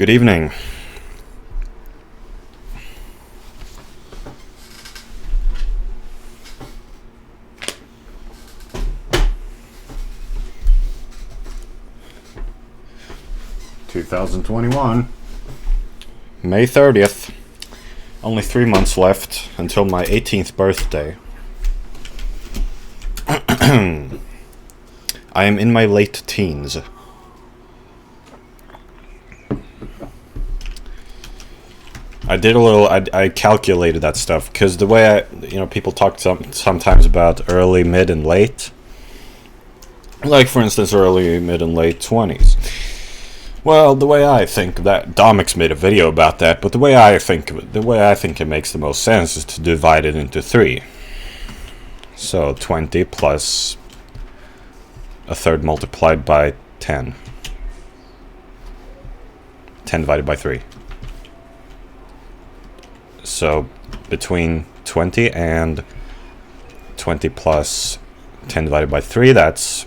Good evening. (2021) May 30th. Only 3 months left until my 18th birthday. I am in my late teens. I did a little, I calculated that stuff, because the way people talk sometimes about early, mid, and late. Like, for instance, early, mid, and late 20s. Well, the way I think that, Domix made a video about that, but the way I think it makes the most sense is to divide it into 3. So 20 plus a third multiplied by 10. 10 divided by 3. So between 20 and 20 plus 10 divided by 3, that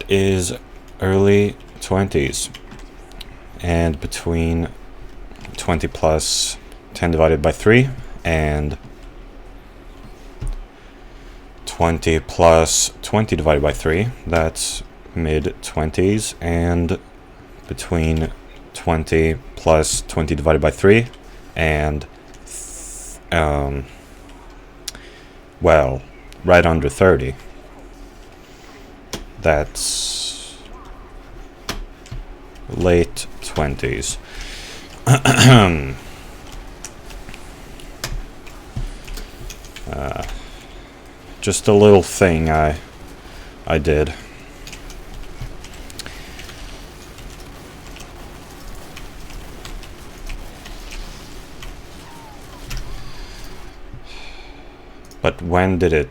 is early 20s. And between 20 plus 10 divided by 3 and 20 plus 20 divided by 3, that's mid-20s. And between 20 plus 20 divided by 3 and well, right under 30. That's late 20s. Just a little thing I did. But when did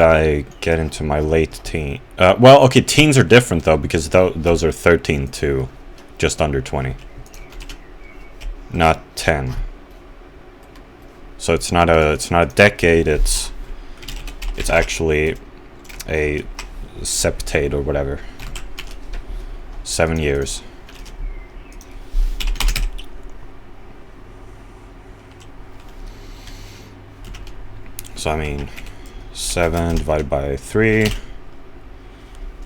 I get into my late teen? Well, okay, teens are different though, because those are 13 to just under 20, not 10. So it's not a decade. It's actually a septade or whatever. 7 years. So I mean, 7 divided by 3,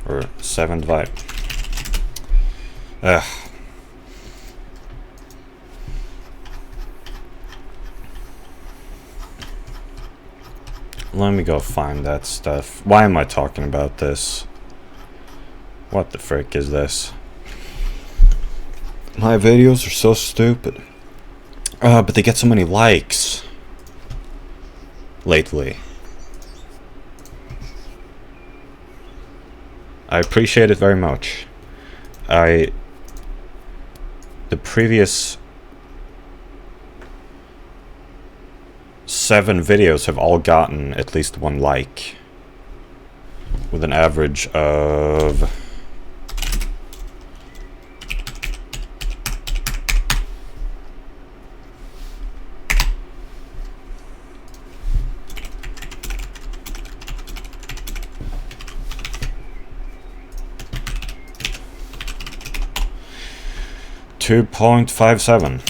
or 7 divided... Let me go find that stuff. Why am I talking about this? What the frick is this? My videos are so stupid. But they get so many likes lately. I appreciate it very much. The previous 7 videos have all gotten at least 1 like, with an average of 2.57.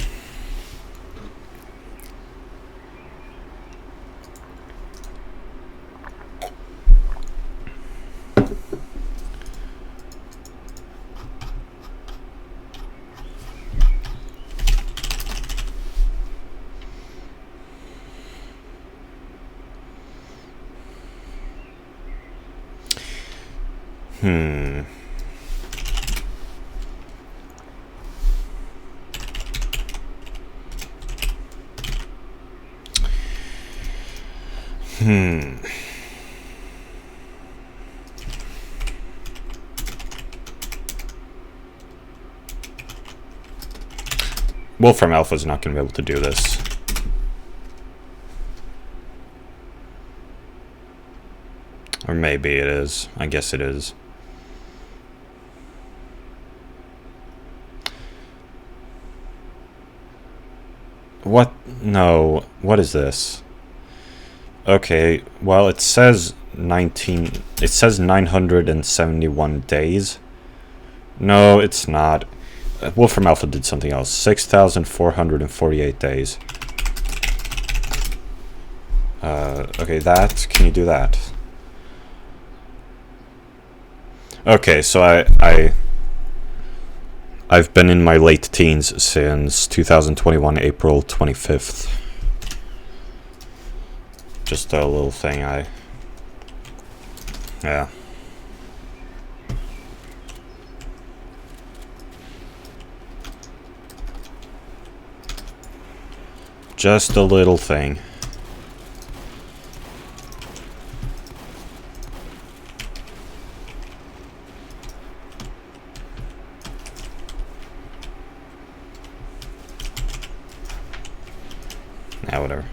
Wolfram Alpha's not going to be able to do this. Or maybe it is. I guess it is. What? No. What is this? Okay, well, it says 971 days. No, it's not. Wolfram Alpha did something else. 6,448 days. Okay, that. Can you do that? Okay, so I've been in my late teens since 2021, April 25th. Just a little thing yeah. Just a little thing. Yeah, whatever.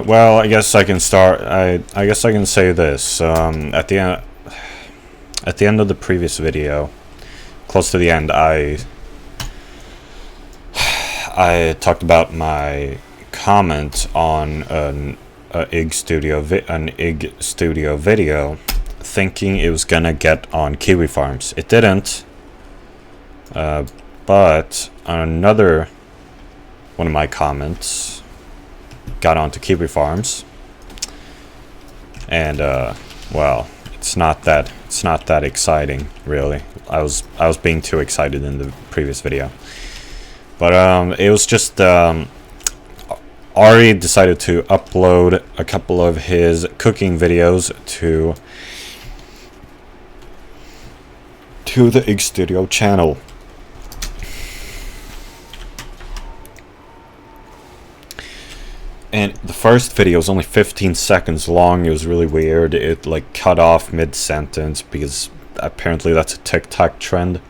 Well, I guess I can start. I guess I can say this. At the end of the previous video, close to the end, I talked about my comment on an Eiyuu Studio video, thinking it was gonna get on Kiwi Farms. It didn't. But another one of my comments got onto Kiwi Farms, and well, it's not that exciting, really. I was being too excited in the previous video, but it was just Ari decided to upload a couple of his cooking videos to the Eiyuu Studio channel. And the first video was only 15 seconds long. It was really weird. It like cut off mid-sentence because apparently that's a TikTok trend.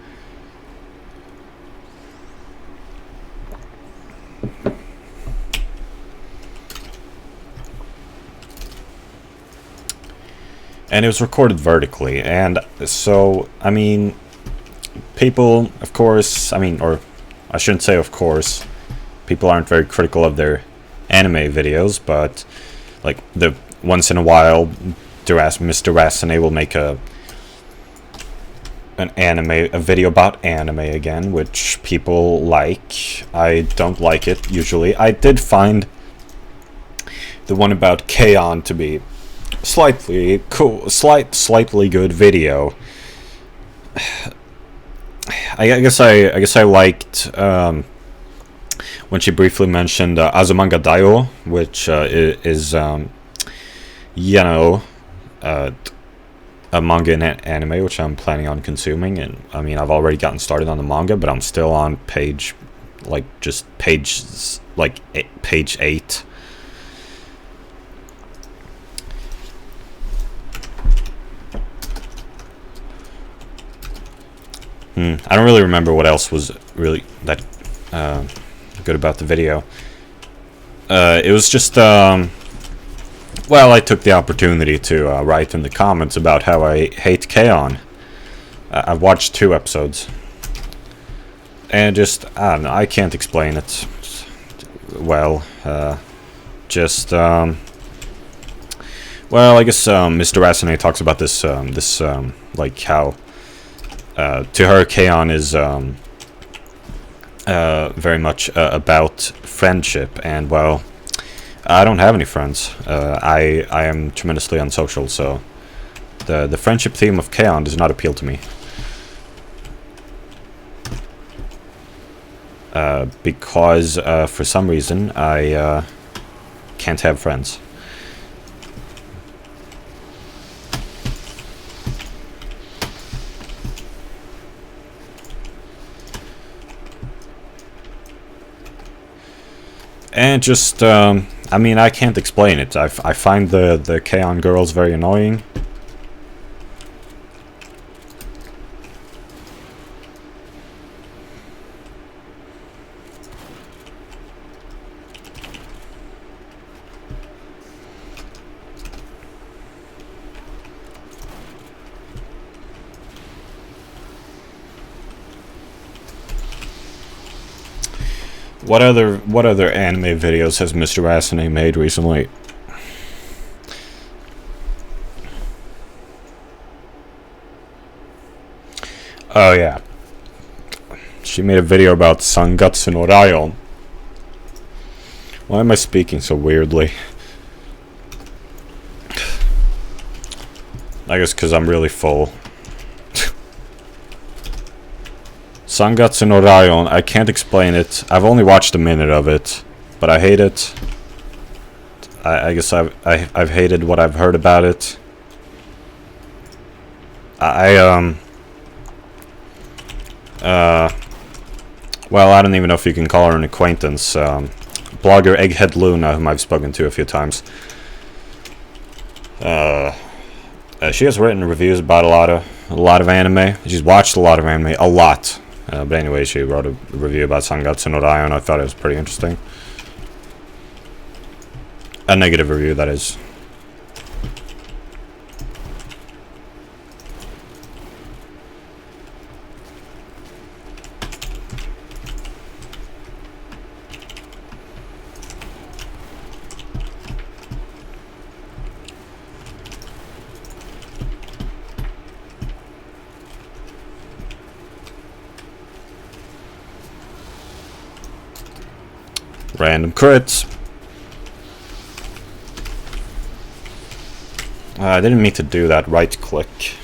And it was recorded vertically, and so, I mean, people, of course, or I shouldn't say of course, people aren't very critical of their anime videos, but like the once in a while Mr. Rasane will make a video about anime again, which people like. I don't like it usually. I did find the one about K-On! To be slightly cool, slightly good video. I guess I liked when she briefly mentioned Azumanga Daioh, which is you know, a manga and anime which I'm planning on consuming. And I mean, I've already gotten started on the manga, but I'm still on page 8. I don't really remember what else was really that good about the video. It was just, well, I took the opportunity to write in the comments about how I hate K-On! I've watched 2 episodes, and just, I don't know, I can't explain it well. Just, well, I guess Mr. Rasane talks about this, like how to her, K-On! Is very much about friendship, and well, I don't have any friends. I am tremendously unsocial, so the friendship theme of K-On! Does not appeal to me. Because for some reason I can't have friends. And just, I I mean, I can't explain it. I find the K-On girls very annoying. What other anime videos has Mr. Asane made recently? Oh yeah. She made a video about Sangatsu no Rayon. Why am I speaking so weirdly? I guess because I'm really full. Sangatsu no Rayon, I can't explain it. I've only watched a minute of it, but I hate it. I guess I've hated what I've heard about it. Well, I don't even know if you can call her an acquaintance. Blogger Egghead Luna, whom I've spoken to a few times. She has written reviews about a lot of anime. She's watched a lot of anime, a lot. But anyway, she wrote a review about Sangatsu no Rayon. I thought it was pretty interesting. A negative review, that is. Random crits. I didn't mean to do that. Right click.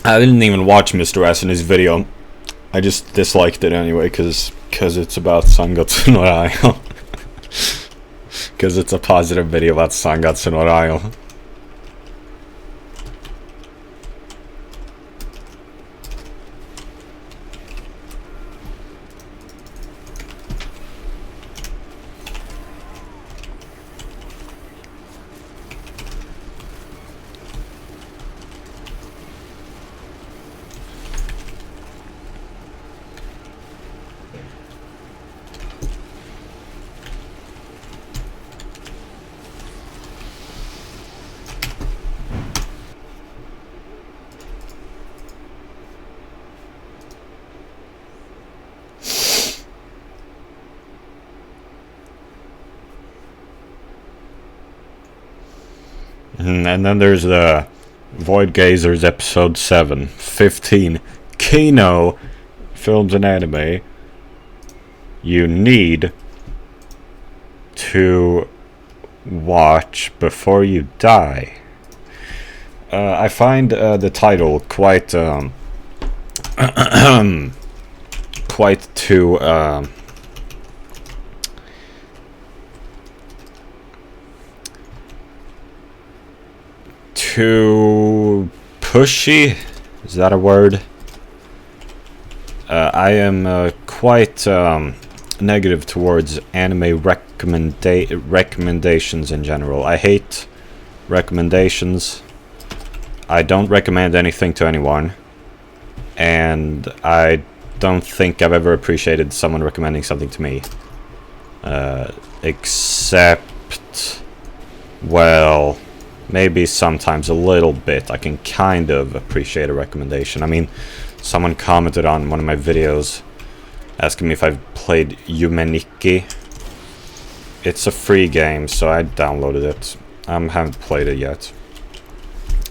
I didn't even watch Mr. Asane's video. I just disliked it anyway because it's about Sangatsu no Rayon. Because it's a positive video about Sangatsu no Rayon. And then there's the Void Gazers episode 7, 15. Kino films and anime you need to watch before you die. I find the title quite quite too pushy. Is that a word? I am quite negative towards anime recommendations in general. I hate recommendations. I don't recommend anything to anyone, and I don't think I've ever appreciated someone recommending something to me. Except, well, maybe sometimes a little bit. I can kind of appreciate a recommendation. I mean, someone commented on one of my videos asking me if I've played Yumeniki. It's a free game, so I downloaded it. I haven't played it yet.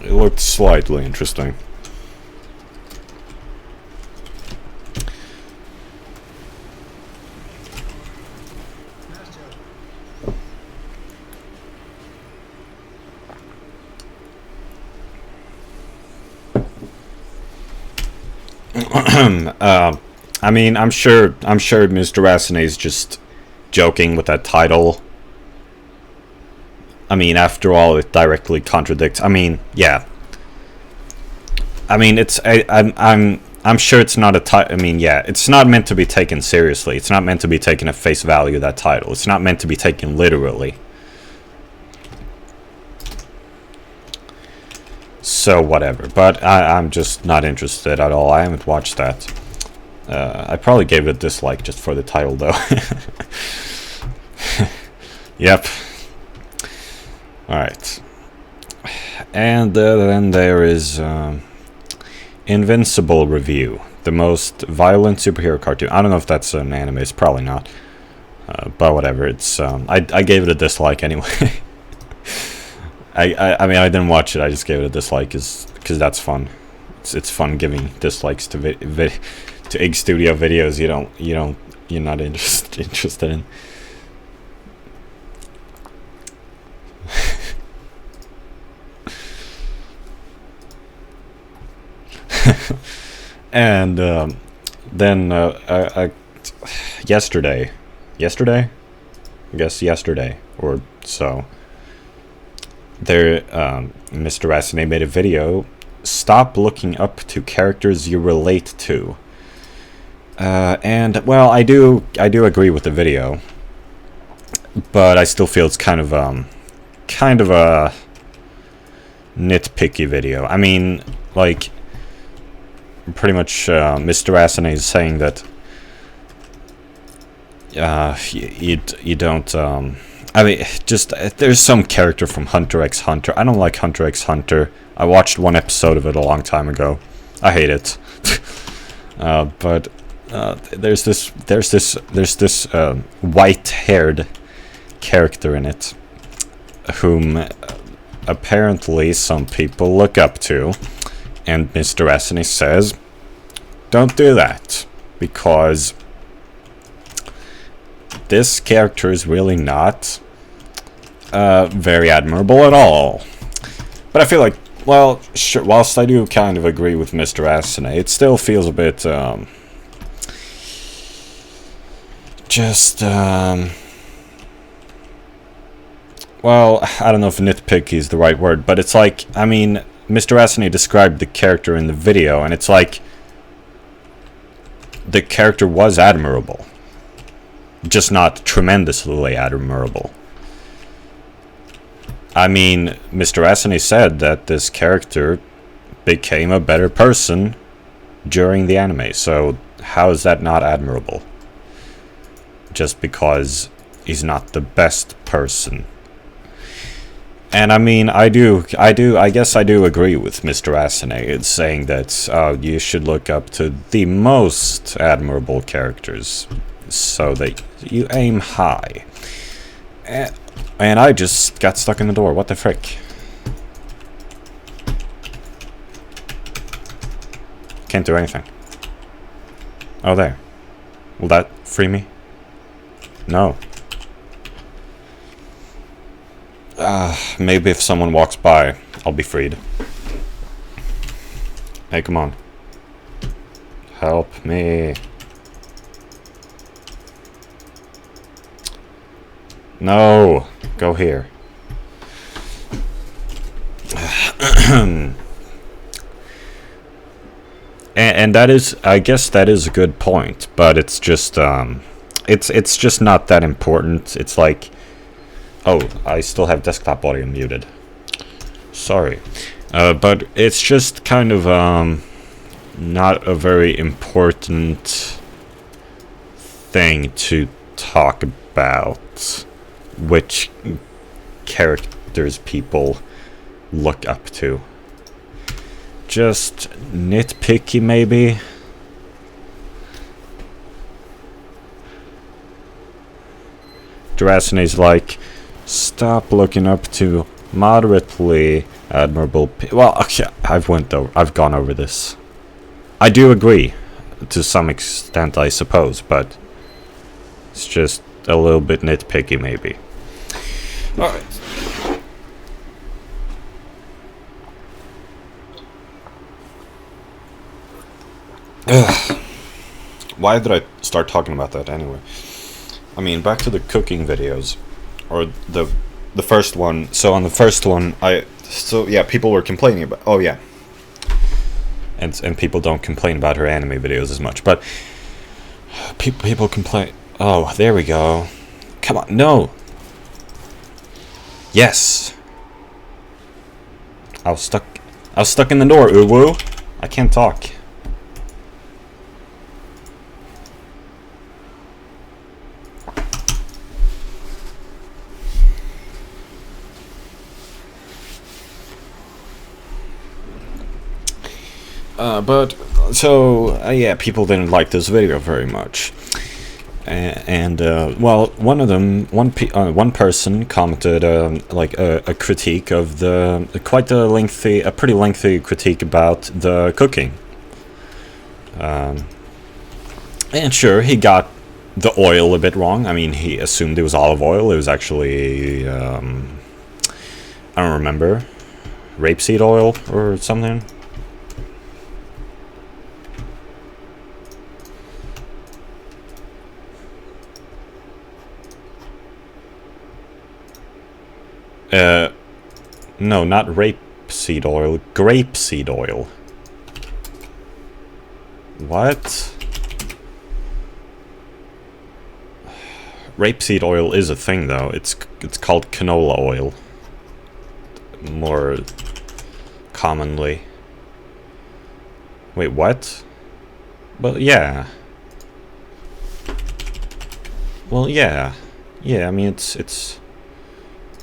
It looked slightly interesting. I mean, I'm sure Mr. Asane is just joking with that title. I mean, after all, it directly contradicts. I mean, yeah. I mean, it's I'm I'm sure it's not a title. I mean, yeah, it's not meant to be taken seriously. It's not meant to be taken at face value, that title. It's not meant to be taken literally. So, whatever. But I'm just not interested at all. I haven't watched that. I probably gave it a dislike just for the title, though. Yep. Alright. And then there is Invincible Review. The most violent superhero cartoon. I don't know if that's an anime. It's probably not. But whatever. It's I gave it a dislike anyway. I mean, I didn't watch it. I just gave it a dislike because that's fun. It's fun giving dislikes to Ig Studio videos you're not interested in. And then yesterday, I guess yesterday or so, there Mr. Asane made a video. Stop looking up to characters you relate to. And well, I do agree with the video, but I still feel it's kind of a nitpicky video. I mean, like, pretty much Mr. Asane is saying that you don't I mean, just there's some character from Hunter x Hunter. I don't like Hunter x Hunter. I watched one episode of it a long time ago. I hate it. But there's this white-haired character in it whom apparently some people look up to, and Mr. Asane says, don't do that, because this character is really not very admirable at all. But I feel like, well, sure, whilst I do kind of agree with Mr. Asane, it still feels a bit well, I don't know if nitpicky is the right word, but it's like, I mean, Mr. Asane described the character in the video, and it's like the character was admirable, just not tremendously admirable. I mean, Mr. Asane said that this character became a better person during the anime, so how is that not admirable? Just because he's not the best person. And I mean, I guess I do agree with Mr. Asane. It's saying that you should look up to the most admirable characters so that you aim high. And I just got stuck in the door. What the frick? Can't do anything. Oh, there. Will that free me? No. Maybe if someone walks by, I'll be freed. Hey, come on. Help me. No. Go here. And that is, I guess that is a good point, but it's just, it's just not that important. It's like, oh, I still have desktop audio muted. Sorry. But it's just kind of, not a very important thing to talk about. Which characters people look up to. Just nitpicky, maybe? Drasane's like, stop looking up to moderately admirable well, okay, I've gone over this. I do agree, to some extent, I suppose, but it's just a little bit nitpicky, maybe. Alright. Why did I start talking about that anyway? I mean, back to the cooking videos, or the first one. So on the first one, yeah, people were complaining about. Oh yeah. and people don't complain about her anime videos as much. But people complain. Oh, there we go. Come on, no. Yes. I was stuck in the door, Eiyuu. I can't talk. But so yeah, people didn't like this video very much, and well, one person commented like a critique of a pretty lengthy critique about the cooking. And sure, he got the oil a bit wrong. I mean, he assumed it was olive oil. It was actually I don't remember, rapeseed oil or something. No, not rapeseed oil, grapeseed oil. What? Rapeseed oil is a thing, though. It's called canola oil. More commonly. Wait, what? Well, yeah. Well, yeah. Yeah, I mean, it's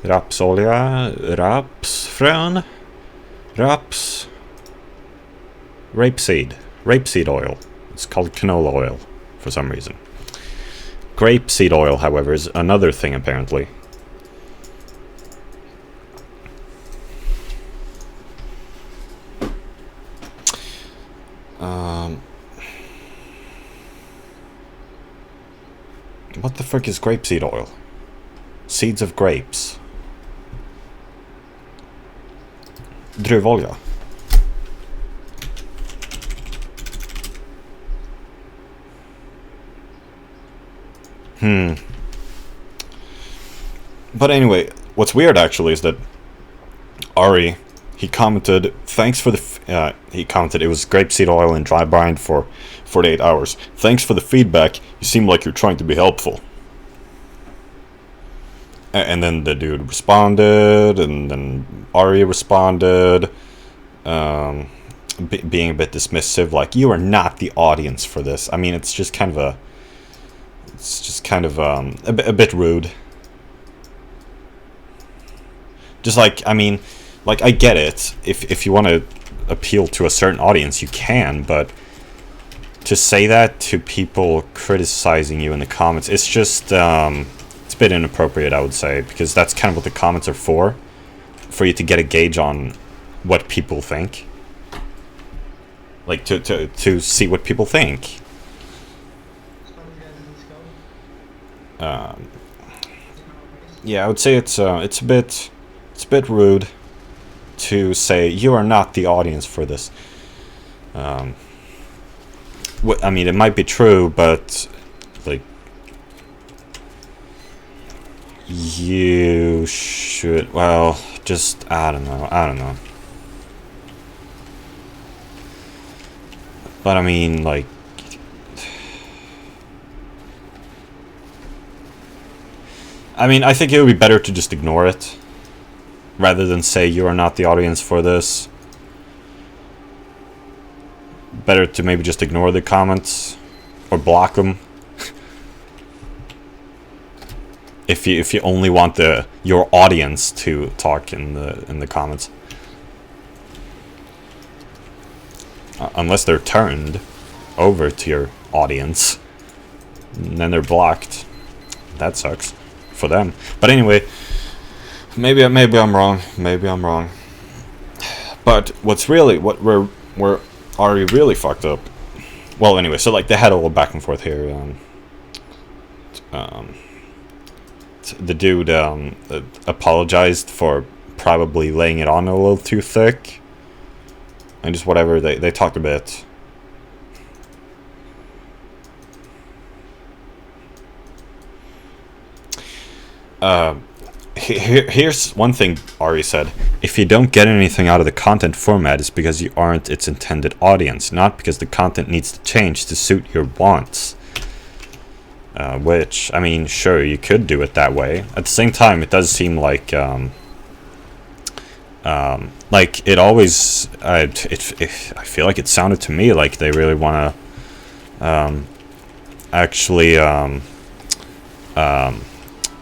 rapsolja, rapsfrön, rapeseed oil. It's called canola oil for some reason. Grapeseed oil, however, is another thing apparently. What the frick is grapeseed oil? Seeds of grapes. Druvolja. But anyway, what's weird actually is that Ari, he commented, thanks for the he commented it was grapeseed oil and dry brine for 48 hours. Thanks for the feedback. You seem like you're trying to be helpful. And then the dude responded, and then Ari responded, being a bit dismissive, like, you are not the audience for this. I mean, it's just kind of a bit rude. Just like, I mean, like, I get it. If you want to appeal to a certain audience, you can, but to say that to people criticizing you in the comments, it's just, it's a bit inappropriate, I would say, because that's kind of what the comments are for you to get a gauge on what people think. Like, to see what people think. Yeah, I would say it's a bit rude to say you are not the audience for this. I mean, it might be true, but like, you should, well, just, I don't know. But I mean, like, I think it would be better to just ignore it, rather than say you are not the audience for this. Better to maybe just ignore the comments, or block them. If you only want your audience to talk in the comments, unless they're turned over to your audience, and then they're blocked. That sucks for them. But anyway, maybe I'm wrong. But where Ari really fucked up. Well, anyway, so like they had a little back and forth here. The dude apologized for probably laying it on a little too thick, and just whatever, they talked a bit. here's one thing Ari said. If you don't get anything out of the content format, it's because you aren't its intended audience, not because the content needs to change to suit your wants. Which, I mean, sure, you could do it that way. At the same time, it does seem like it always, I feel like it sounded to me like they really want to actually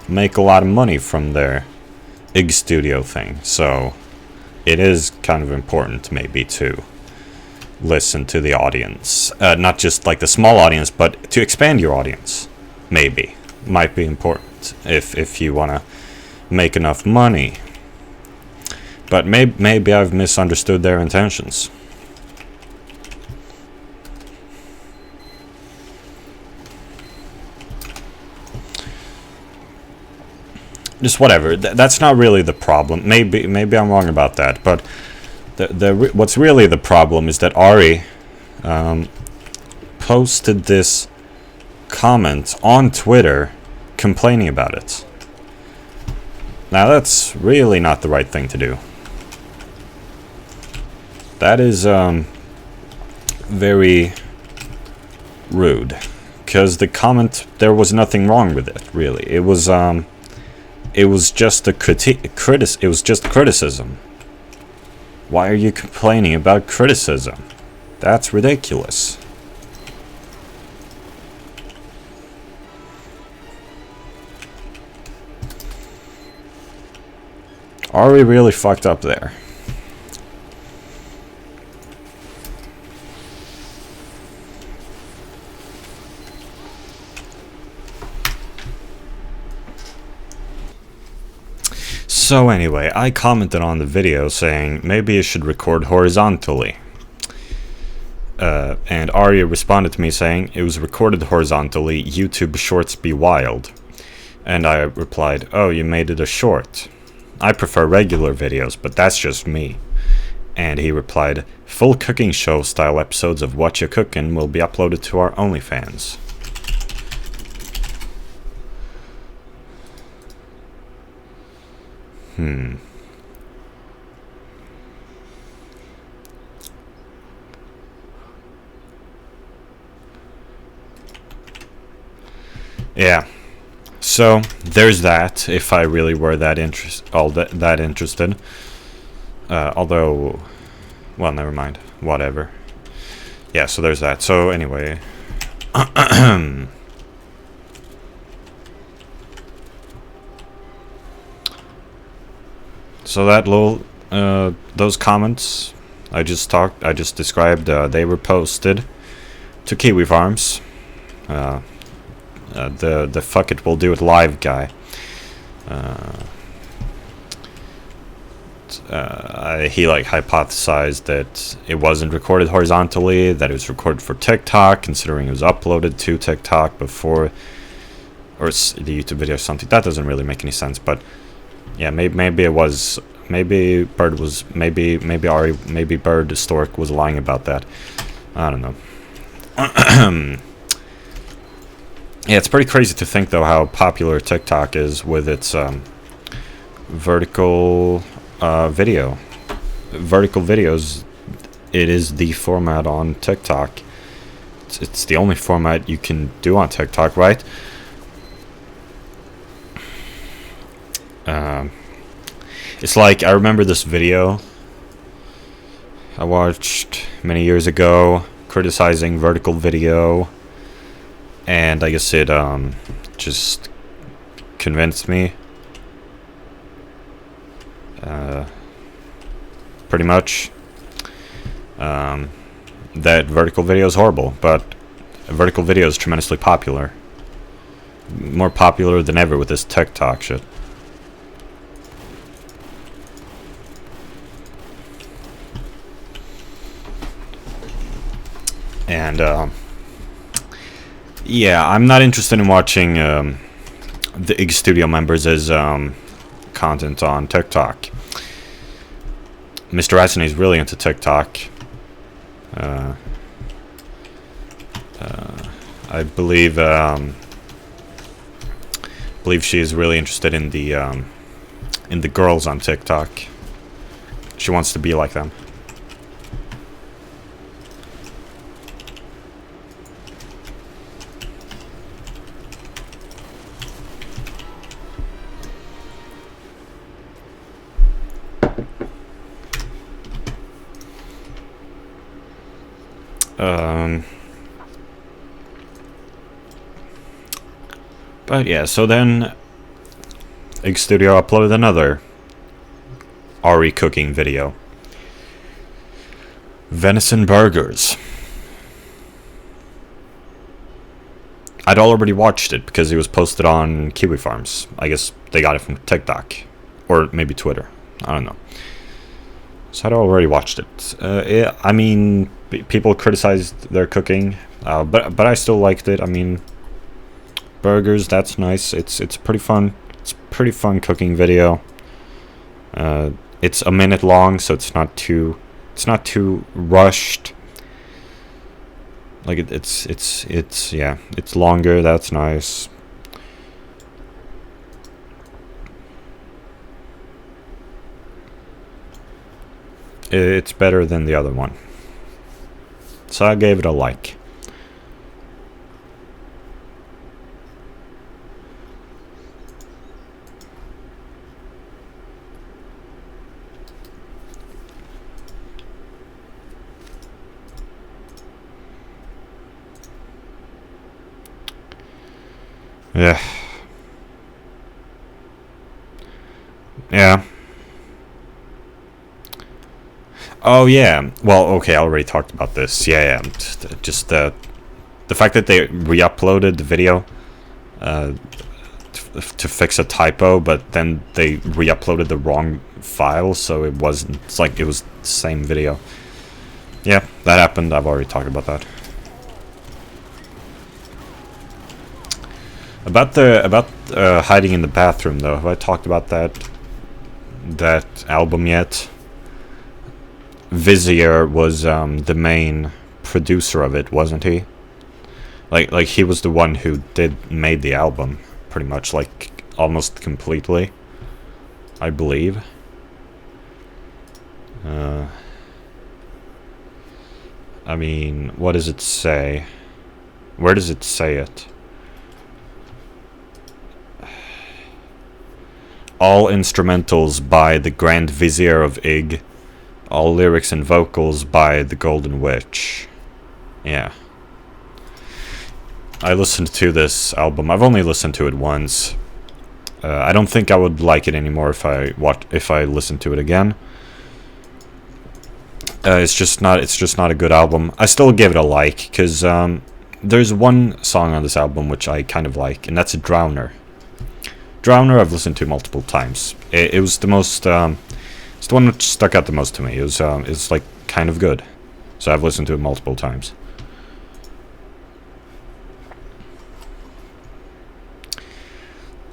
make a lot of money from their Ig Studio thing. So it is kind of important maybe to listen to the audience. Not just like the small audience, but to expand your audience. Maybe. Might be important if you want to make enough money. But maybe I've misunderstood their intentions. Just whatever. That's not really the problem. Maybe I'm wrong about that. But what's really the problem is that Ari posted this comment on Twitter complaining about it. Now that's really not the right thing to do. That is very rude, because the comment, there was nothing wrong with it, really. It was just a it was just criticism. Why are you complaining about criticism? That's ridiculous. Ari really fucked up there. So anyway, I commented on the video saying maybe you should record horizontally. And Arya responded to me saying it was recorded horizontally, YouTube shorts be wild. And I replied, oh, you made it a short. I prefer regular videos, but that's just me. And he replied, full cooking show style episodes of What You Cookin' will be uploaded to our OnlyFans. Yeah. So there's that. If I really were that interested, although, well, never mind. Whatever. Yeah. So there's that. So anyway, so that little those comments I just described, they were posted to Kiwi Farms. The fuck it, we'll do it live guy. He like hypothesized that it wasn't recorded horizontally, that it was recorded for TikTok, considering it was uploaded to TikTok before, or the YouTube video or something. That doesn't really make any sense, but yeah, maybe it was, maybe Bird Stork was lying about that. I don't know. Yeah, it's pretty crazy to think, though, how popular TikTok is with its vertical video. Vertical videos, it is the format on TikTok. It's the only format you can do on TikTok, right? It's like, I remember this video I watched many years ago criticizing vertical video. And I guess it just convinced me, pretty much, that vertical video is horrible. But vertical video is tremendously popular, more popular than ever with this TikTok shit. And yeah, I'm not interested in watching the Ig Studio members as content on TikTok. Mr. Asney is really into TikTok. I believe she is really interested in the in the girls on TikTok. She wants to be like them. But yeah, so then Eiyuu Studio uploaded another Ari cooking video. Venison burgers. I'd already watched it because it was posted on Kiwi Farms. I guess they got it from TikTok. Or maybe Twitter. I don't know. So I'd already watched it. I mean, people criticized their cooking, but I still liked it. I mean, burgers, that's nice. It's pretty fun. It's a pretty fun cooking video. It's a minute long, so it's not too rushed. Like it's longer. That's nice. It's better than the other one. So I gave it a like. Yeah. Yeah. Oh yeah. Well, okay, I already talked about this. Yeah. Just the fact that they re-uploaded the video to fix a typo, but then they re-uploaded the wrong file, so it wasn't. It's like it was the same video. Yeah, that happened. I've already talked about that. About hiding in the bathroom, though. Have I talked about that album yet? Vizier was the main producer of it, wasn't he? Like he was the one who made the album, pretty much, like almost completely, I believe. I mean, what does it say? Where does it say it? All instrumentals by the Grand Vizier of Ig. All lyrics and vocals by the Golden Witch. Yeah. I listened to this album. I've only listened to it once. I don't think I would like it anymore if I listened to it again. It's just not a good album. I still give it a like because there's one song on this album which I kind of like, and that's Drowner. Drowner I've listened to multiple times. It was the most it's the one that stuck out the most to me. It's like kind of good, so I've listened to it multiple times.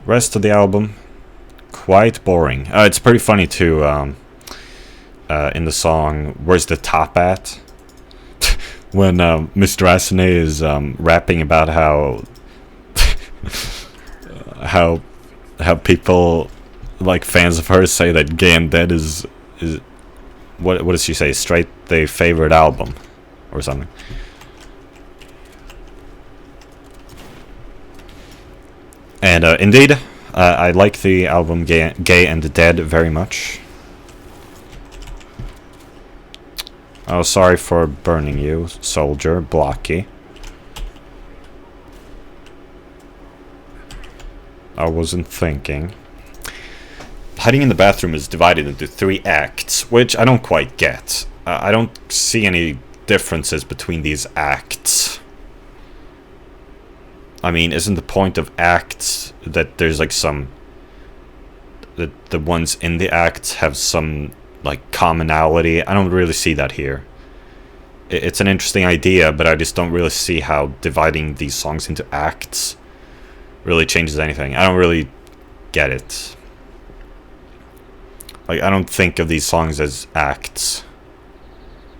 Rest of the album, quite boring. It's pretty funny too. In the song "Where's the Top At," when Mr. Asane is rapping about how people, like fans of hers, say that Gay and Dead is what does she say? Straight their favorite album, or something. And indeed, I like the album Gay and Dead very much. Oh, sorry for burning you, soldier, Blocky. I wasn't thinking. Hiding in the bathroom is divided into 3 acts, which I don't quite get. I don't see any differences between these acts. I mean, isn't the point of acts that there's like that the ones in the acts have some like commonality? I don't really see that here. It's an interesting idea, but I just don't really see how dividing these songs into acts really changes anything. I don't really get it. Like, I don't think of these songs as acts.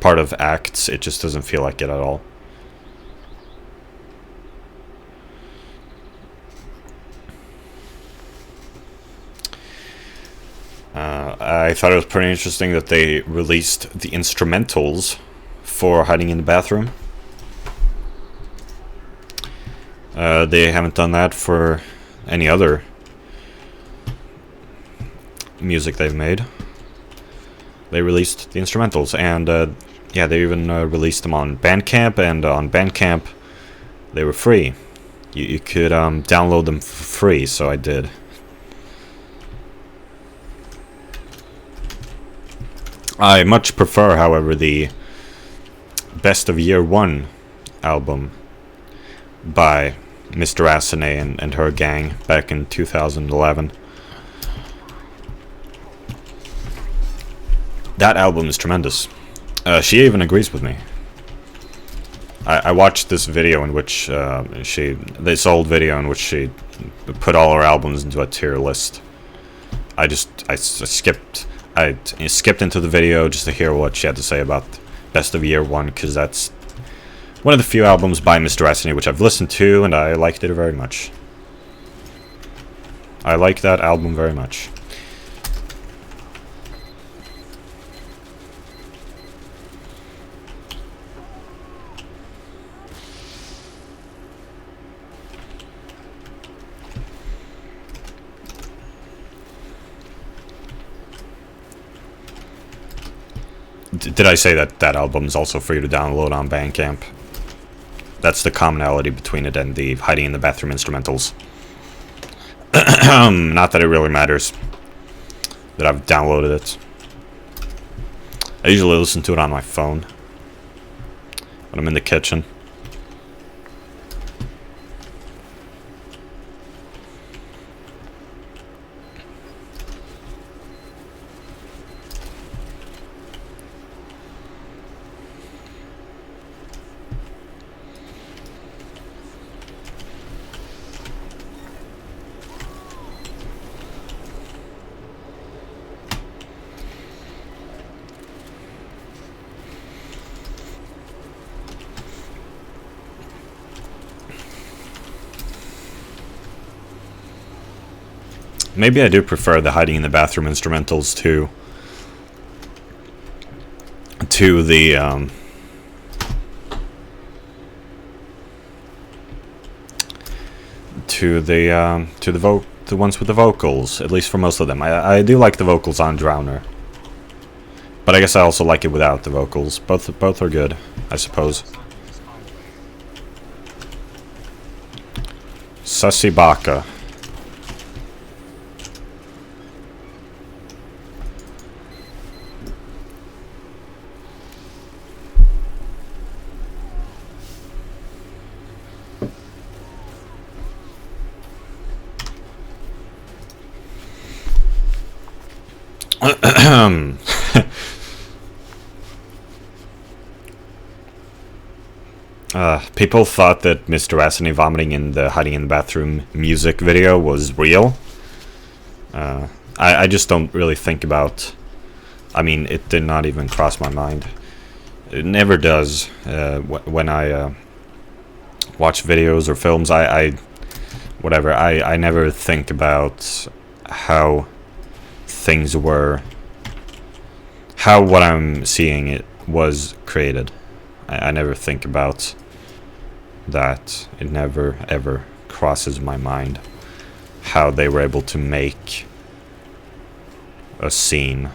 Part of acts, it just doesn't feel like it at all. I thought it was pretty interesting that they released the instrumentals for Hiding in the Bathroom. They haven't done that for any other music they've made. They released the instrumentals, and yeah, they even released them on Bandcamp, and on Bandcamp they were free. You could download them for free, so I did. I much prefer, however, the Best of Year 1 album by Mr. Asane and her gang back in 2011. That album is tremendous. She even agrees with me. I watched this video in which this old video in which she put all her albums into a tier list. I skipped into the video just to hear what she had to say about Best of Year 1, because that's one of the few albums by Mr. Asane which I've listened to, and I liked it very much. I like that album very much. Did I say that that album is also free to download on Bandcamp? That's the commonality between it and the Hiding in the Bathroom instrumentals. Not that it really matters that I've downloaded it. I usually listen to it on my phone when I'm in the kitchen. Maybe I do prefer the Hiding in the Bathroom instrumentals to the ones with the vocals, at least for most of them. I do like the vocals on Drowner, but I guess I also like it without the vocals. Both are good, I suppose. Sasibaka. People thought that Mr. Asane vomiting in the Hiding in the Bathroom music video was real. I just don't really think about... I mean, it did not even cross my mind. It never does. When I watch videos or films, I never think about how things were... how what I'm seeing it was created. I never think about that. It never ever crosses my mind how they were able to make a scene.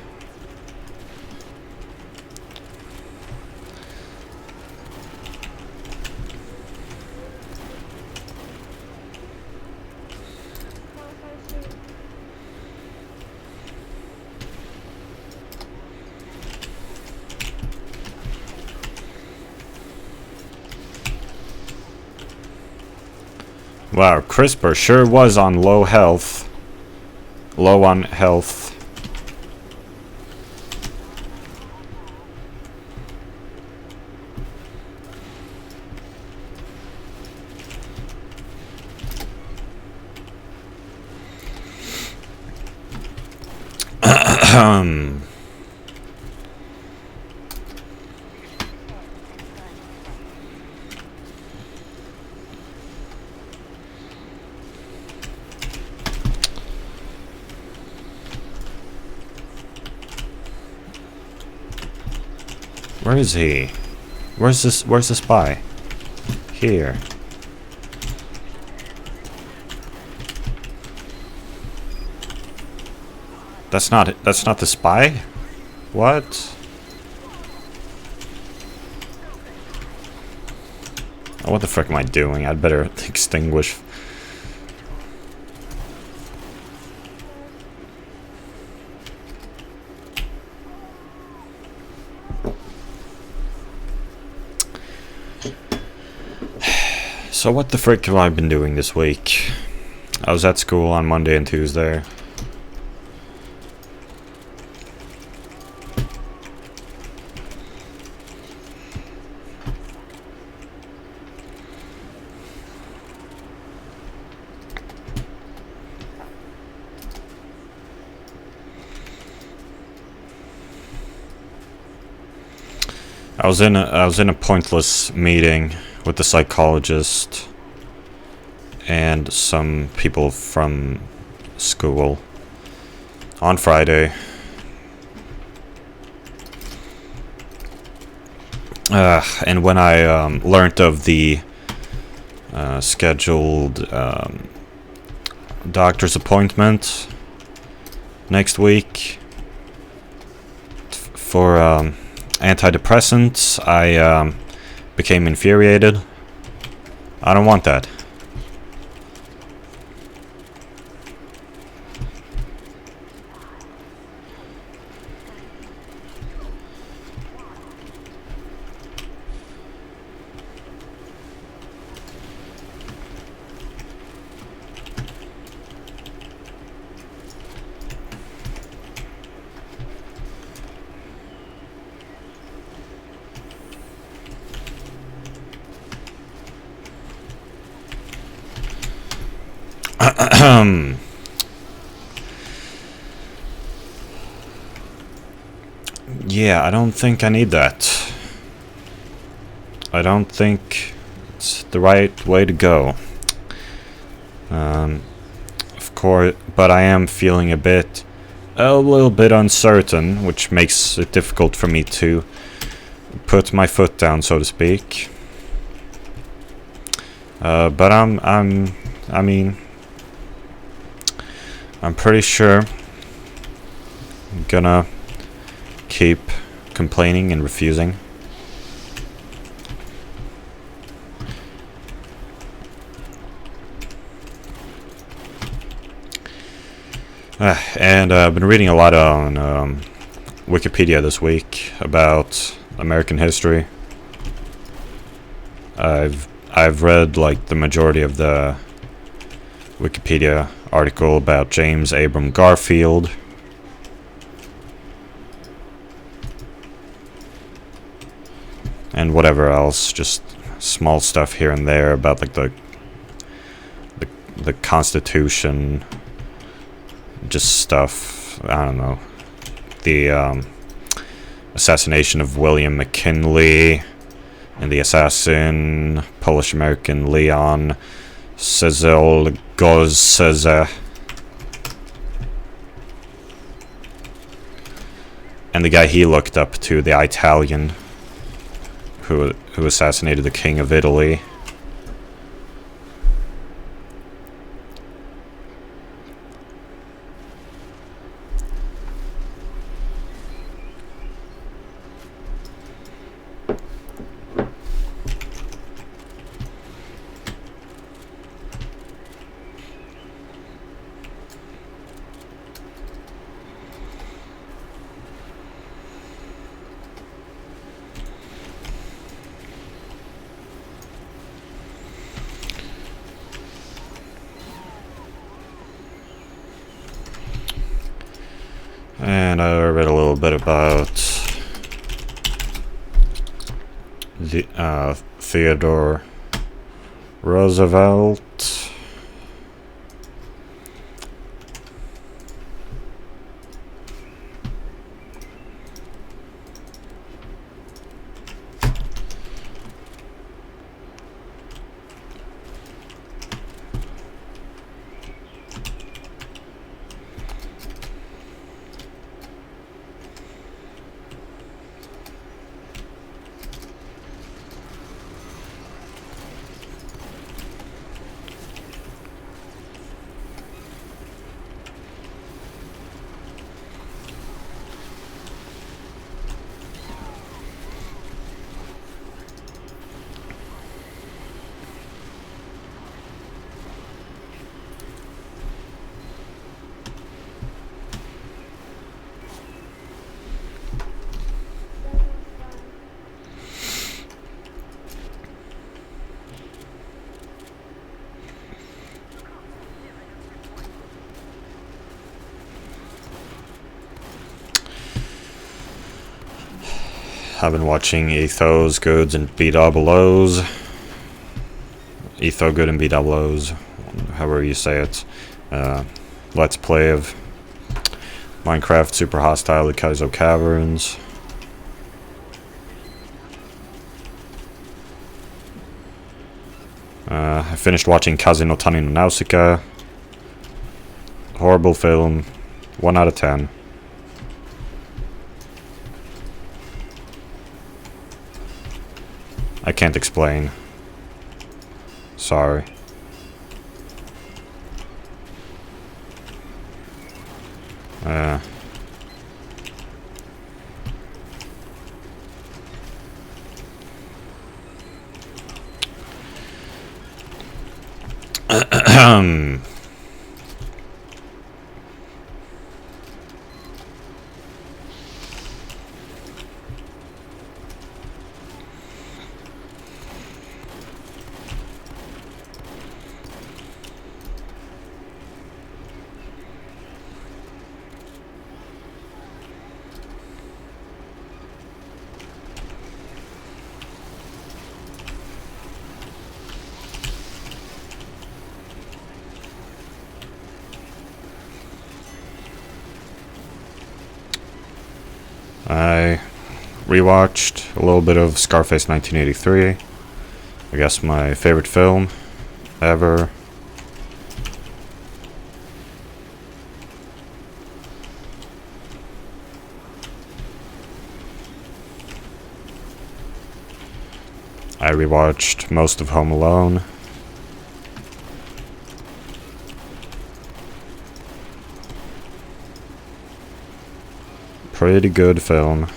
Wow, CRISPR sure was on low health. Low on health. Where is he? Where's the spy? Here. That's not the spy? What? Oh, what the frick am I doing? I'd better extinguish. So what the frick have I been doing this week? I was at school on Monday and Tuesday. I was in a pointless meeting with the psychologist and some people from school on Friday. And when I learned of the scheduled doctor's appointment next week for antidepressants, I became infuriated. I don't want that. Yeah, I don't think I need that. I don't think it's the right way to go. Of course, but I am feeling a little bit uncertain, which makes it difficult for me to put my foot down, so to speak. But I mean, I'm pretty sure I'm gonna keep complaining and refusing. And I've been reading a lot on Wikipedia this week about American history. I've read like the majority of the Wikipedia article about James Abram Garfield. And whatever else, just small stuff here and there about like the Constitution, just stuff. I don't know. The assassination of William McKinley and the assassin Polish-American Leon Czolgosz, and the guy he looked up to, the Italian who assassinated the King of Italy. And I read a little bit about the Theodore Roosevelt. I've been watching Ethos, Goods, and B-double-O's. Etho, Good, and B-double-O's, however you say it. Let's Play of Minecraft Super Hostile, the Kaizo Caverns. I finished watching Kaze no Tani no Nausicaa. Horrible film. 1 out of 10. I can't explain. Sorry. I rewatched a little bit of Scarface 1983. I guess my favorite film ever. I rewatched most of Home Alone. Pretty good film.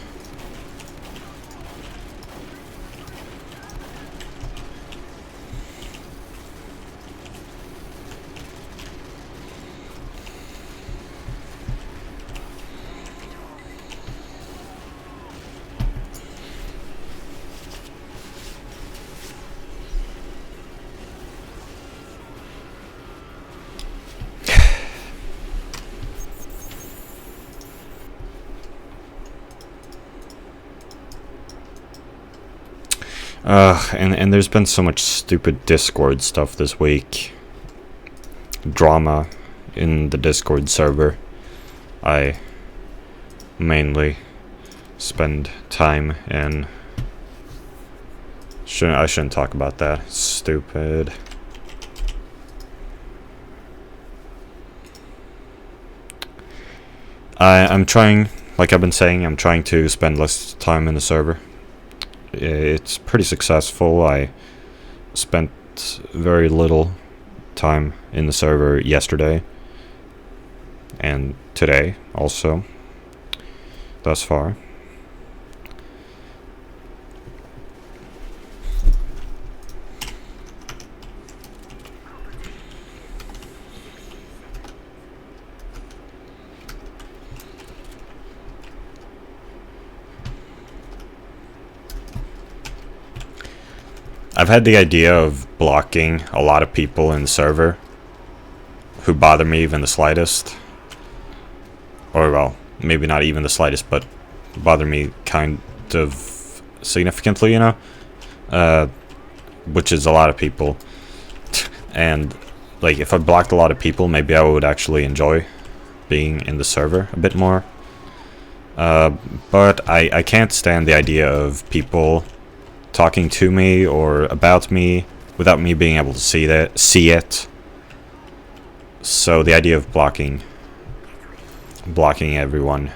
And there's been so much stupid Discord stuff this week. Drama in the Discord server. I mainly spend time in. I shouldn't talk about that. Stupid. I'm trying, like I've been saying, I'm trying to spend less time in the server. It's pretty successful. I spent very little time in the server yesterday and today also, thus far. I've had the idea of blocking a lot of people in the server who bother me even the slightest. Or, well, maybe not even the slightest, but bother me kind of significantly, you know? Which is a lot of people. And, like, if I blocked a lot of people, maybe I would actually enjoy being in the server a bit more. But I can't stand the idea of people talking to me or about me without me being able to see it. So the idea of blocking everyone,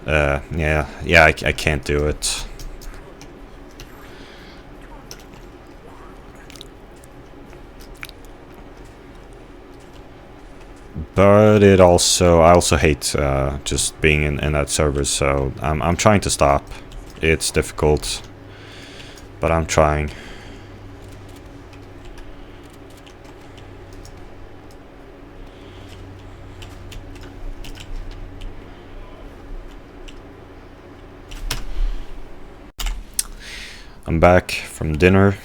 yeah, I can't do it. But I also hate just being in that server, so I'm trying to stop. It's difficult, but I'm trying. I'm back from dinner.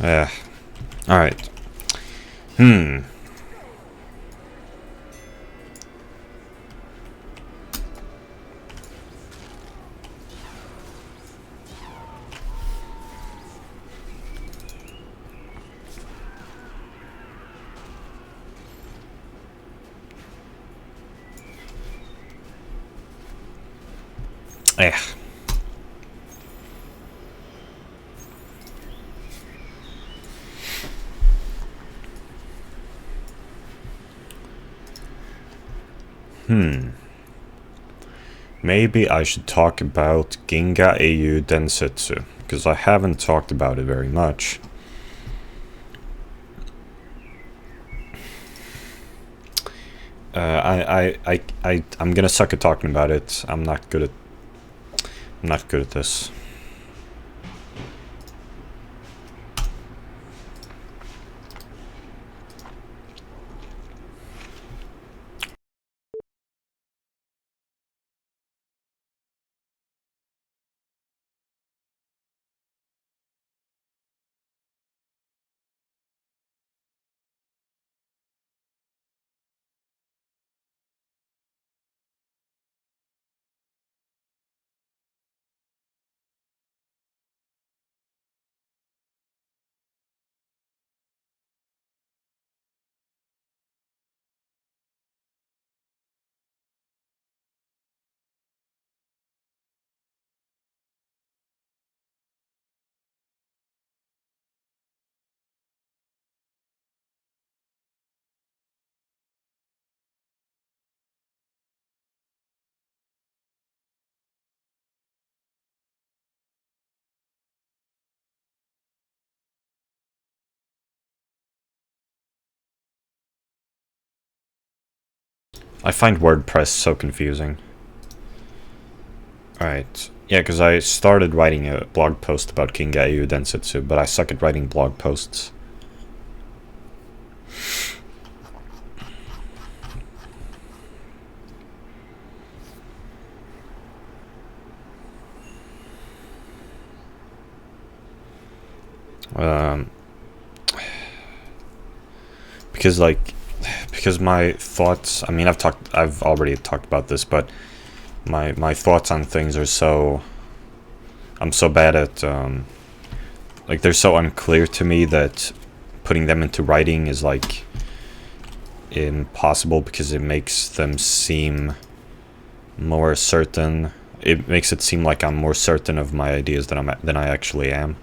Alright. Eh. Maybe I should talk about Ginga Eiyuu Densetsu, because I haven't talked about it very much. I'm gonna suck at talking about it. I'm not good at this. I find WordPress so confusing. Alright. Yeah, because I started writing a blog post about Ginga Eiyuu Densetsu, but I suck at writing blog posts. Because my thoughts, I mean, I've already talked about this, but my thoughts on things are so, I'm so bad at, like, they're so unclear to me that putting them into writing is, like, impossible, because it makes them seem more certain. It makes it seem like I'm more certain of my ideas than I actually am.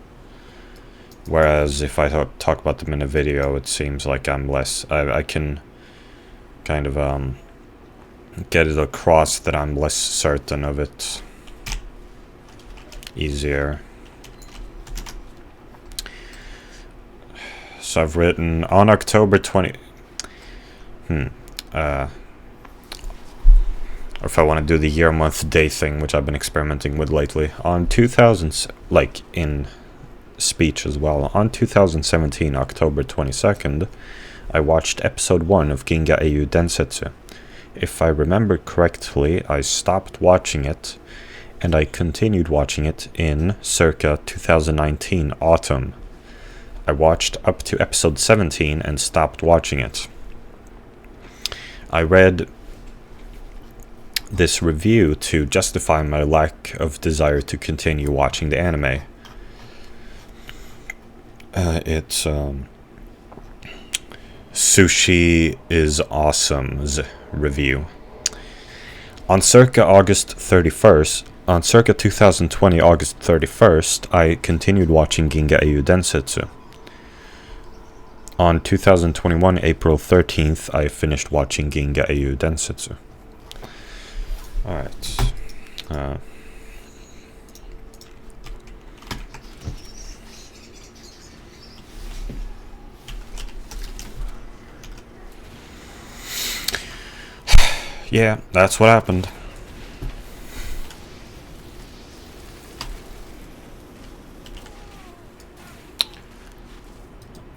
Whereas if I talk about them in a video, it seems like I'm less, I can kind of get it across that I'm less certain of it. Easier. So I've written on October 20. Or if I want to do the year, month, day thing, which I've been experimenting with lately. On 2000s, like in speech as well. On 2017, October 22nd, I watched episode 1 of Ginga Eiyuu Densetsu. If I remember correctly, I stopped watching it, and I continued watching it in circa 2019 autumn. I watched up to episode 17 and stopped watching it. I read this review to justify my lack of desire to continue watching the anime. It's Sushi is Awesome's review. On circa 2020 August 31st, I continued watching Ginga Eiyuu Densetsu. On 2021 April 13th, I finished watching Ginga Eiyuu Densetsu. Alright. Yeah, that's what happened.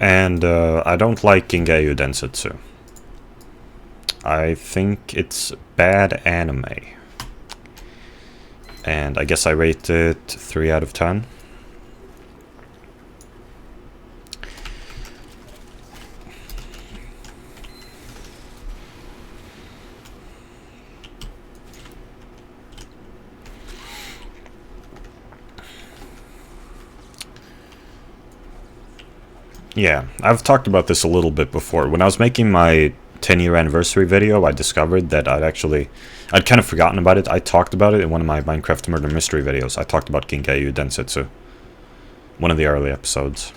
And I don't like Ginga Eiyuu Densetsu. I think it's bad anime. And I guess I rate it 3 out of 10. Yeah, I've talked about this a little bit before. When I was making my 10-year anniversary video, I discovered that I'd kind of forgotten about it. I talked about it in one of my Minecraft Murder Mystery videos. I talked about Ginga, Eiyuu, Densetsu. One of the early episodes.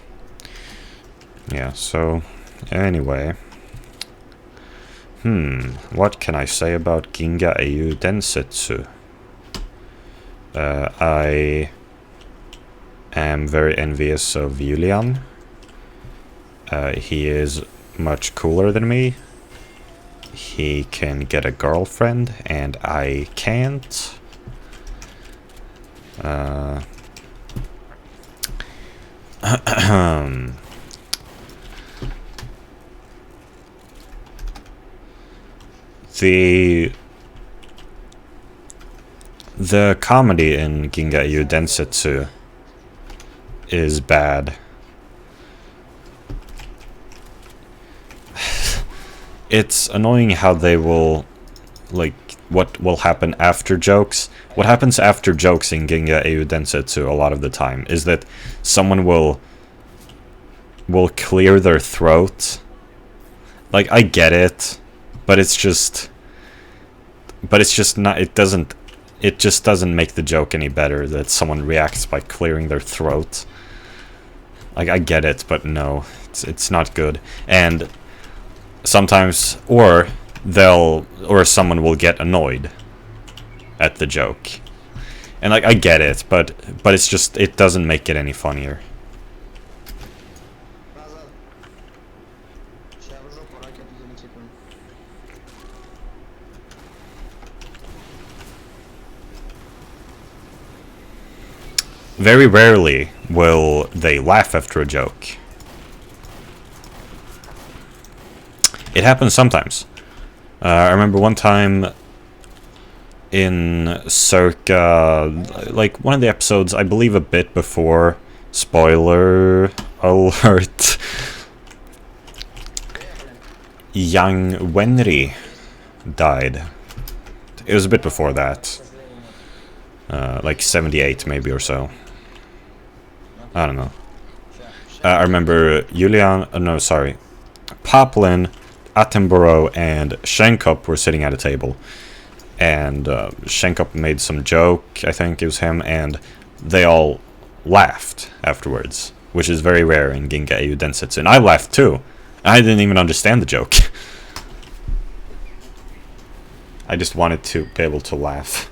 Yeah, so, anyway. What can I say about Ginga, Eiyuu, Densetsu? I am very envious of Julian. He is much cooler than me. He can get a girlfriend, and I can't. The comedy in Ginga Eiyuu Densetsu is bad. It's annoying how they will, like, what will happen after jokes. What happens after jokes in Ginga Eiyuu Densetsu a lot of the time is that someone will clear their throat. Like, I get it, but it's just not, it just doesn't make the joke any better that someone reacts by clearing their throat. Like, I get it, but no, it's not good. And sometimes, or someone will get annoyed at the joke. And like, I get it, but it's just, it doesn't make it any funnier. Very rarely will they laugh after a joke. It happens sometimes. I remember one time in circa, like, one of the episodes, I believe a bit before, spoiler alert, young Wenry died. It was a bit before that. Like 78 maybe or so. I don't know. I remember Poplin, Attenborough, and Shenkop were sitting at a table. And Shenkop made some joke, I think it was him, and they all laughed afterwards. Which is very rare in Ginga Eiyuu Densetsu. And I laughed too. I didn't even understand the joke. I just wanted to be able to laugh.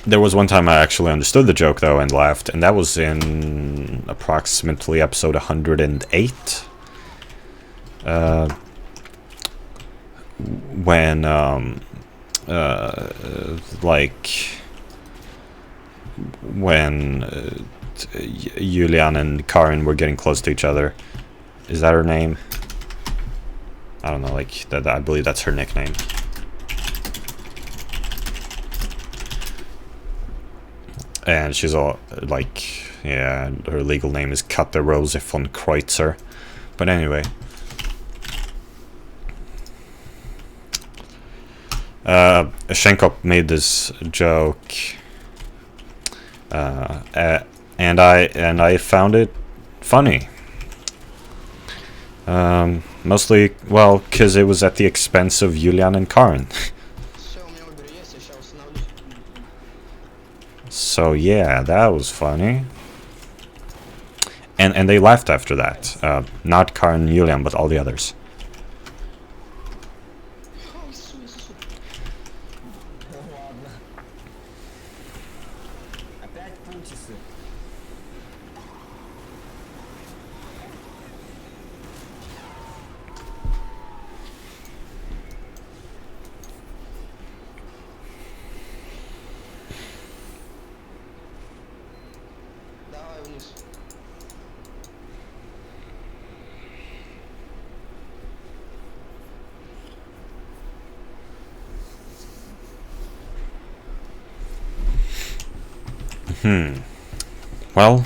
There was one time I actually understood the joke, though, and laughed, and that was in approximately episode 108. When, Julian and Karin were getting close to each other. Is that her name? I don't know, like, I believe that's her nickname. And she's all, like, yeah, her legal name is Katja Rose von Kreutzer. But anyway. Shenkop made this joke. And I found it funny. Mostly, well, because it was at the expense of Julian and Karin. So yeah, that was funny. And they laughed after that. Not Karin and Julian, but all the others. Well,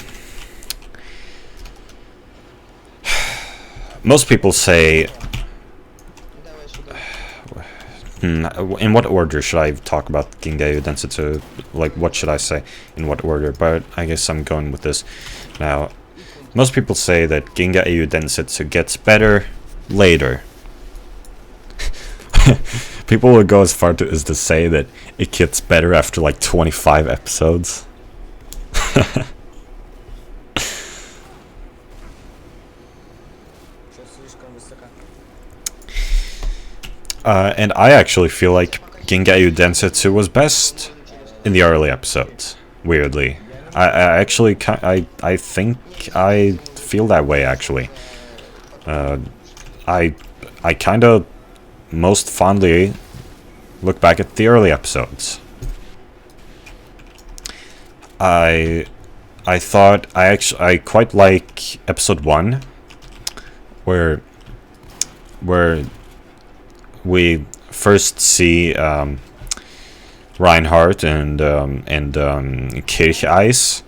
most people say In what order should I talk about Ginga Eiyuu Densetsu? Like, what should I say? In what order? But I guess I'm going with this. Now, most people say that Ginga Eiyuu Densetsu gets better later. People will go as far as to say that it gets better after like 25 episodes. And I actually feel like Ginga Eiyuu Densetsu was best in the early episodes. Weirdly, I think I feel that way actually. I kind of most fondly look back at the early episodes. I thought I quite like episode 1, where we first see Reinhardt and Kircheis,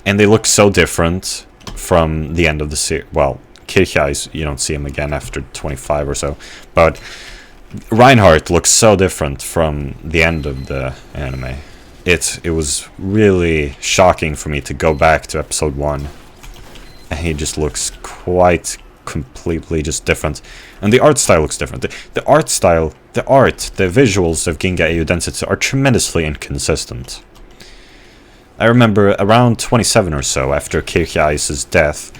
and they look so different from the end of the series. Well, Kircheis, you don't see him again after 25 or so, but Reinhardt looks so different from the end of the anime. It was really shocking for me to go back to episode 1, and he just looks quite completely just different, and the art style looks different. The art style, the visuals of Ginga Eiyuu Densetsu are tremendously inconsistent. I remember around 27 or so after Kircheis' death,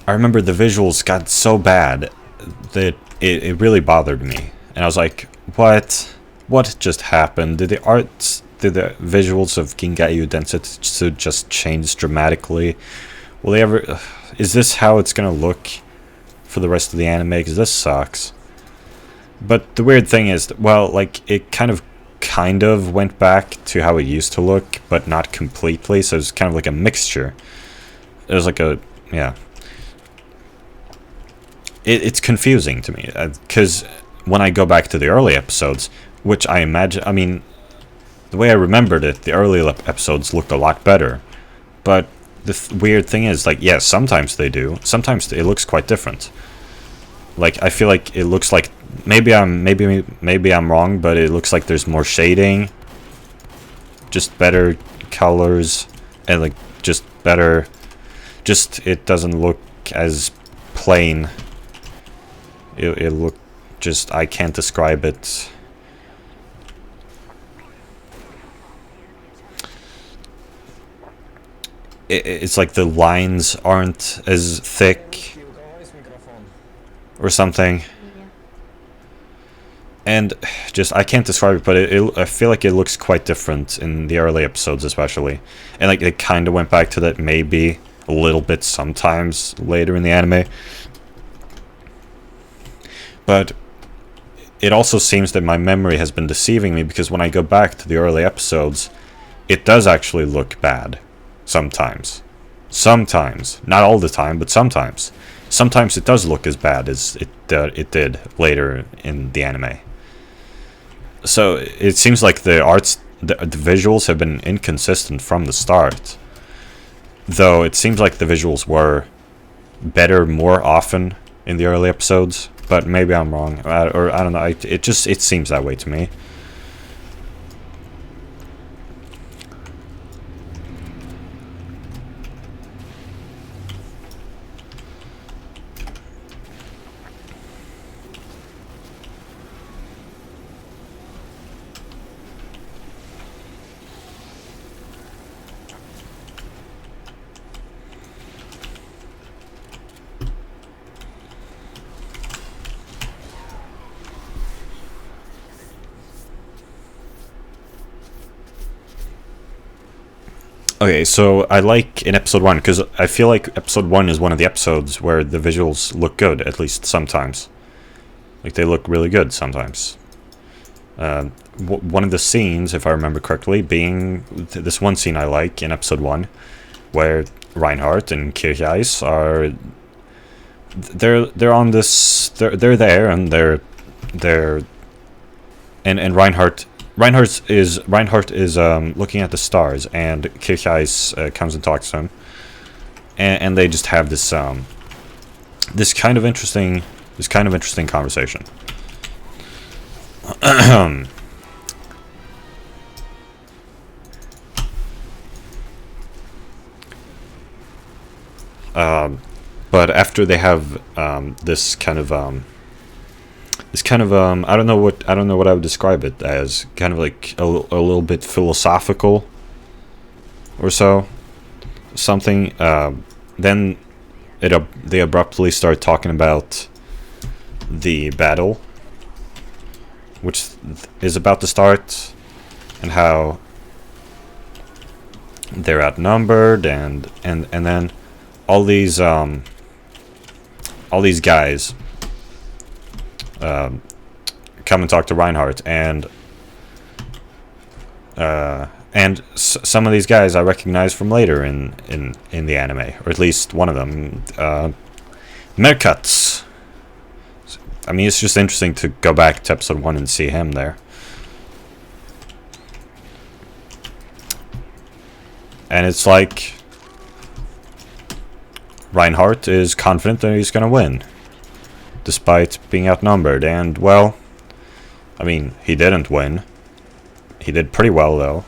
I remember the visuals got so bad that it really bothered me, and I was like, what just happened? Did the visuals of Ginga Eiyuu Densetsu just change dramatically? Will they ever... Is this how it's gonna look for the rest of the anime? Because this sucks. But the weird thing is, well, like, it kind of went back to how it used to look, but not completely, so it's kind of like a mixture. It was like a... yeah. It's confusing to me, because when I go back to the early episodes, which I imagine... I mean, the way I remembered it, the early episodes looked a lot better. But the weird thing is, like, yeah, sometimes they do. Sometimes it looks quite different. Like, I feel like it looks like... Maybe I'm wrong, but it looks like there's more shading. Just better colors. And, like, just better... Just, it doesn't look as plain. It look just... I can't describe it. It's like the lines aren't as thick or something, and just I can't describe it, but I feel like it looks quite different in the early episodes especially, and like it kind of went back to that maybe a little bit sometimes later in the anime, but it also seems that my memory has been deceiving me, because when I go back to the early episodes, it does actually look bad. Sometimes. Not all the time, but sometimes. Sometimes it does look as bad as it did later in the anime. So it seems like the visuals have been inconsistent from the start. Though it seems like the visuals were better more often in the early episodes, but maybe I'm wrong, or I don't know. It seems that way to me. Okay, so I like in episode 1, because I feel like episode 1 is one of the episodes where the visuals look good, at least sometimes. Like, they look really good sometimes. One of the scenes, if I remember correctly, being this one scene I like in episode 1, where Reinhardt and Kircheis are... They're on this... They're there, and they're... And Reinhardt is looking at the stars, and Kircheis comes and talks to him, and they just have this kind of interesting conversation. But after they have this kind of I don't know what I would describe it as, kind of like a little bit philosophical or so, something. Then they abruptly start talking about the battle, which is about to start, and how they're outnumbered, and then all these guys come and talk to Reinhardt, and some of these guys I recognize from later in the anime, or at least one of them, Merkatz. I mean, it's just interesting to go back to episode 1 and see him there. And it's like Reinhardt is confident that he's going to win, despite being outnumbered. And, well, I mean, he didn't win. He did pretty well, though.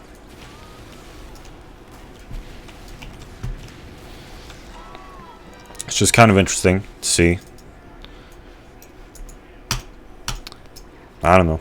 It's just kind of interesting to see. I don't know.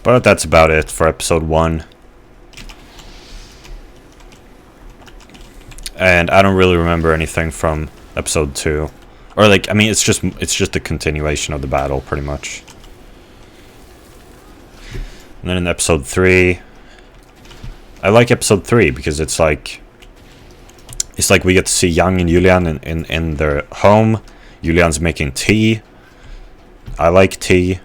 But that's about it for episode 1. And I don't really remember anything from episode 2. Or like, I mean, it's just a continuation of the battle, pretty much. And then in episode 3, I like episode 3 because it's like we get to see Yang and Julian in their home. Julian's making tea. I like tea.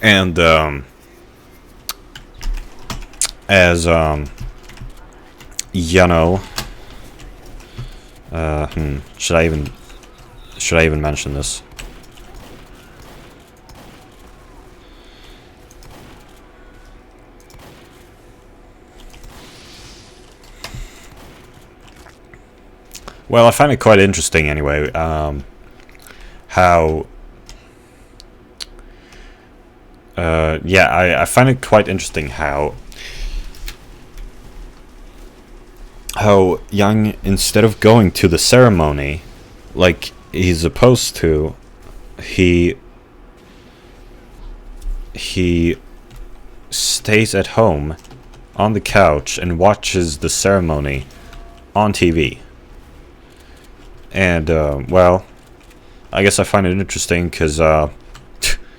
And as you know, should I even mention this? Well, I find it quite interesting anyway, how I find it quite interesting how Yang, instead of going to the ceremony like he's supposed to, he stays at home on the couch and watches the ceremony on TV. And well, I guess I find it interesting because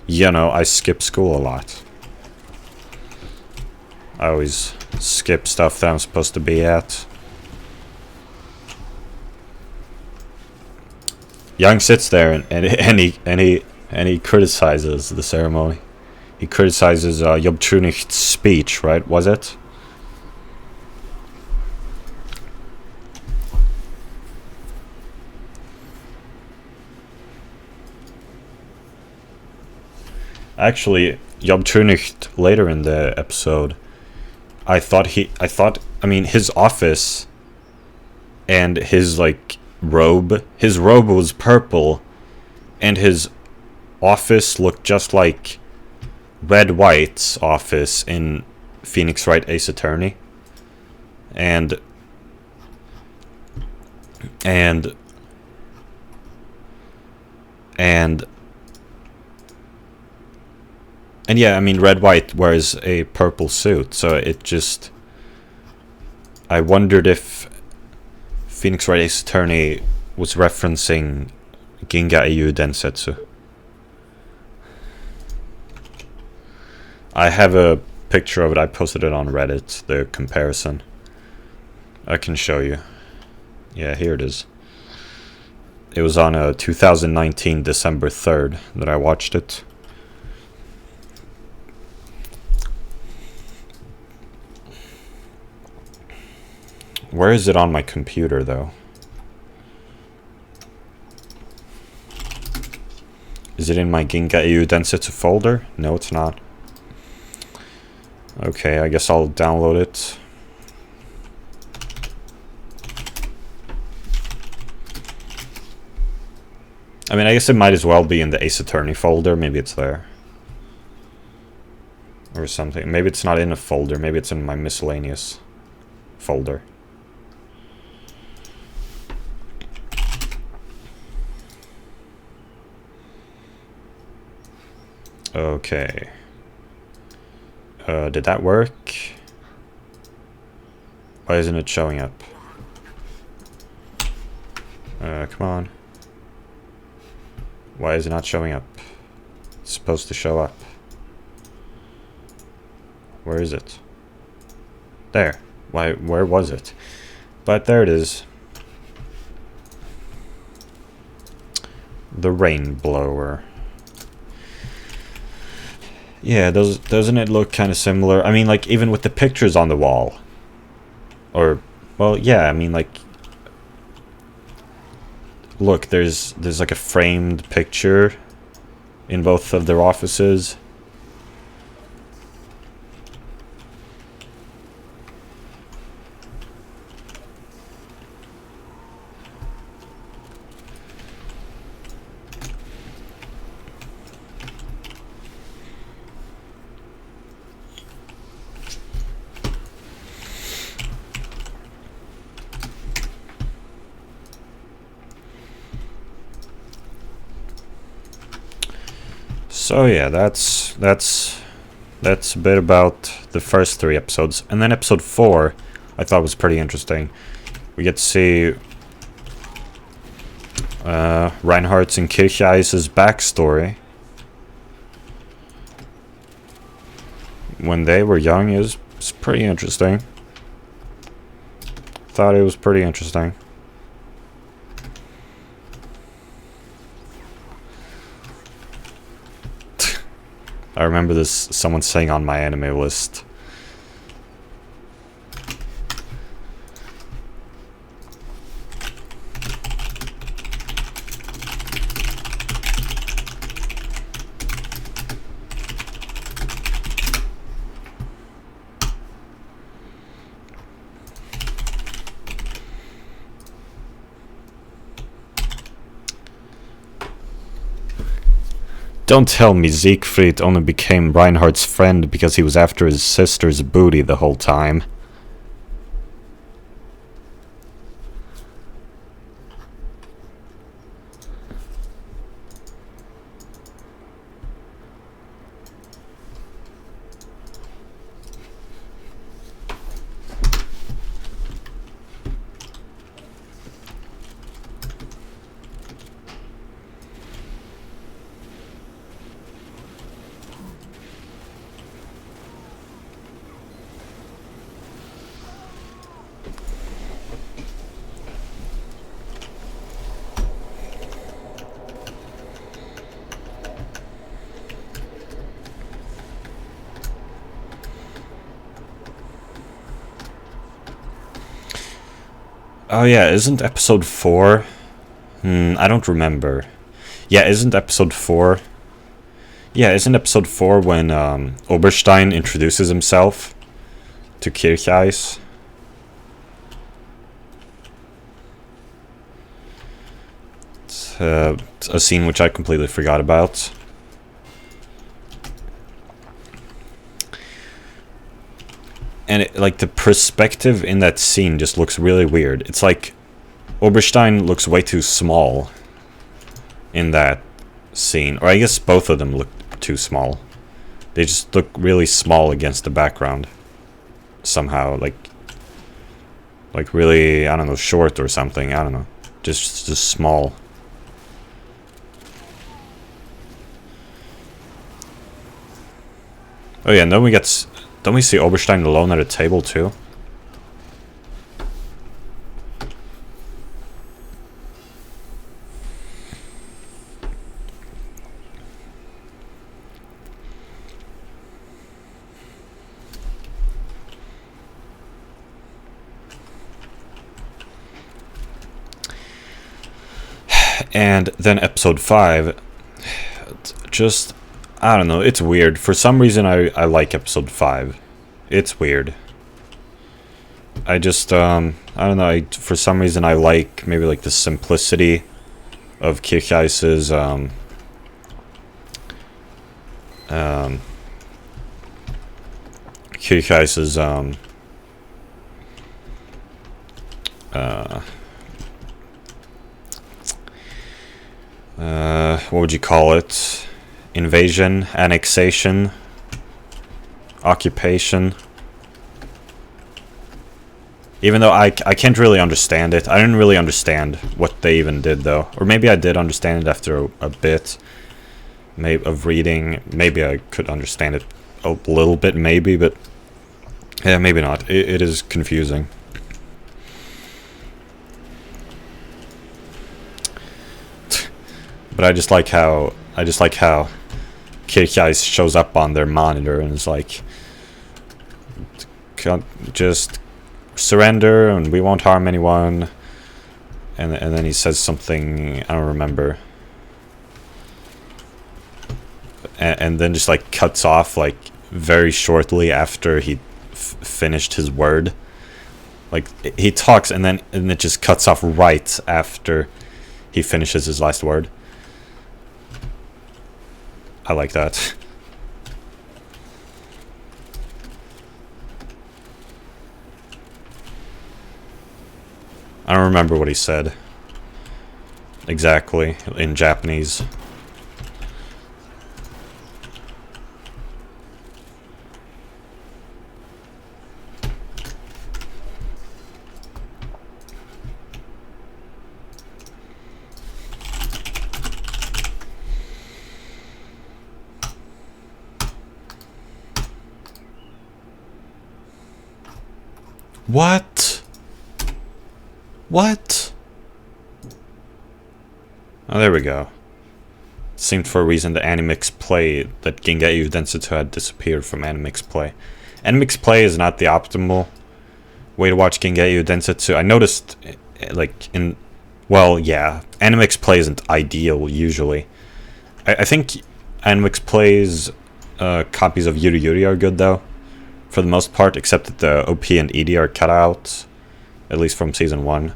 you know, I skip school a lot. I always skip stuff that I'm supposed to be at. Young sits there and he criticizes the ceremony. He criticizes Job Trunicht's speech, right? Was it? Actually, Job Trunicht later in the episode, I mean, his office and his robe was purple, and his office looked just like Red White's office in Phoenix Wright Ace Attorney. And yeah, I mean, Red White wears a purple suit, so it just, I wondered if Phoenix Wright Ace Attorney was referencing Ginga Eiyuu Densetsu. I have a picture of it. I posted it on Reddit, the comparison. I can show you. Yeah, here it is. It was on 2019 December 3rd that I watched it. Where is it on my computer, though? Is it in my Ginga Eiyuu Densetsu folder? No, it's not. Okay, I guess I'll download it. I mean, I guess it might as well be in the Ace Attorney folder. Maybe it's there. Or something. Maybe it's not in a folder. Maybe it's in my miscellaneous folder. Okay. Did that work? Why isn't it showing up? Come on. Why is it not showing up? It's supposed to show up. Where is it? There. Why? Where was it? But there it is. The rain blower. Yeah, doesn't it look kind of similar? I mean, like, even with the pictures on the wall. Or, well, yeah, I mean, like... Look, there's like a framed picture in both of their offices. So yeah, that's a bit about the first 3 episodes. And then episode 4 I thought was pretty interesting. We get to see Reinhardt's and Kircheis's backstory. When they were young is pretty interesting. Thought it was pretty interesting. I remember this, someone saying on my anime list. Don't tell me Siegfried only became Reinhardt's friend because he was after his sister's booty the whole time. Oh yeah, isn't episode 4? I don't remember. Yeah, isn't episode 4? Yeah, isn't episode 4 when Oberstein introduces himself to Kircheis? It's a scene which I completely forgot about. And like the perspective in that scene just looks really weird. It's like Oberstein looks way too small in that scene. Or I guess both of them look too small. They just look really small against the background. Somehow, like really, I don't know, short or something. I don't know. Just small. Oh yeah, and then don't we see Oberstein alone at a table too? And then episode 5, just, I don't know, it's weird. For some reason, I like episode 5. It's weird. I just, I don't know, for some reason I like, maybe like the simplicity of Kircheis's, what would you call it? Invasion, annexation, occupation. Even though I can't really understand it. I didn't really understand what they even did, though. Or maybe I did understand it after a bit of reading. Maybe I could understand it a little bit, maybe, but yeah, maybe not. It is confusing. But I just like how Kircheis shows up on their monitor and is like, just surrender and we won't harm anyone. And then he says something, I don't remember. And then just like cuts off like very shortly after he finished his word. Like he talks and it just cuts off right after he finishes his last word. I like that. I don't remember what he said exactly in Japanese. What? What? Oh, there we go. It seemed for a reason the Animix Play, that Ginga Eiyuu Densetsu had disappeared from Animix Play. Animix Play is not the optimal way to watch Ginga Eiyuu Densetsu. I noticed, like, well, yeah, Animix Play isn't ideal, usually. I think Animix Play's copies of Yuri Yuri are good, though. For the most part, except that the OP and ED are cut out, at least from season 1.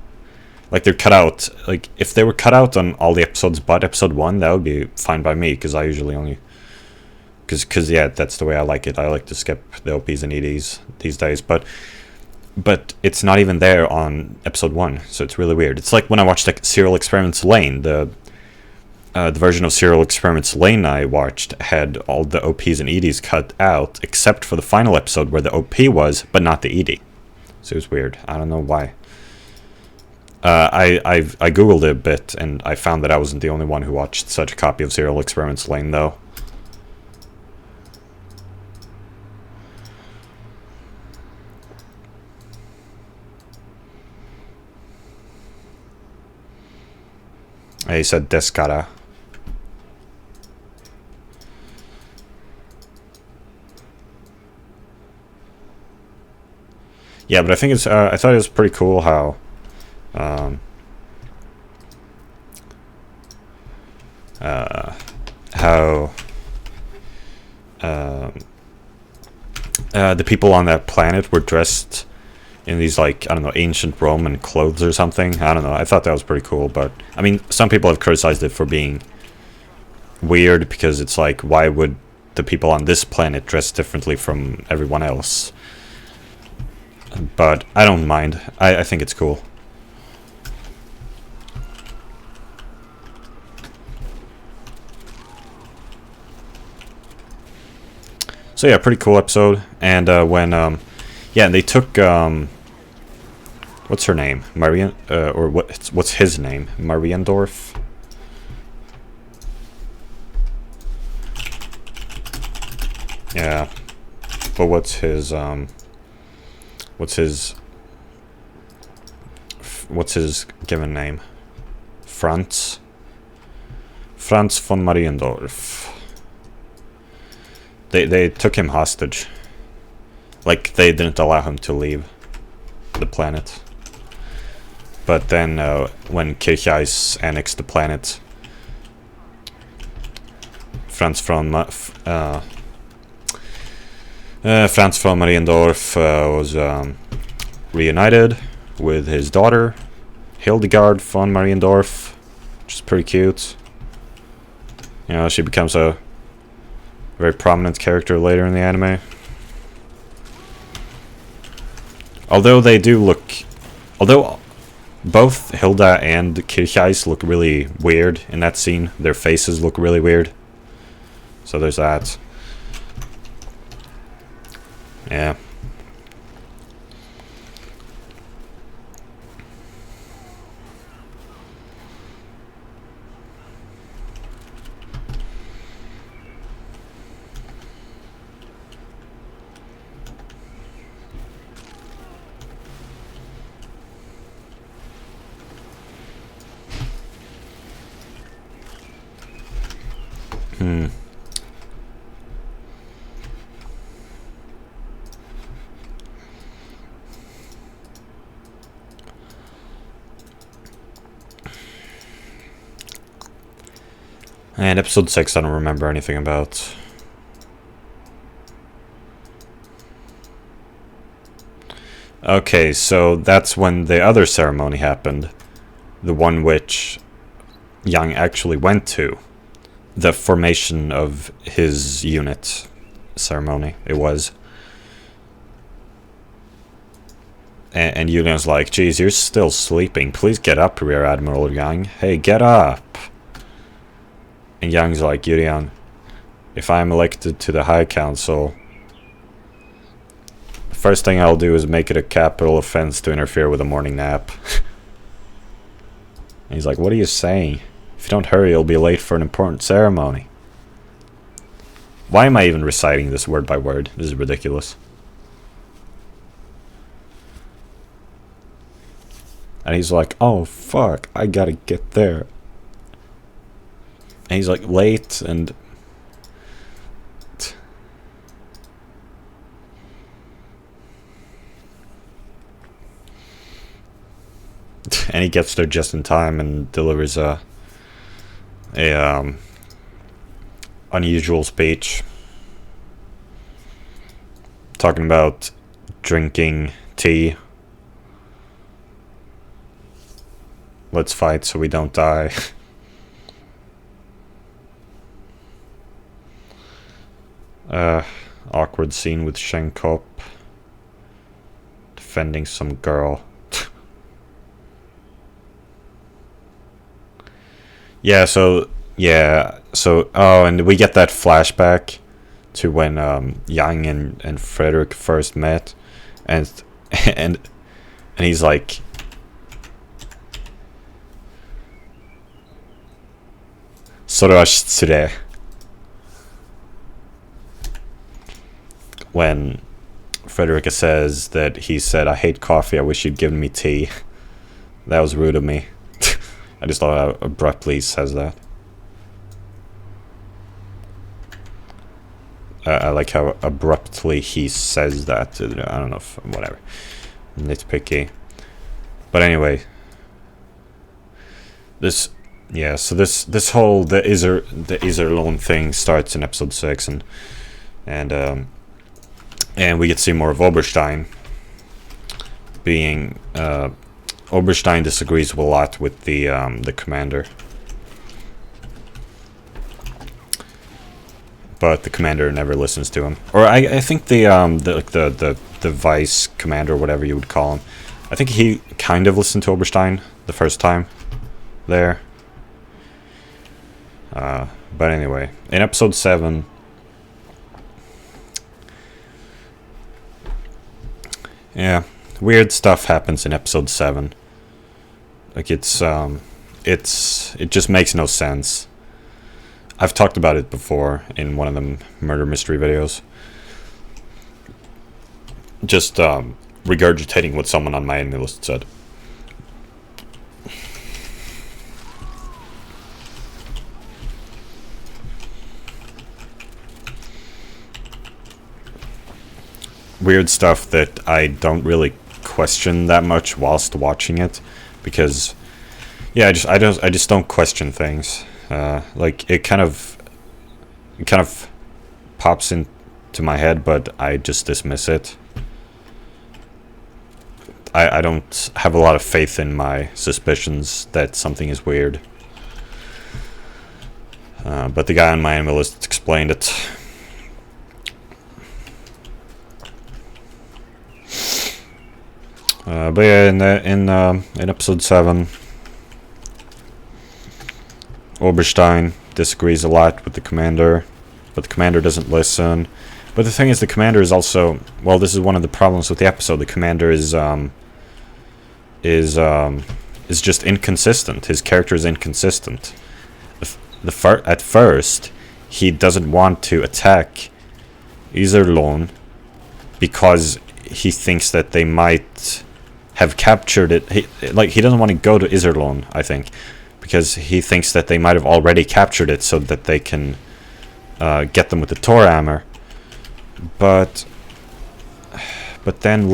Like, they're cut out, like, if they were cut out on all the episodes but episode 1, that would be fine by me, because I usually only, because yeah, that's the way I like it. I like to skip the OPs and EDs these days, but it's not even there on episode 1, so it's really weird. It's like when I watched, like, Serial Experiments Lane, the version of Serial Experiments Lane I watched had all the OPs and EDs cut out, except for the final episode where the OP was, but not the ED. So it was weird. I don't know why. I googled it a bit, and I found that I wasn't the only one who watched such a copy of Serial Experiments Lane, though. He said Descara. Yeah, but I think it's. I thought it was pretty cool how. The people on that planet were dressed in these, like, I don't know, ancient Roman clothes or something. I don't know. I thought that was pretty cool, but I mean, some people have criticized it for being weird because it's like, why would the people on this planet dress differently from everyone else? But I don't mind. I think it's cool. So yeah, pretty cool episode. And yeah, they took what's her name, Marian, or what's his name, Mariendorf. Yeah, but what's his given name? Franz von Mariendorf. They took him hostage. Like, they didn't allow him to leave the planet. But then, when Kircheis annexed the planet, Franz von Mariendorf was reunited with his daughter, Hildegard von Mariendorf, which is pretty cute. You know, she becomes a very prominent character later in the anime. Although both Hilda and Kirchheis look really weird in that scene. Their faces look really weird. So there's that. Yeah. And episode 6 I don't remember anything about. Okay, so that's when the other ceremony happened. The one which Yang actually went to. The formation of his unit ceremony, it was. And Yulian's like, geez, you're still sleeping. Please get up, Rear Admiral Yang. Hey, get up. And Yang's like, Yulian, if I'm elected to the High Council, the first thing I'll do is make it a capital offense to interfere with a morning nap. And he's like, what are you saying? If you don't hurry, you'll be late for an important ceremony. Why am I even reciting this word by word? This is ridiculous. And he's like, oh fuck, I gotta get there. And he's like late and... and he gets there just in time and delivers a unusual speech. Talking about drinking tea. Let's fight so we don't die. Awkward scene with Shenkop defending some girl. So oh, and we get that flashback to when Yang and Frederick first met, and he's like, Sorashitsure. When Frederica says that he said, I hate coffee, I wish you'd given me tea. That was rude of me. I just thought how abruptly he says that. I like how abruptly he says that. I don't know if, whatever. Nitpicky. But anyway. So this whole, the Iserlohn thing starts in episode 6, and we get to see more of Oberstein. Being Oberstein disagrees a lot with the commander, but the commander never listens to him. Or I think the vice commander, or whatever you would call him, I think he kind of listened to Oberstein the first time there. But anyway, in episode 7. Yeah, weird stuff happens in episode 7. Like it just makes no sense. I've talked about it before in one of the murder mystery videos. Just regurgitating what someone on my enemy list said. Weird stuff that I don't really question that much whilst watching it, because I just don't question things. Like it kind of it kind of pops into my head, but I just dismiss it. I don't have a lot of faith in my suspicions that something is weird. But the guy on my anime list explained it. But yeah, in episode 7, Oberstein disagrees a lot with the commander, but the commander doesn't listen. But the thing is, the commander is also, well, this is one of the problems with the episode. The commander is just inconsistent. His character is inconsistent. At first, he doesn't want to attack Iserlohn because he thinks that they might have captured it. He doesn't want to go to Iserlohn, I think, because he thinks that they might have already captured it so that they can get them with the Thor hammer. But then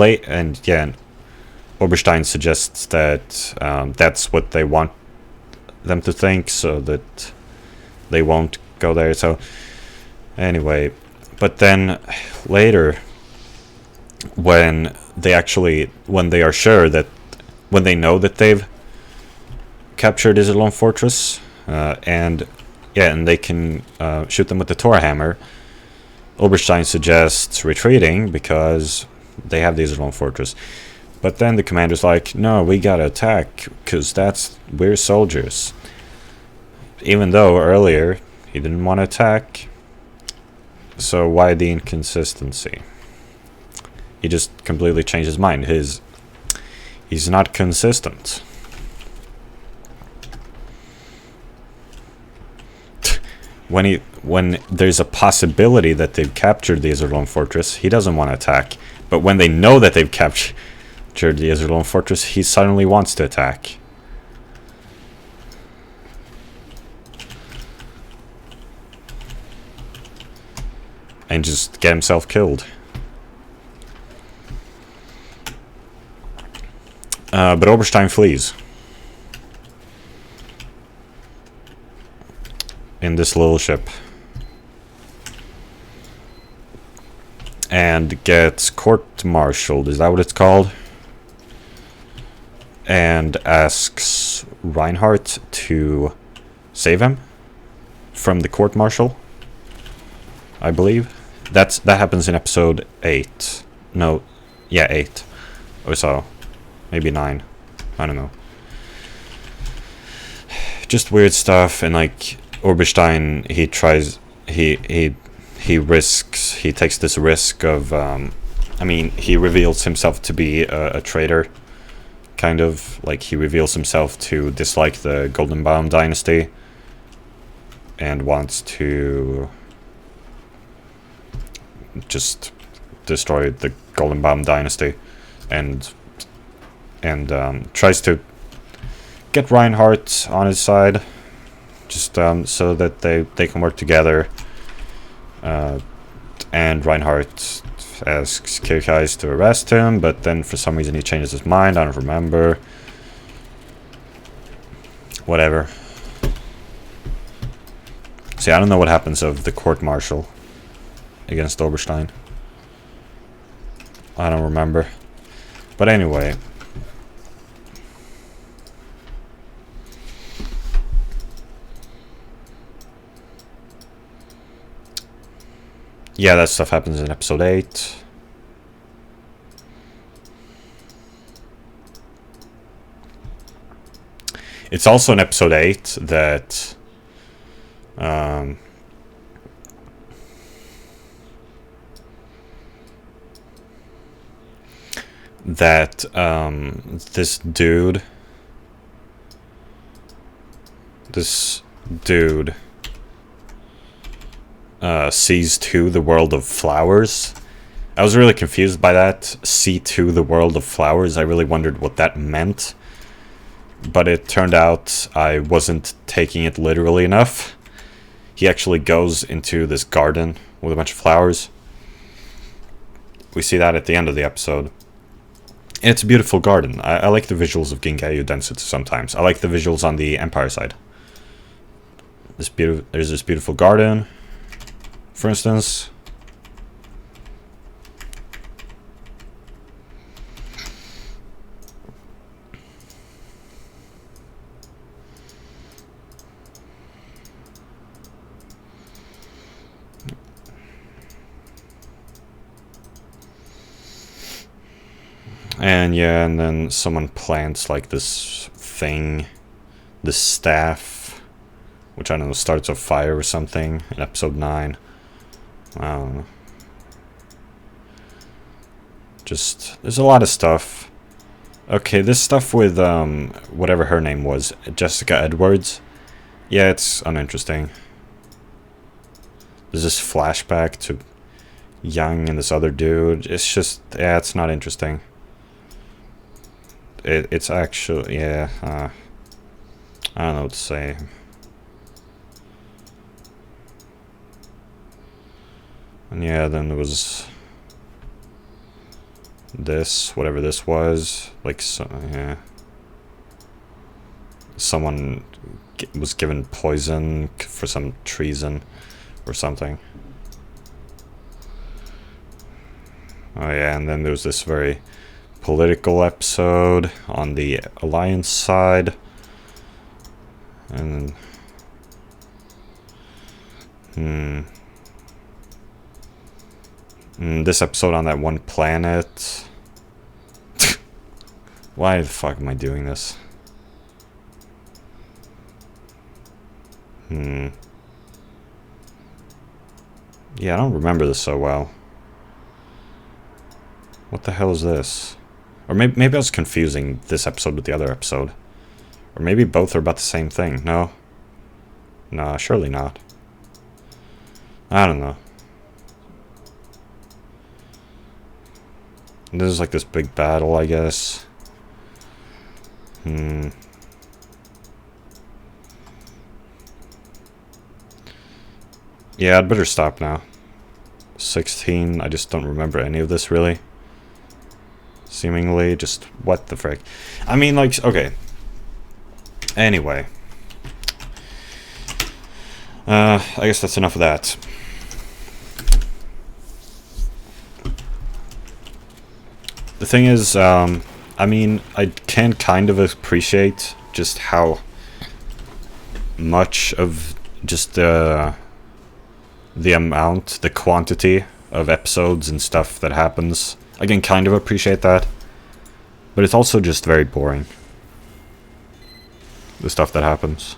Oberstein suggests that that's what they want them to think, so that they won't go there. So anyway, but then later, when they are sure that, when they know that they've captured Iserlohn Fortress, and they can shoot them with the Thor hammer, Oberstein suggests retreating because they have the Iserlohn Fortress. But then the commander's like, no, we gotta attack, because we're soldiers. Even though earlier he didn't want to attack. So why the inconsistency? He just completely changed his mind. He's not consistent. When there's a possibility that they've captured the Iserlohn Fortress, he doesn't want to attack. But when they know that they've captured the Iserlohn Fortress, he suddenly wants to attack. And just get himself killed. But Oberstein flees. In this little ship. And gets court-martialed, is that what it's called? And asks Reinhardt to save him from the court-martial, I believe. That happens in episode 8. No, yeah, 8. Or so. Maybe 9. I don't know. Just weird stuff, and like Oberstein, he takes this risk of, he reveals himself to be a traitor, kind of, like he reveals himself to dislike the Goldenbaum dynasty, and wants to just destroy the Goldenbaum dynasty, and tries to get Reinhardt on his side, just so that they can work together. And Reinhardt asks Kircheis to arrest him, but then for some reason he changes his mind. I don't remember. Whatever. See, I don't know what happens of the court-martial against Oberstein. I don't remember. But anyway. Yeah, that stuff happens in episode 8. It's also in episode 8 that this dude sees to the world of flowers. I was really confused by that. See to the world of flowers. I really wondered what that meant. But it turned out I wasn't taking it literally enough. He actually goes into this garden with a bunch of flowers. We see that at the end of the episode. And it's a beautiful garden. I like the visuals of Ginga, Eiyuu, Densetsu sometimes. I like the visuals on the Empire side. There's this beautiful garden. for instance. And yeah, and then someone plants like this thing, this staff, which I don't know, starts a fire or something in episode 9. I don't know. Just, there's a lot of stuff. Okay, this stuff with, whatever her name was, Jessica Edwards. Yeah, it's uninteresting. There's this flashback to Young and this other dude. It's just, yeah, it's not interesting. It's actually, yeah, I don't know what to say. And yeah, then there was this, whatever this was, like, so, yeah. Someone was given poison for some treason or something. Oh yeah, and then there was this very political episode on the Alliance side. And this episode on that one planet. Why the fuck am I doing this? Yeah, I don't remember this so well. What the hell is this? Or maybe I was confusing this episode with the other episode. Or maybe both are about the same thing. No? No, surely not. I don't know. And this is like this big battle, I guess. Yeah, I'd better stop now. 16, I just don't remember any of this, really. Seemingly, just, what the frick. I mean, like, okay. Anyway. I guess that's enough of that. The thing is, I mean, I can kind of appreciate just how much of just the amount, the quantity of episodes and stuff that happens. I can kind of appreciate that. But it's also just very boring. The stuff that happens.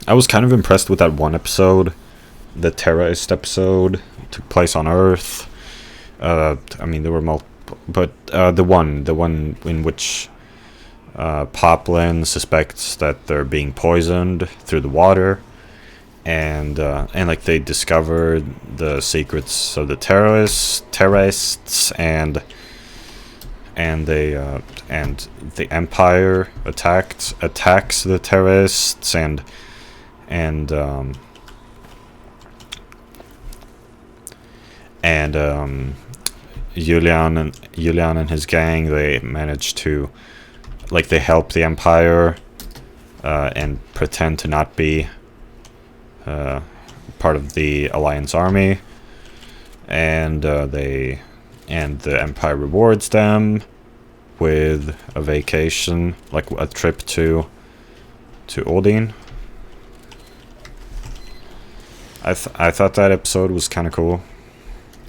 I was kind of impressed with that one episode. The terrorist episode. It took place on Earth. I mean, there were multiple, but the one in which Poplin suspects that they're being poisoned through the water, and like they discovered the secrets of the terrorists, and they and the Empire attacks the terrorists, and Julian and his gang, they managed to, like, they help the Empire and pretend to not be part of the Alliance army, and the Empire rewards them with a vacation, like a trip to Odin. I thought that episode was kind of cool,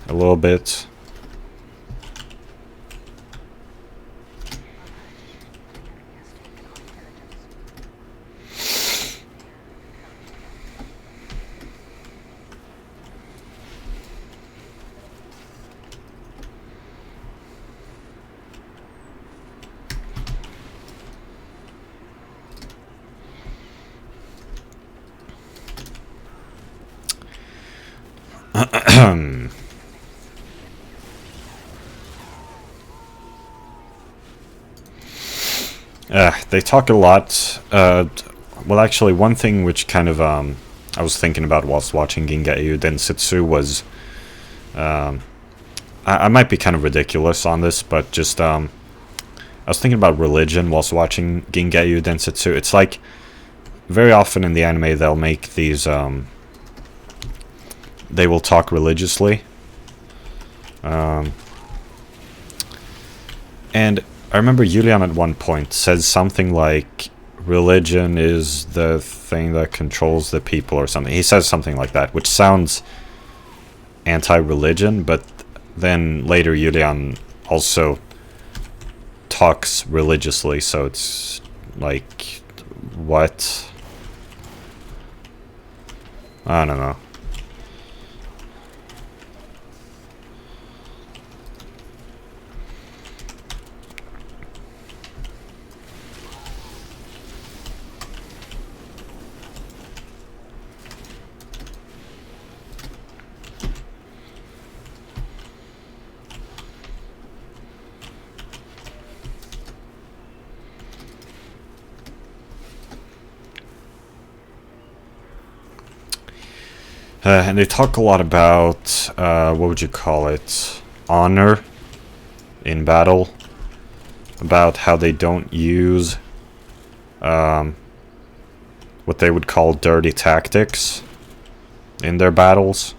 a little bit. They talk a lot. Well, actually, one thing which kind of I was thinking about whilst watching Ginga Eiyuu Densetsu was, I might be kind of ridiculous on this, but just I was thinking about religion whilst watching Ginga Eiyuu Densetsu. It's like very often in the anime they'll make these they will talk religiously. And I remember Julian at one point says something like, religion is the thing that controls the people or something. He says something like that, which sounds anti-religion, but then later Julian also talks religiously, so it's like, what? I don't know. And they talk a lot about, what would you call it? Honor in battle. About how they don't use what they would call dirty tactics in their battles.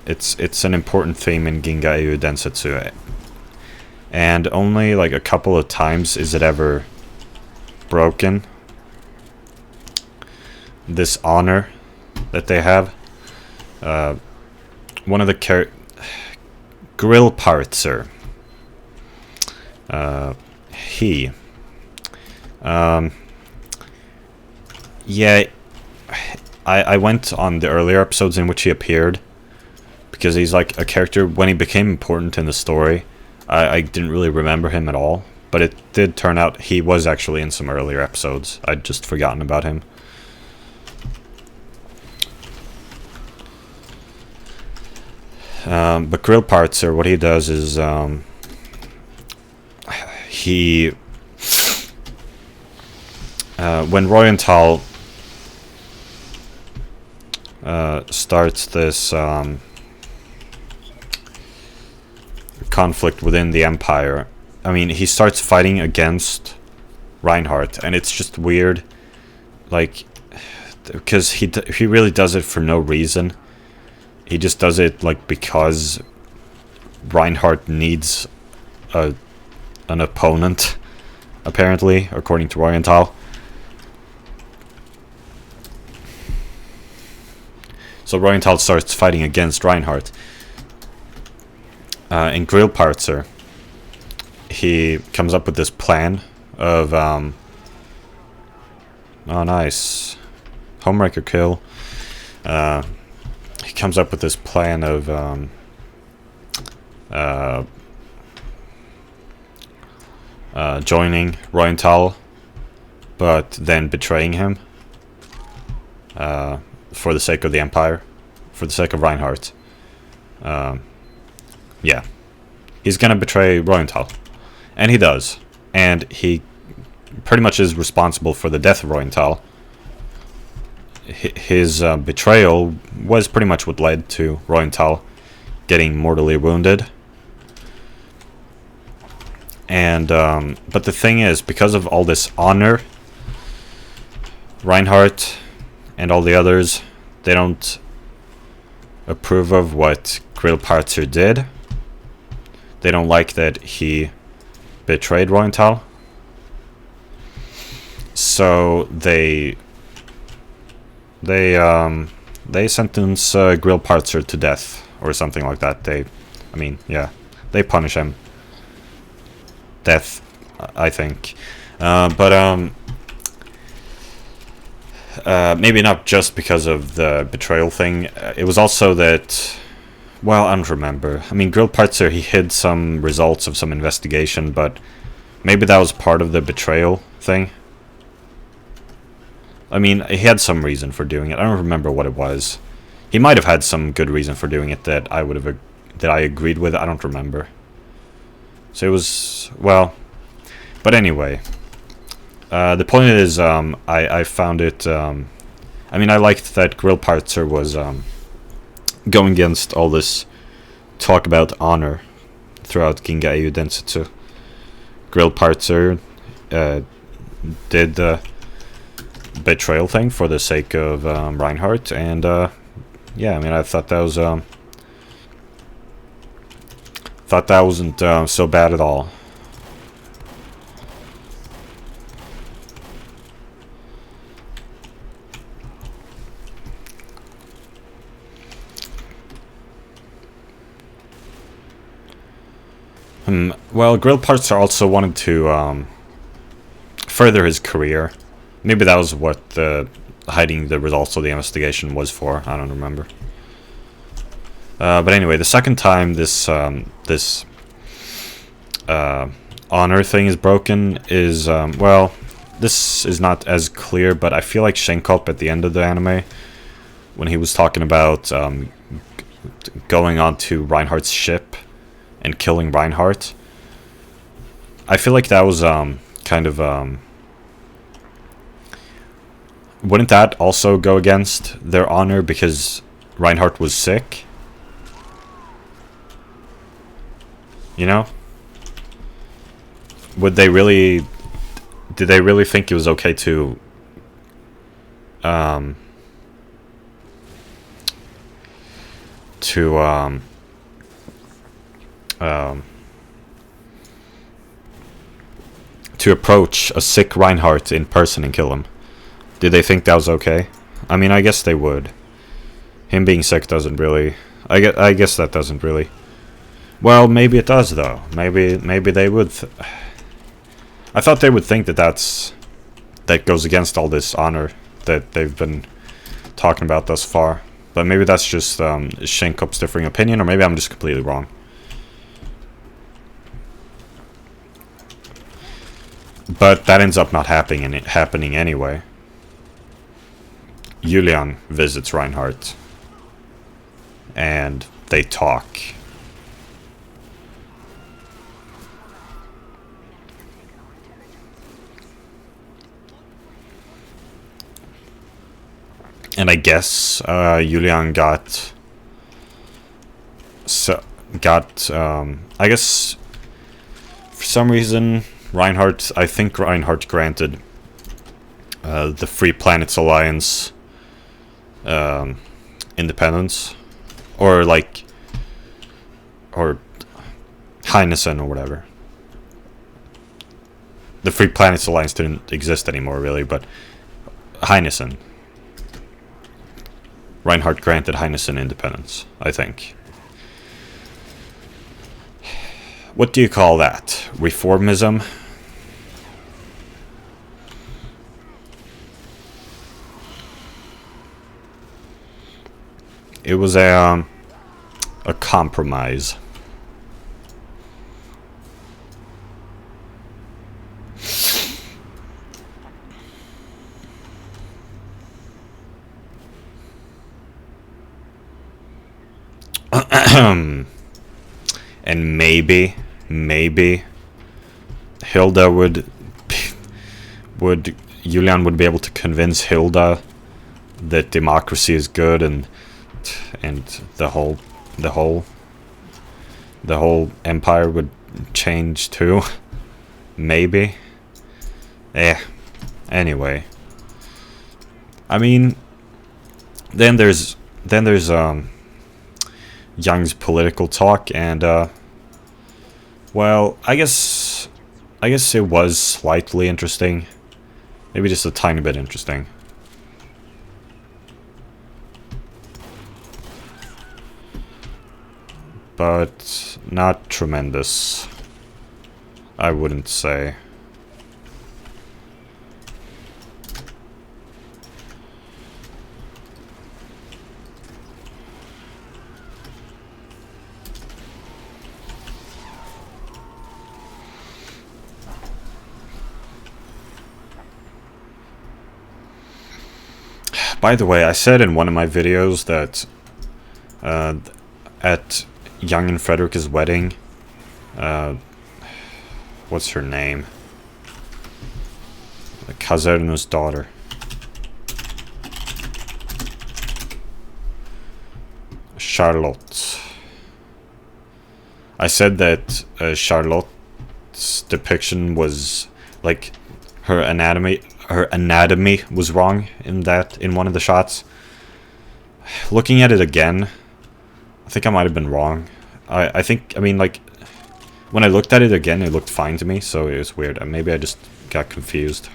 It's an important theme in Ginga Eiyuu Densetsu. And only like a couple of times is it ever broken. This honor that they have. One of the Grill Partzer. Yeah, I went on the earlier episodes in which he appeared, because he's like a character, when he became important in the story, I didn't really remember him at all, but it did turn out he was actually in some earlier episodes. I'd just forgotten about him. But Grill Partzer, what he does is he when Royenthal starts this conflict within the Empire, I mean, he starts fighting against Reinhardt, and it's just weird, like, because he really does it for no reason. He just does it like because Reinhardt needs an opponent, apparently, according to Royenthal. So Royenthal starts fighting against Reinhardt. In Grill Partzer, he comes up with this plan of oh, nice, Homewrecker kill. He comes up with this plan of joining Royenthal, but then betraying him for the sake of the Empire, for the sake of Reinhardt. Yeah, he's gonna betray Royenthal, and he does, and he pretty much is responsible for the death of Royenthal. His betrayal was pretty much what led to Royenthal getting mortally wounded. And but the thing is, because of all this honor, Reinhardt and all the others, they don't approve of what Grill Partzer did. They don't like that he betrayed Royenthal. So they sentence Grill Partzer to death or something like that. They punish him. Death, I think. But maybe not just because of the betrayal thing. It was also that, well, I don't remember. I mean, Grill Partzer, he hid some results of some investigation, but maybe that was part of the betrayal thing. I mean, he had some reason for doing it. I don't remember what it was. He might have had some good reason for doing it that I agreed with. I don't remember. So it was, well, but anyway, The point is, I found it. I mean, I liked that Grillparzer was going against all this talk about honor throughout Ginga Eiyuu Densetsu. Grillparzer did the betrayal thing for the sake of Reinhardt, and yeah, I mean, I thought that was wasn't so bad at all. Well, Grillparzer also wanted to further his career. Maybe that was what hiding the results of the investigation was for. I don't remember. But anyway, the second time this honor thing is broken is well, this is not as clear, but I feel like Shenkop at the end of the anime, when he was talking about going onto Reinhardt's ship and killing Reinhardt, I feel like that was kind of wouldn't that also go against their honor because Reinhardt was sick? You know? Did they really think it was okay to approach a sick Reinhardt in person and kill him? Did they think that was okay? I mean, I guess they would. Him being sick doesn't really... I guess that doesn't really... Well, maybe it does, though. Maybe they would... I thought they would think that that goes against all this honor that they've been talking about thus far. But maybe that's just Shenkop's differing opinion, or maybe I'm just completely wrong. But that ends up not happening anyway. Julian visits Reinhardt, and they talk. And I guess Julian got I guess for some reason I think Reinhardt granted the Free Planets Alliance independence, or Heinesen or whatever. The Free Planets Alliance didn't exist anymore, really, but Heinesen. Reinhardt granted Heinesen independence, I think. What do you call that? Reformism? It was a compromise. And maybe Hilda Julian would be able to convince Hilda that democracy is good, and the whole empire would change too. Maybe. Anyway. I mean, then there's Young's political talk, and well, I guess it was slightly interesting. Maybe just a tiny bit interesting. But not tremendous, I wouldn't say. By the way, I said in one of my videos that at Young and Frederica's wedding, what's her name? Kazernu's daughter. Charlotte. I said that Charlotte's depiction was like her anatomy was wrong in one of the shots. Looking at it again, I think I might have been wrong. I mean, like, when I looked at it again, it looked fine to me, so it was weird. Maybe I just got confused.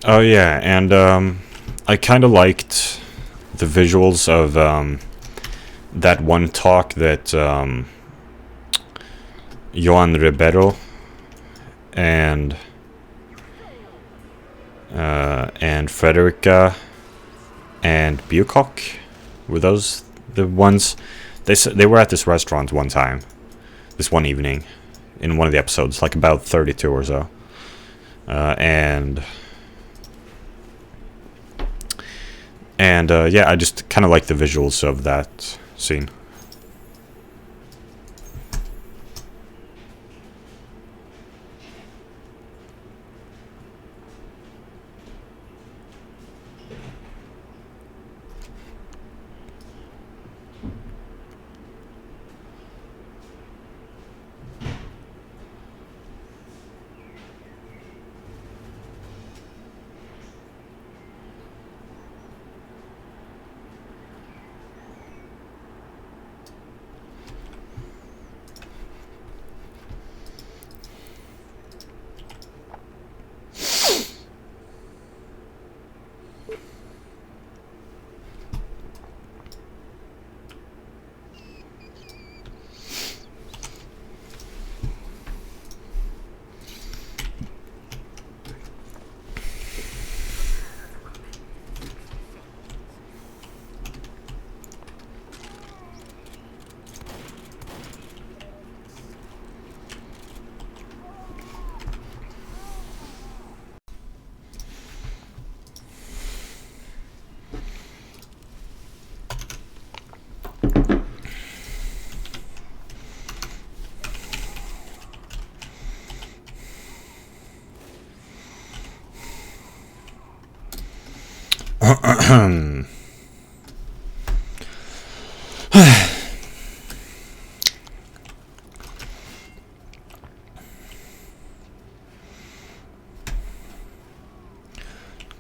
Oh yeah, and I kind of liked the visuals of that one talk that Joan Ribeiro and Frederica and Bucock, were those the ones? They were at this restaurant one time, this one evening, in one of the episodes, like about 32 or so, And yeah, I just kind of like the visuals of that scene.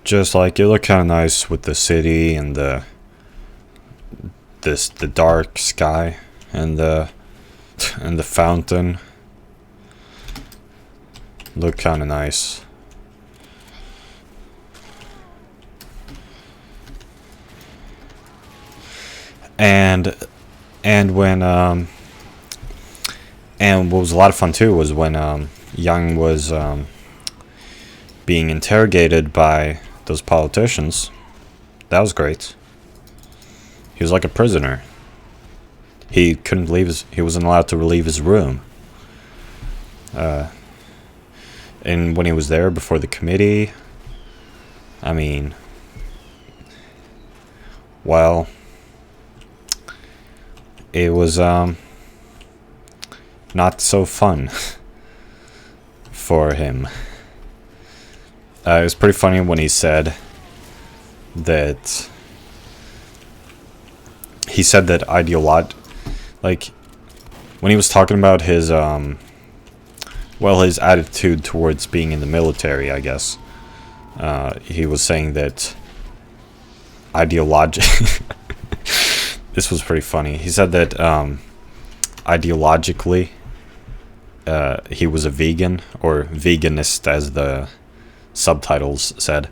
Just like, it looked kind of nice with the city and the dark sky and the fountain. Looked kind of nice. And when and what was a lot of fun too was when Young was being interrogated by those politicians. That was great. He was like a prisoner. He couldn't leave he wasn't allowed to leave his room. And when he was there before the committee, I mean, well, it was not so fun for him. It was pretty funny when he said that like, when he was talking about his well, his attitude towards being in the military, I guess, he was saying that this was pretty funny. He said that ideologically he was a vegan, or veganist as the subtitles said,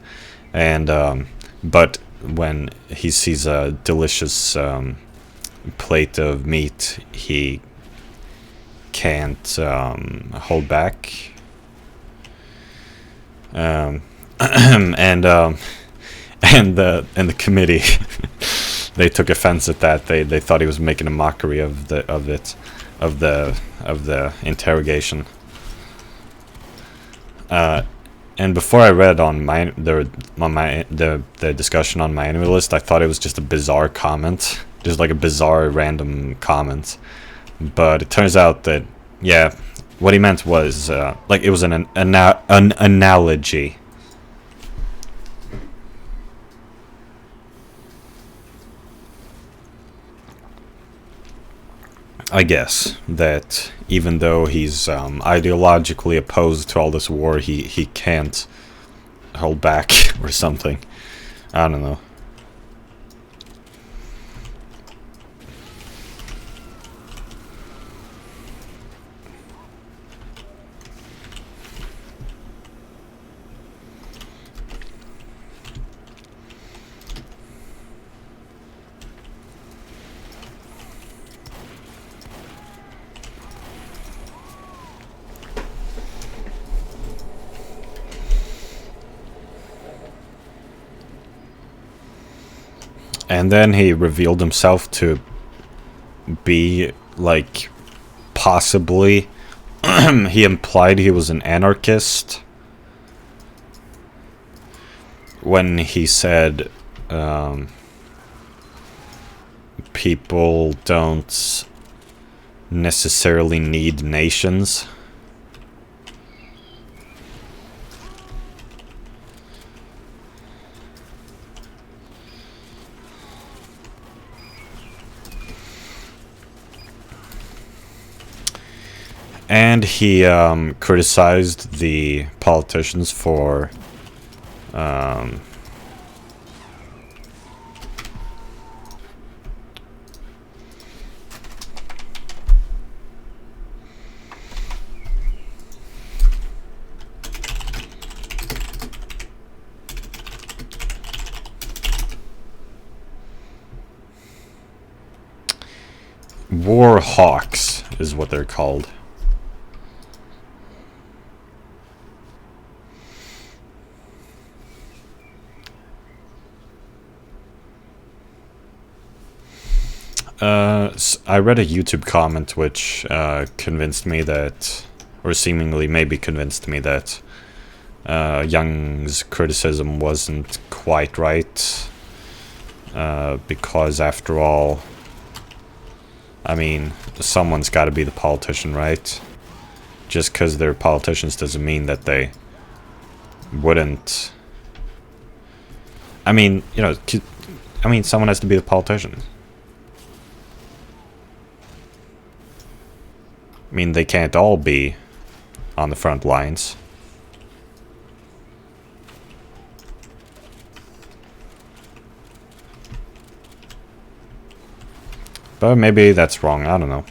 and but when he sees a delicious plate of meat, he can't hold back. And the committee they took offense at that. They thought he was making a mockery of the interrogation. And before I read on the discussion on my enemy list, I thought it was just a bizarre comment, just like a bizarre random comment. But it turns out that, yeah, what he meant was like it was an analogy. I guess that even though he's ideologically opposed to all this war, he can't hold back or something. I don't know. And then he revealed himself to be, like, possibly... he implied he was an anarchist when he said people don't necessarily need nations. And he criticized the politicians for war hawks is what they're called. I read a YouTube comment which convinced me that, or seemingly maybe convinced me that Young's criticism wasn't quite right, because after all, I mean, someone's got to be the politician, right? Just because they're politicians doesn't mean that they wouldn't... I mean, you know, someone has to be the politician. I mean, they can't all be on the front lines. But maybe that's wrong, I don't know.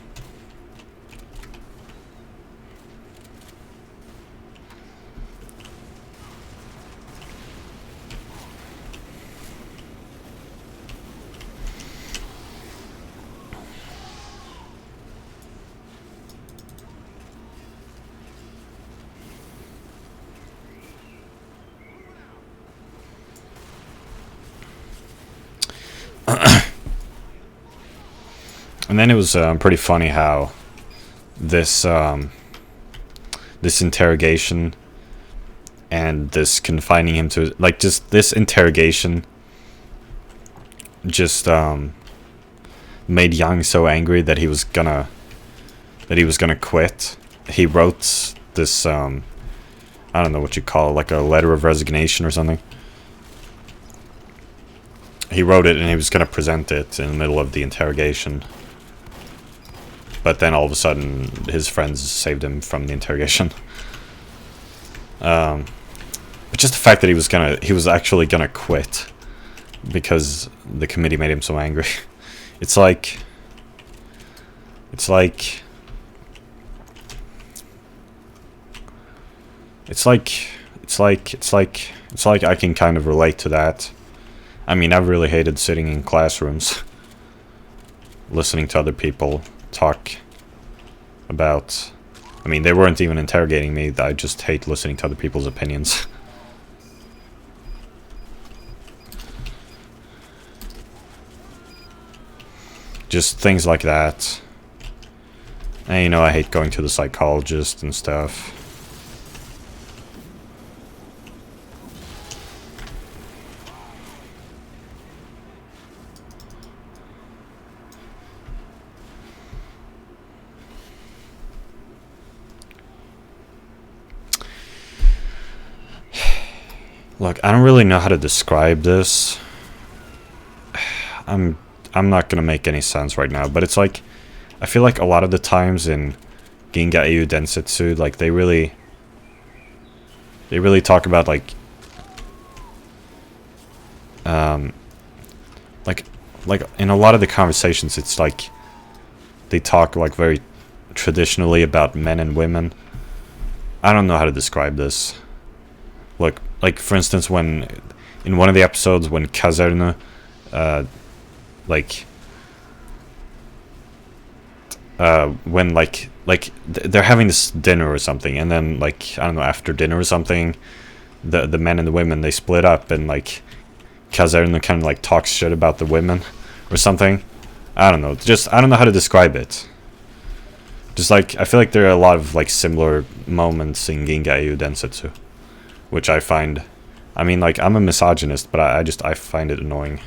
And then it was pretty funny how this this interrogation and this confining him to, like, just this interrogation just made Young so angry that he was gonna quit. He wrote this I don't know what you call it, like a letter of resignation or something. He wrote it and he was gonna present it in the middle of the interrogation. But then all of a sudden, his friends saved him from the interrogation. But just the fact that he was actually gonna quit because the committee made him so angry. It's like I can kind of relate to that. I mean, I've really hated sitting in classrooms, listening to other people talk about... I mean, they weren't even interrogating me. I just hate listening to other people's opinions. Just things like that. And, you know, I hate going to the psychologist and stuff. Look, I don't really know how to describe this. I'm not gonna make any sense right now, but it's like, I feel like a lot of the times in Ginga Eiyuu Densetsu, like they really talk about like in a lot of the conversations, it's like they talk like very traditionally about men and women. I don't know how to describe this. Look, like for instance, when in one of the episodes when Kazerne when they're having this dinner or something, and then like I don't know, after dinner or something, the men and the women, they split up, and like Kazerne kind of like talks shit about the women or something. I don't know, just I don't know how to describe it. Just like I feel like there are a lot of like similar moments in Ginga Eiyuu Densetsu, which I find, I mean, like I'm a misogynist, but I find it annoying.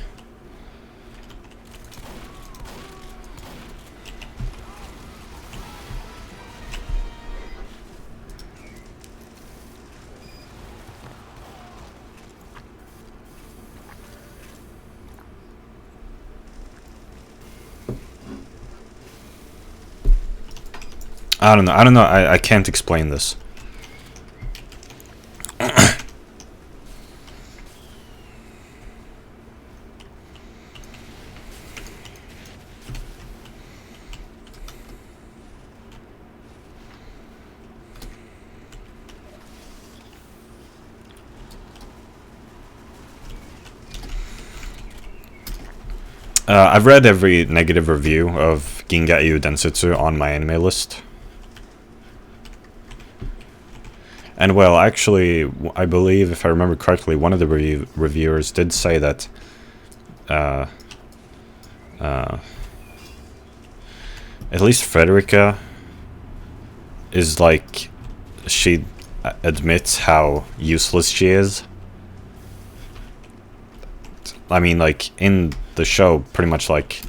I don't know, I can't explain this. I've read every negative review of Ginga Eiyuu Densetsu on my anime list. And well, actually, I believe, if I remember correctly, one of the reviewers did say that at least Frederica is like, she admits how useless she is. I mean, like, in the show, pretty much like,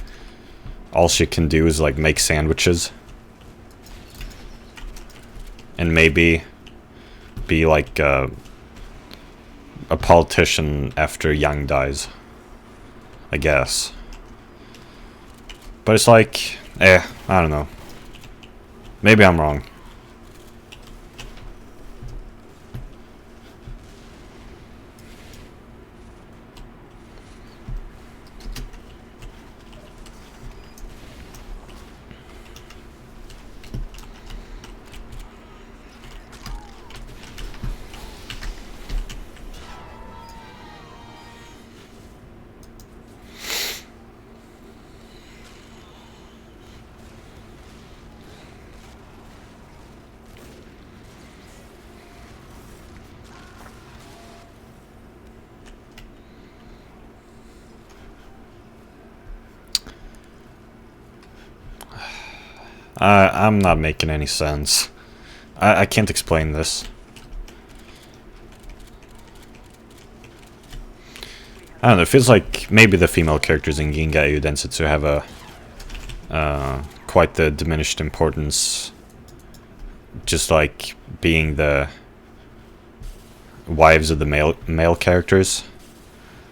all she can do is like make sandwiches. And maybe be like a politician after Yang dies, I guess. But it's like, I don't know. Maybe I'm wrong. I'm not making any sense. I can't explain this. I don't know, it feels like maybe the female characters in Ginga Eiyuu Densetsu have a quite the diminished importance, just like being the wives of the male characters.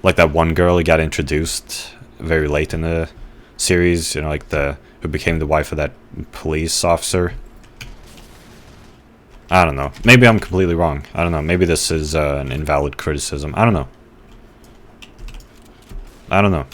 Like that one girl who got introduced very late in the series, you know, like who became the wife of that police officer. I don't know. Maybe I'm completely wrong. I don't know. Maybe this is an invalid criticism. I don't know. I don't know.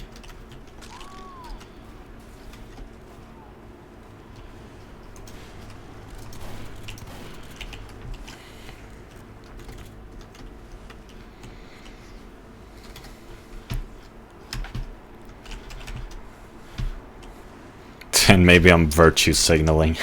And maybe I'm virtue signaling.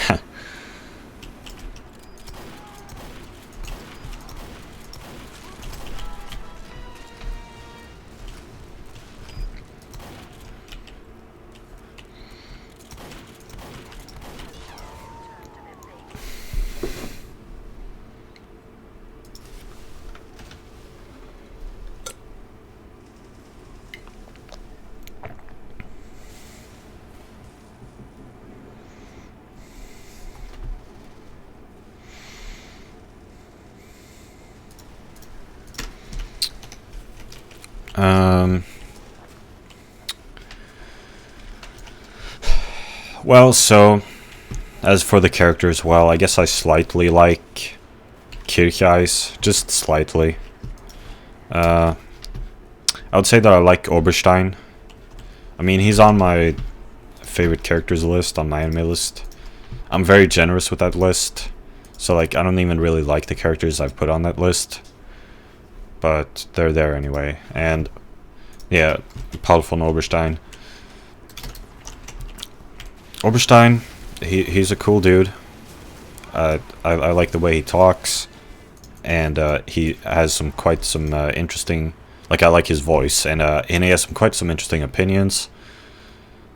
Well, so as for the characters, well, I guess I slightly like Kirchheis, just slightly. I would say that I like Oberstein. I mean, he's on my favorite characters list, on my anime list. I'm very generous with that list, so like I don't even really like the characters I've put on that list, but they're there anyway. And yeah, Paul von Oberstein. Oberstein, he's a cool dude. I like the way he talks, and he has quite some interesting. Like, I like his voice, and he has quite some interesting opinions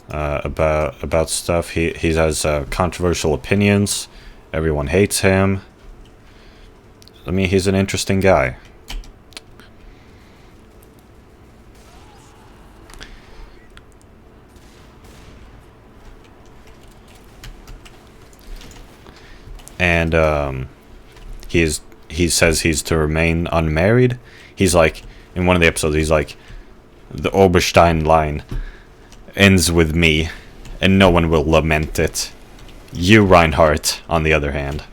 about stuff. He has controversial opinions. Everyone hates him. I mean, he's an interesting guy. And he says he's to remain unmarried. He's like, in one of the episodes, he's like, the Oberstein line ends with me, and no one will lament it. You, Reinhardt, on the other hand.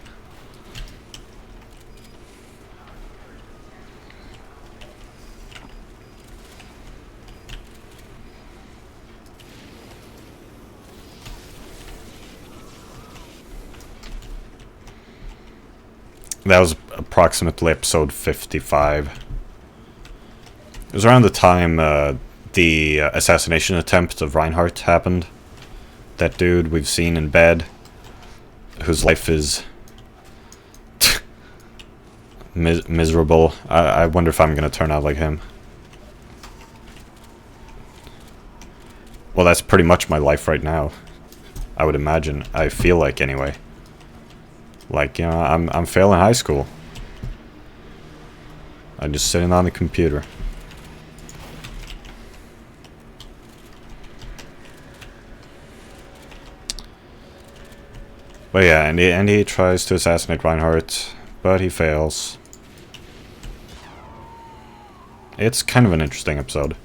That was approximately episode 55. It was around the time the assassination attempt of Reinhardt happened. That dude we've seen in bed, whose life is miserable. I wonder if I'm going to turn out like him. Well, that's pretty much my life right now. I would imagine. I feel like, anyway. Like, you know, I'm failing high school. I'm just sitting on the computer. But yeah, and he tries to assassinate Reinhardt, but he fails. It's kind of an interesting episode.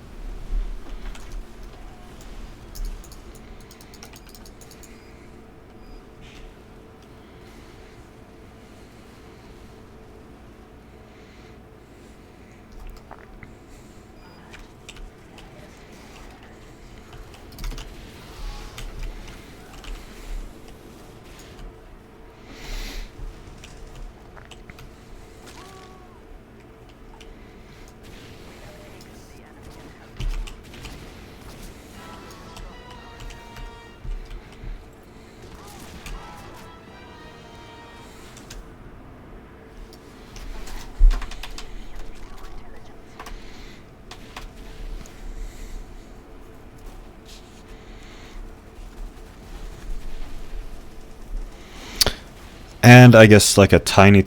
And I guess like a tiny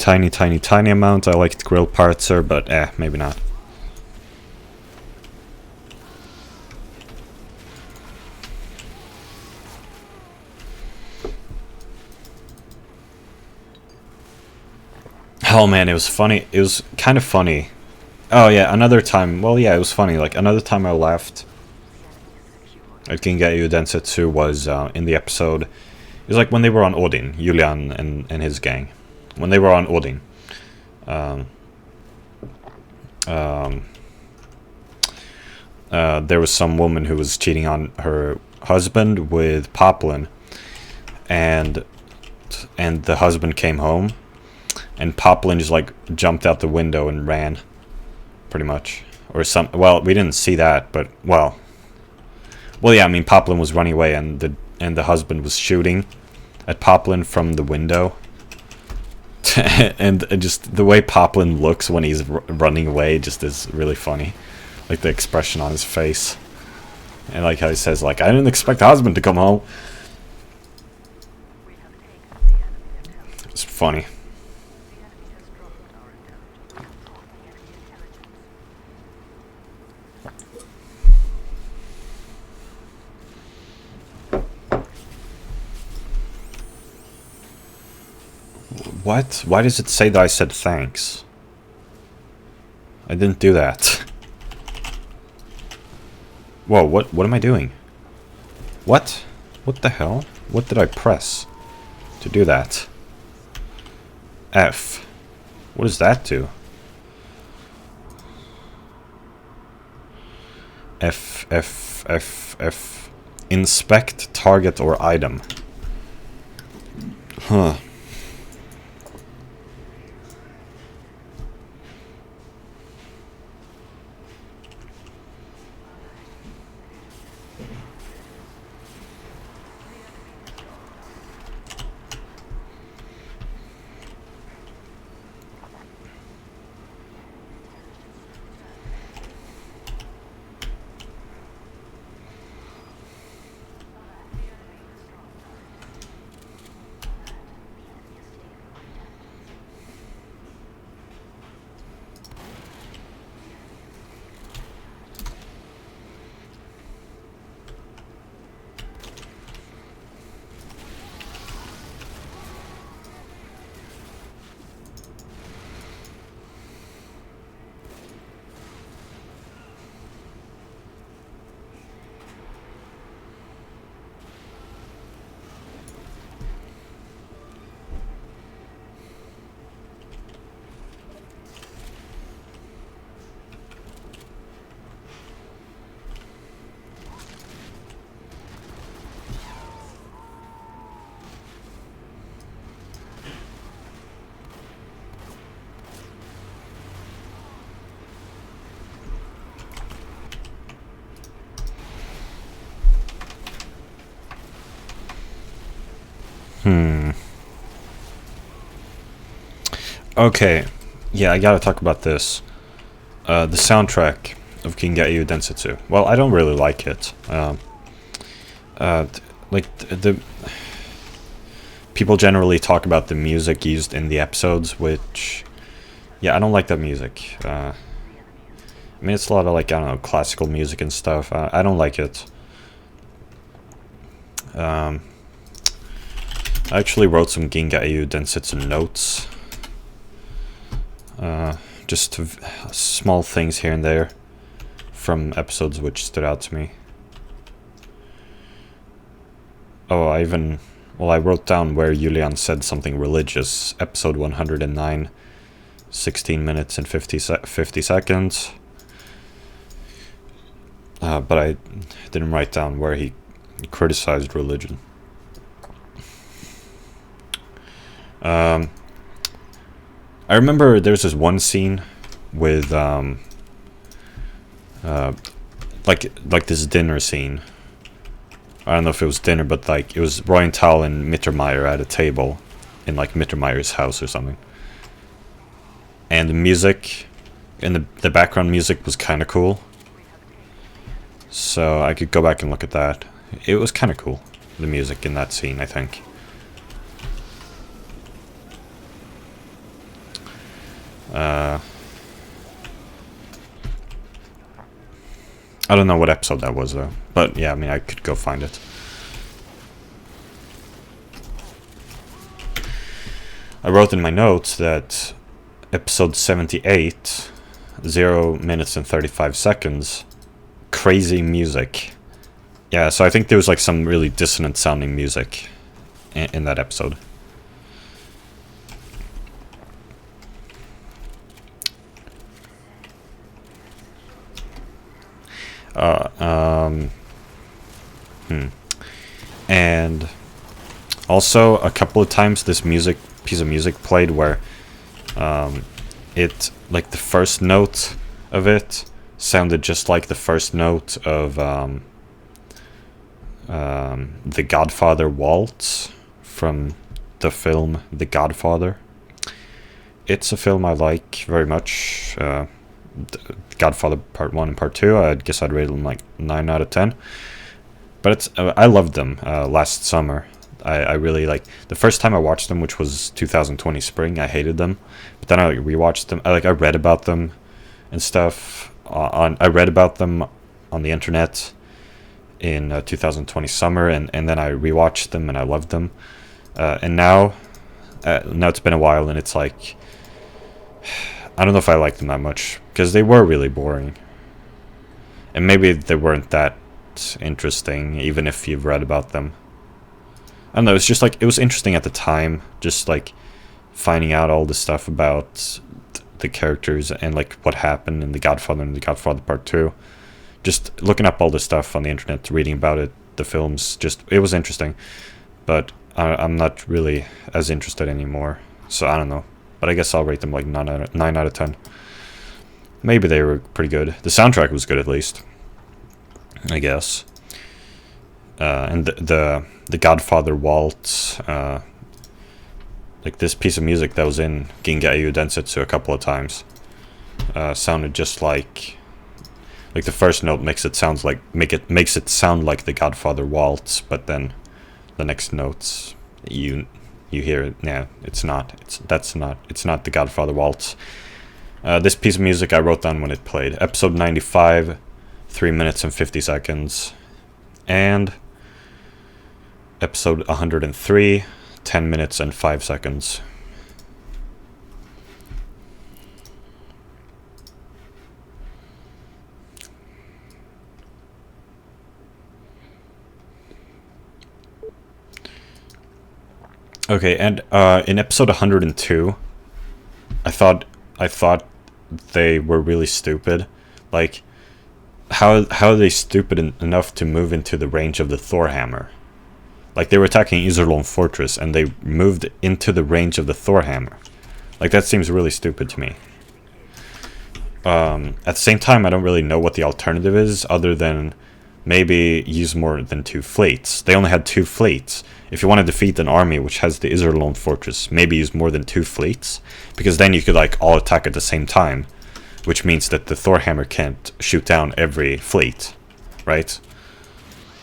amount I liked Grill Partzer, but maybe not. Oh man, it was funny. It was kind of funny. Oh yeah, another time. Well, yeah, it was funny. Like, another time I laughed at Ginga Eiyuu Densetsu was in the episode. It was like when they were on Odin, Julian and his gang. When they were on Odin. There was some woman who was cheating on her husband with Poplin. And the husband came home. And Poplin just like jumped out the window and ran. Pretty much. Or some. Well, we didn't see that, but well. Well, yeah, I mean, Poplin was running away, and the husband was shooting at Poplin from the window. And just the way Poplin looks when he's running away just is really funny. Like, the expression on his face. And like how he says, like, I didn't expect the husband to come home. It's funny. What? Why does it say that I said thanks? I didn't do that. Whoa, what am I doing? What? What the hell? What did I press to do that? F. What does that do? F, F, F, F. Inspect target or item. Huh. Okay, yeah, I gotta talk about this. The soundtrack of Ginga Eiyuu Densetsu. Well, I don't really like it. The people generally talk about the music used in the episodes, which, yeah, I don't like that music. I mean, it's a lot of, like, I don't know, classical music and stuff. I don't like it. I actually wrote some Ginga Eiyuu Densetsu notes. Just small things here and there from episodes which stood out to me. Oh, I wrote down where Julian said something religious. Episode 109, 16 minutes and 50 seconds. But I didn't write down where he criticized religion. I remember there's this one scene with like this dinner scene. I don't know if it was dinner, but like it was Roy and Tal and Mittermeier at a table in like Mittermeier's house or something. And the music, and the background music was kind of cool. So I could go back and look at that. It was kind of cool, the music in that scene, I think. I don't know what episode that was though, but yeah, I mean, I could go find it. I wrote in my notes that episode 78, 0 minutes and 35 seconds, crazy music. Yeah, so I think there was like some really dissonant sounding music in that episode. And also a couple of times this piece of music played where it, like the first note of it sounded just like the first note of the Godfather waltz from the film The Godfather. It's a film I like very much. Godfather Part 1 and Part 2, I guess I'd rate them like 9 out of 10. But it's I loved them last summer. I really like the first time I watched them, which was 2020 spring. I hated them, but then I rewatched them. I read about them and stuff. I read about them on the internet in 2020 summer, and then I rewatched them and I loved them. And now it's been a while, and it's like I don't know if I like them that much because they were really boring, and maybe they weren't that interesting even if you've read about them. I don't know, it's just like, it was interesting at the time, just like finding out all the stuff about the characters and like what happened in The Godfather and The Godfather Part 2. Just looking up all the stuff on the internet, reading about it, the films, just, it was interesting. But I'm not really as interested anymore, so I don't know. But I guess I'll rate them like 9 out of 10. Maybe they were pretty good. The soundtrack was good at least, I guess. And the Godfather waltz, like this piece of music that was in Ginga Eiyuu Densetsu a couple of times, sounded just like the first note makes it sound like the Godfather waltz, but then the next notes you hear it. Yeah, it's not the Godfather waltz. This piece of music I wrote down when it played. Episode 95, 3 minutes and 50 seconds, and episode 103, 10 minutes and 5 seconds. Okay, and in episode 102, I thought they were really stupid. Like, how are they stupid enough to move into the range of the Thor hammer? Like, they were attacking Iserlohn Fortress, and they moved into the range of the Thor hammer. Like, that seems really stupid to me. At the same time, I don't really know what the alternative is, other than maybe use more than 2 fleets. They only had 2 fleets. If you want to defeat an army which has the Iserlohn Fortress, maybe use more than 2 fleets, because then you could, like, all attack at the same time, which means that the Thor hammer can't shoot down every fleet, right?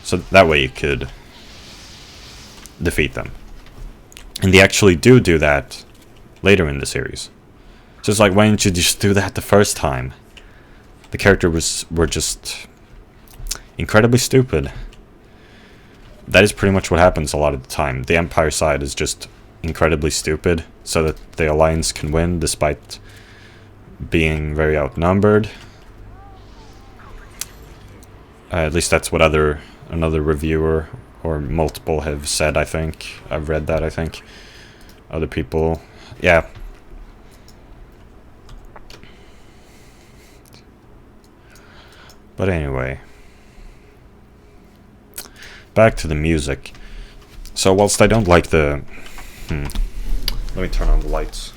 So that way you could defeat them. And they actually do that later in the series. So it's like, why didn't you just do that the first time? The characters were just incredibly stupid. That is pretty much what happens a lot of the time. The Empire side is just incredibly stupid, so that the Alliance can win despite being very outnumbered. At least that's what another reviewer or multiple have said, I think. I've read that, I think. Other people, yeah. But anyway, back to the music. So whilst I don't like the... Let me turn on the lights.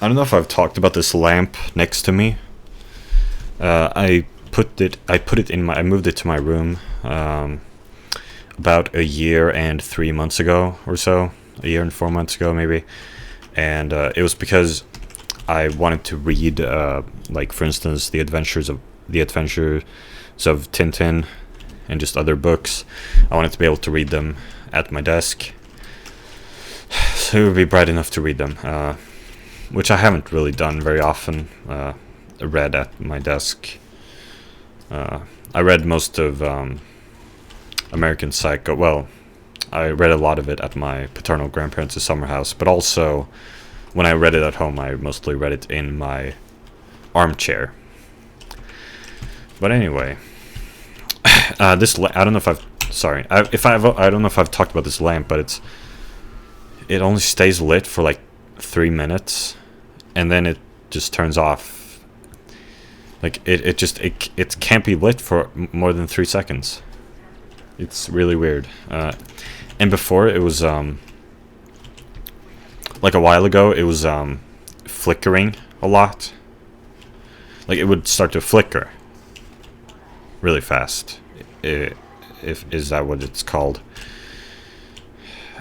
I don't know if I've talked about this lamp next to me. I moved it to my room about a year and 3 months ago or so. A year and 4 months ago, maybe. And it was because I wanted to read, like, for instance, the adventures of Tintin and just other books. I wanted to be able to read them at my desk, so it would be bright enough to read them. Which I haven't really done very often, read at my desk. I read most of American Psycho. Well, I read a lot of it at my paternal grandparents' summer house, but also when I read it at home, I mostly read it in my armchair. But anyway, I don't know if I've... Sorry. I don't know if I've talked about this lamp, but it only stays lit for like 3 minutes, and then it just turns off. Like, it can't be lit for more than 3 seconds. It's really weird. And before, it was like a while ago, it was flickering a lot. Like, it would start to flicker really fast. Is that what it's called?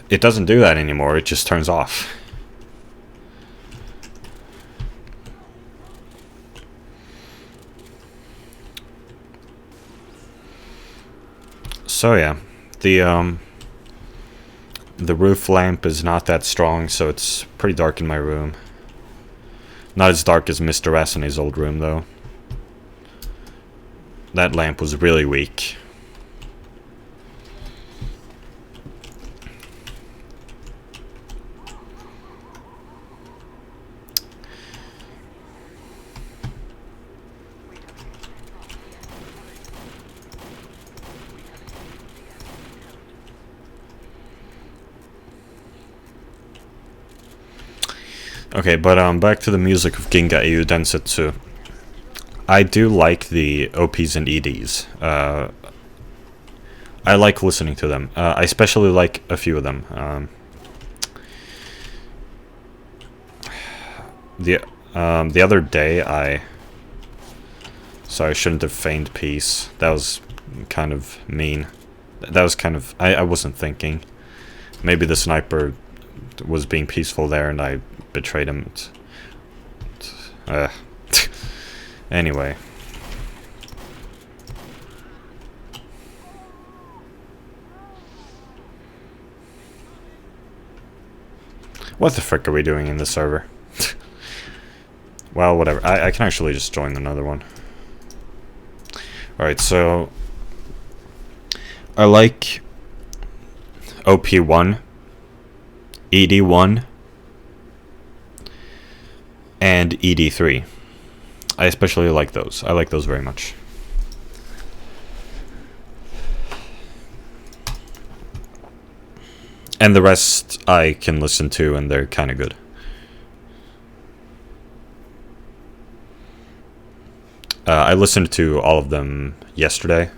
It doesn't do that anymore. It just turns off. So yeah, the roof lamp is not that strong, so it's pretty dark in my room. Not as dark as Mr. S in his old room, though. That lamp was really weak. Okay, but back to the music of Ginga Eiyuu Densetsu. I do like the OPs and EDs. I like listening to them. I especially like a few of them. The other day sorry, I shouldn't have feigned peace. That was kind of mean. That was kind of... I wasn't thinking. Maybe the sniper was being peaceful there and I betrayed him. Anyway. What the frick are we doing in this server? Well, whatever. I can actually just join another one. Alright, so... I like... OP1, ED1, and ED3. I especially like those. I like those very much. And the rest I can listen to, and they're kind of good. I listened to all of them yesterday.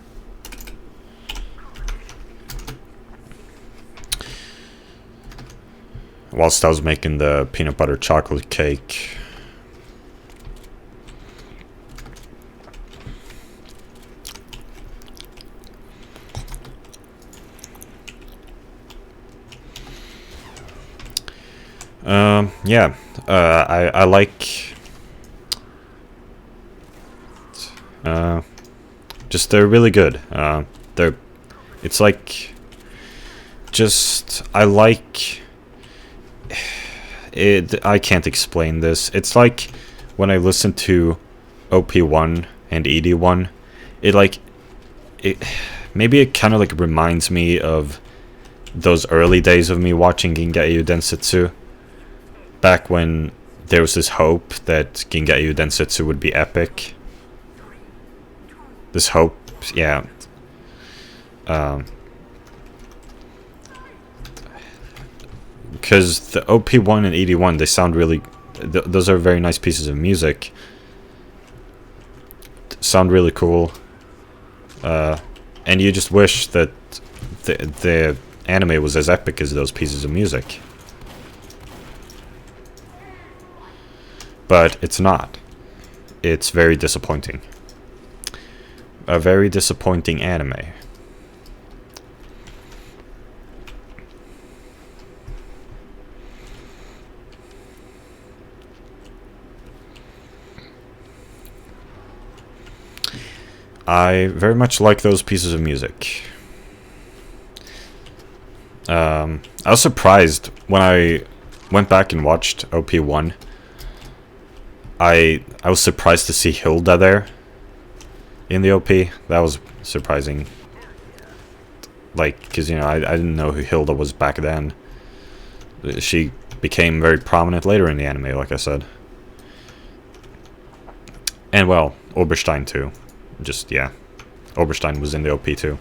Whilst I was making the peanut butter chocolate cake. Yeah, I like... just they're really good. It's like... Just, I like... I can't explain this. It's like when I listen to OP1 and ED1, maybe it kind of like reminds me of those early days of me watching Ginga Eiyuu Densetsu. Back when there was this hope that Ginga Eiyuu Densetsu would be epic. This hope, yeah. Because the OP1 and ED1, they sound really... those are very nice pieces of music. Sound really cool. And you just wish that the anime was as epic as those pieces of music. But it's not. It's very disappointing. A very disappointing anime. I very much like those pieces of music. I was surprised when I went back and watched OP1. I was surprised to see Hilda there in the OP. That was surprising. Like, because, you know, I didn't know who Hilda was back then. She became very prominent later in the anime, like I said. And, well, Oberstein too. Just, yeah. Oberstein was in the OP too.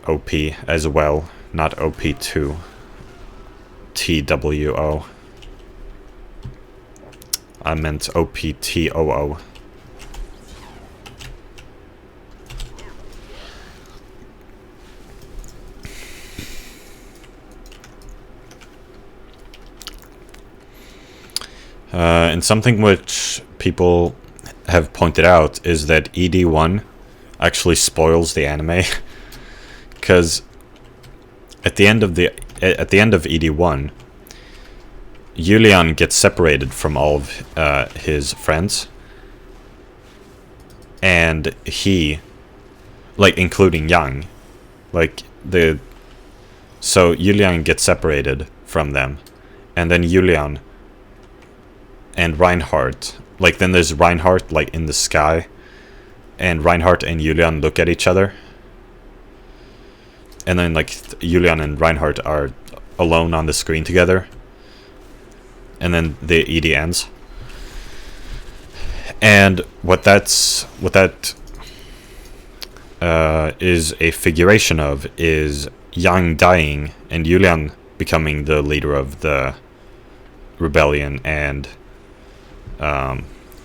OP as well, not OP2. TWO. I meant OPTOO. And something which people have pointed out is that ED1 actually spoils the anime, because at the end of ED1, Julian gets separated from all of his friends, and he like including Yang. Like so Julian gets separated from them, and then Julian and Reinhardt, like then there's Reinhardt like in the sky, and Reinhardt and Julian look at each other, and then like Julian and Reinhardt are alone on the screen together, and then the ED ends. And what that is a figuration of is Yang dying and Julian becoming the leader of the rebellion and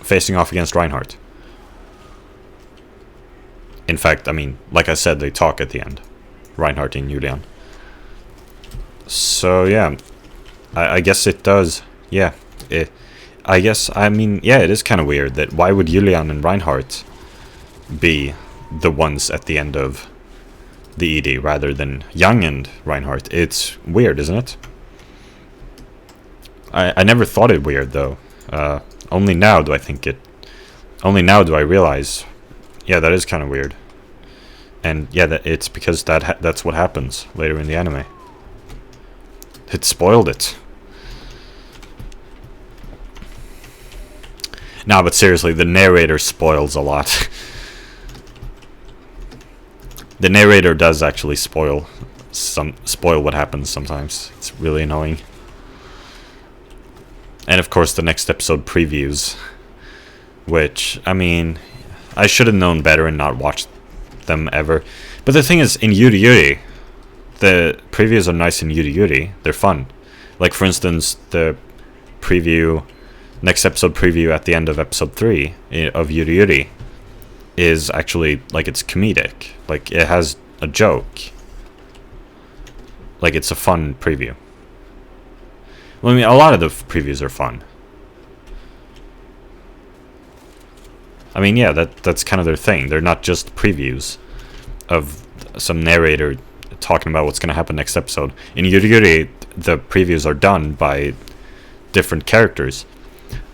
facing off against Reinhardt. In fact, I mean, like I said, they talk at the end, Reinhardt and Julian. So yeah, I guess it does. Yeah, I guess, I mean, yeah, it is kind of weird that why would Julian and Reinhardt be the ones at the end of the ED rather than Yang and Reinhardt? It's weird, isn't it? I never thought it weird though. Only now do I think it. Only now do I realize, yeah, that is kind of weird. And yeah, that it's because that's what happens later in the anime. It spoiled it. No, but seriously, the narrator spoils a lot. The narrator does actually spoil what happens sometimes. It's really annoying. And of course the next episode previews, which, I mean, I should have known better and not watched them ever. But the thing is, in Yuri Yuri, the previews are nice in Yuri Yuri. They're fun. Like, for instance, the preview, next episode preview at the end of episode 3 of Yuri Yuri is actually, like, it's comedic. Like, it has a joke. Like, it's a fun preview. Well, I mean, a lot of the previews are fun. I mean, yeah, that's kind of their thing. They're not just previews of some narrator talking about what's going to happen next episode. In Yuri Yuri, the previews are done by different characters.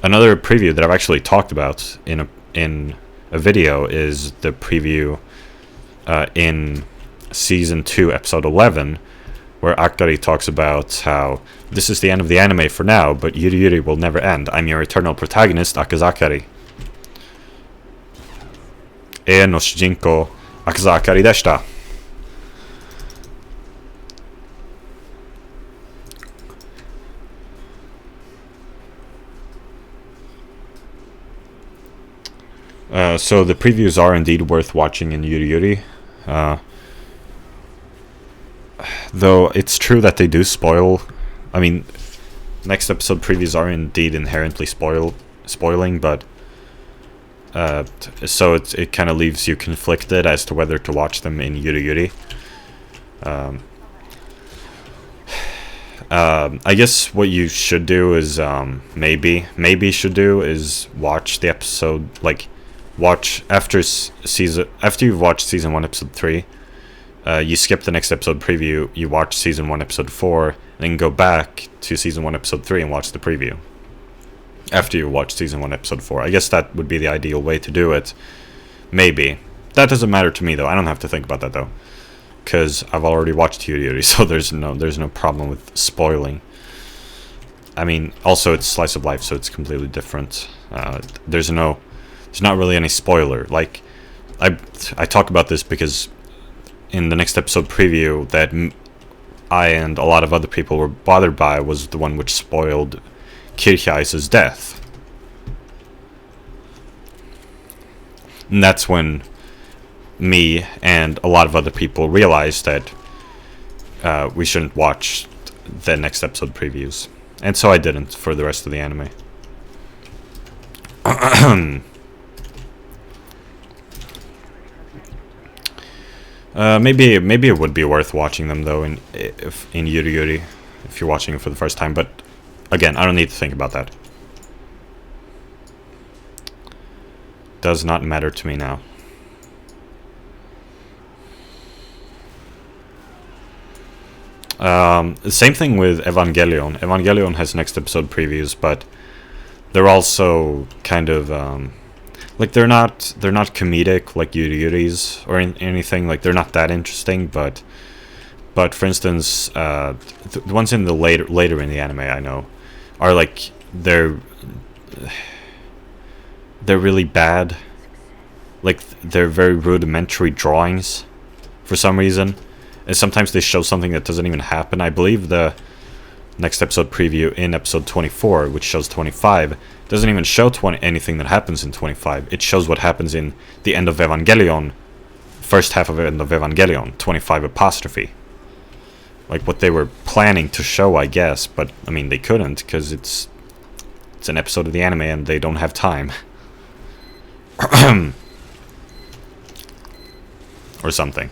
Another preview that I've actually talked about in a video is the preview in season 2, episode 11, where Akari talks about how this is the end of the anime for now, but Yuri Yuri will never end. I'm your eternal protagonist, Akazakari. E no shujinko, Akazakari deshita. So the previews are indeed worth watching in Yuri Yuri. Though it's true that they do spoil. I mean, next episode previews are indeed inherently spoiling, but so it kind of leaves you conflicted as to whether to watch them in Yuri Yuri. I guess what you should do is maybe should do is watch the episode, like watch after you've watched season 1 episode 3. You skip the next episode preview, you watch season 1 episode 4, and then go back to season 1 episode 3 and watch the preview after you watch season 1 episode 4. I guess that would be the ideal way to do it. Maybe. That doesn't matter to me though. I don't have to think about that though, because I've already watched Yuri Yuri, so there's no problem with spoiling. I mean, also it's slice of life, so it's completely different. There's not really any spoiler. Like, I talk about this because in the next episode preview that I and a lot of other people were bothered by was the one which spoiled Kirchheis's death. And that's when me and a lot of other people realized that we shouldn't watch the next episode previews. And so I didn't for the rest of the anime. Maybe it would be worth watching them though in Yuri Yuri if you're watching it for the first time, but again, I don't need to think about that. Does not matter to me now. The same thing with Evangelion. Evangelion has next episode previews, but they're also kind of Like they're not comedic like Yuri Yuri's or anything. Like they're not that interesting, but for instance, the ones in the later in the anime I know are like they're really bad. Like they're very rudimentary drawings for some reason, and sometimes they show something that doesn't even happen. I believe the next episode preview in episode 24, which shows 25, doesn't even show anything that happens in 25. It shows what happens in the end of Evangelion, first half of end of Evangelion, 25 apostrophe. Like what they were planning to show, I guess, but I mean they couldn't because it's an episode of the anime and they don't have time. Or something.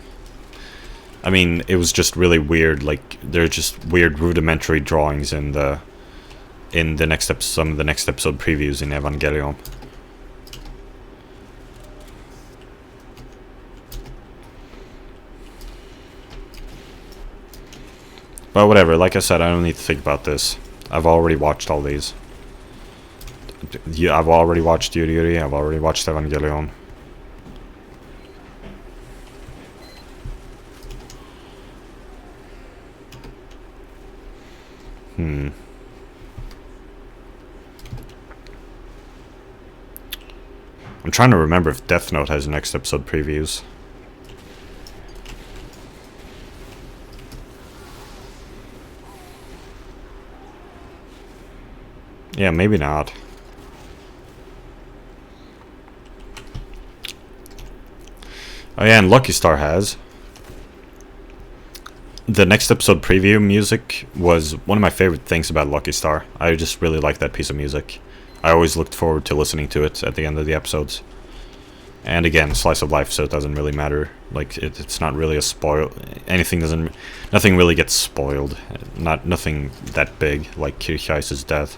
I mean, it was just really weird. Like they're just weird rudimentary drawings in the next episode, some of the next episode previews in Evangelion. But whatever, like I said, I don't need to think about this. I've already watched all these. I've already watched Yuri Yuri, I've already watched Evangelion. I'm trying to remember if Death Note has next episode previews. Yeah, maybe not. Oh yeah, and Lucky Star has. The next episode preview music was one of my favorite things about Lucky Star. I just really like that piece of music. I always looked forward to listening to it at the end of the episodes. And again, slice of life, so it doesn't really matter. Like it's not really a spoil. Nothing really gets spoiled. Nothing that big like Kirchheiss's death.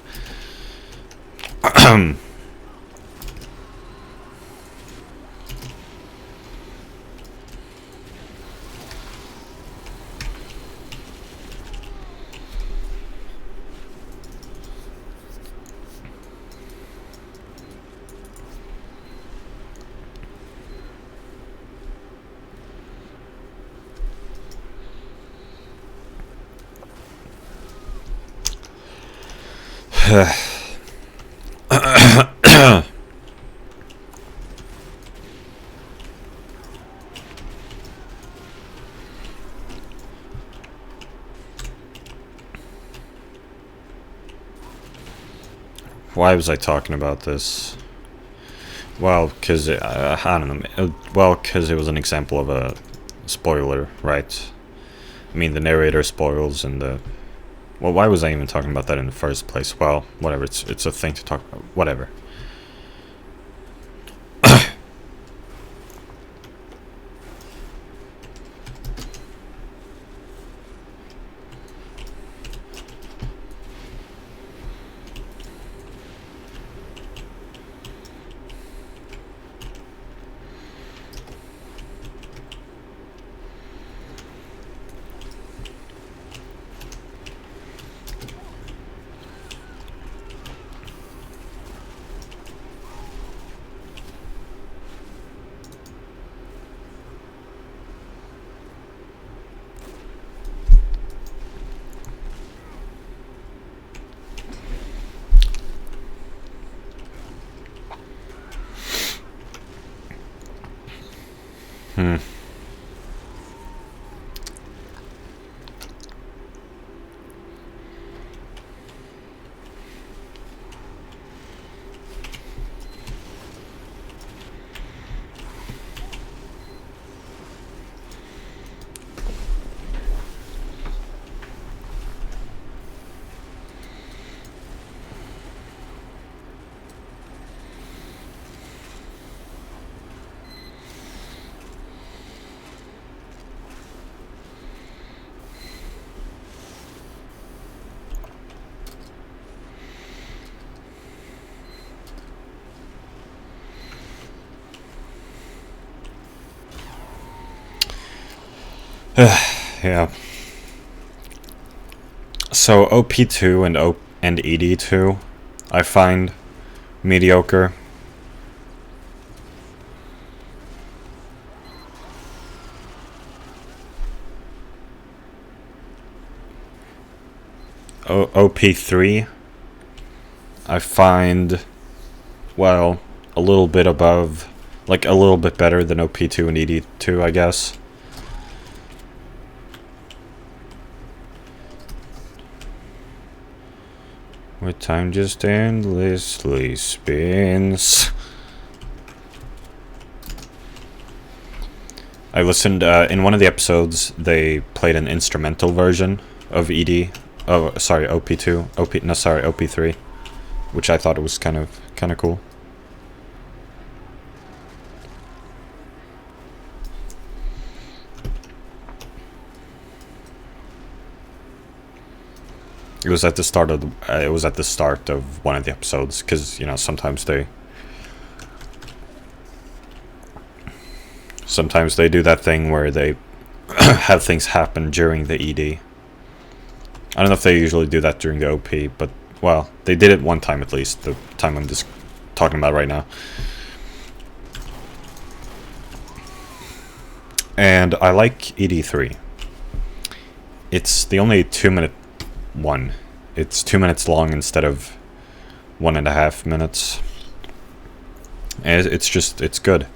Why was I talking about this? Well, because I don't know. Well, because it was an example of a spoiler, right? I mean, the narrator spoils and the... Well, why was I even talking about that in the first place? Well, whatever. It's a thing to talk about. Whatever. Yeah. So OP2 and ED2 I find mediocre. OP3, I find, well, a little bit above, like a little bit better than OP2 and ED2, I guess. Where time just endlessly spins. I listened, in one of the episodes, they played an instrumental version of OP2, OP3, which I thought was kind of cool. It was at the start of one of the episodes, because, you know, sometimes they do that thing where they have things happen during the ED. I don't know if they usually do that during the OP, but, well, they did it one time at least, the time I'm just talking about right now. And I like ED3. It's the only 2-minute one. It's 2 minutes long instead of 1.5 minutes. And it's good.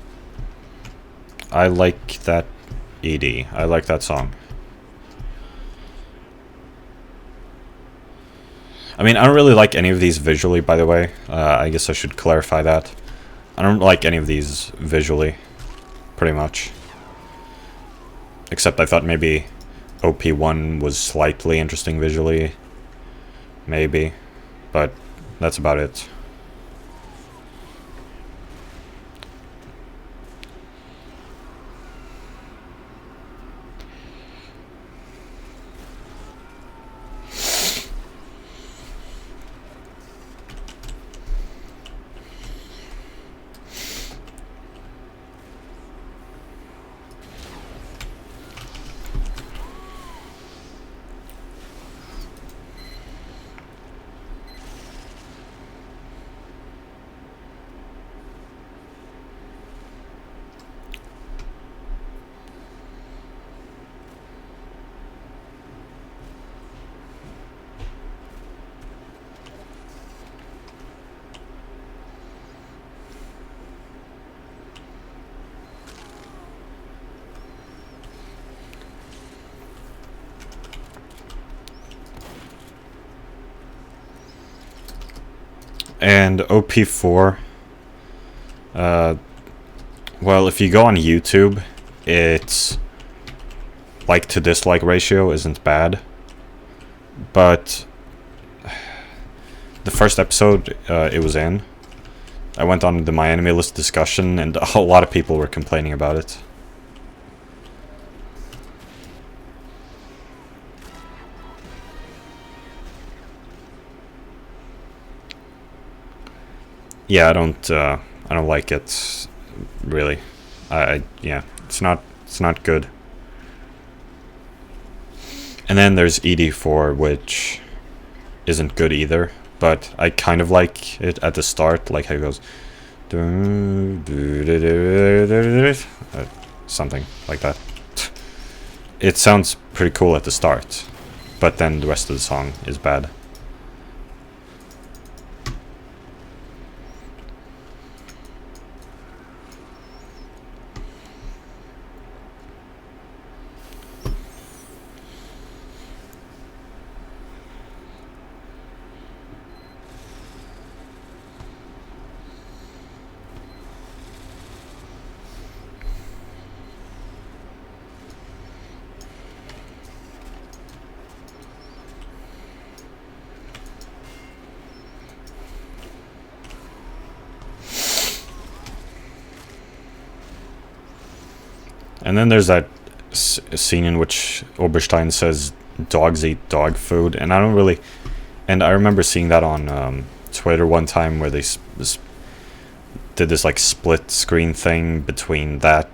I like that ED. I like that song. I mean, I don't really like any of these visually, by the way. I guess I should clarify that. I don't like any of these visually, pretty much. Except I thought maybe OP1 was slightly interesting visually. Maybe. But that's about it. And OP4, well, if you go on YouTube, its like to dislike ratio isn't bad, but the first episode it was in, I went on the My Anime List discussion, and a lot of people were complaining about it. Yeah, I don't like it, really. Yeah, it's not good. And then there's ED4, which isn't good either, but I kind of like it at the start, like how it goes, something like that. It sounds pretty cool at the start, but then the rest of the song is bad. And then there's that scene in which Oberstein says dogs eat dog food, and I don't really... And I remember seeing that on Twitter one time, where they did this like split screen thing between that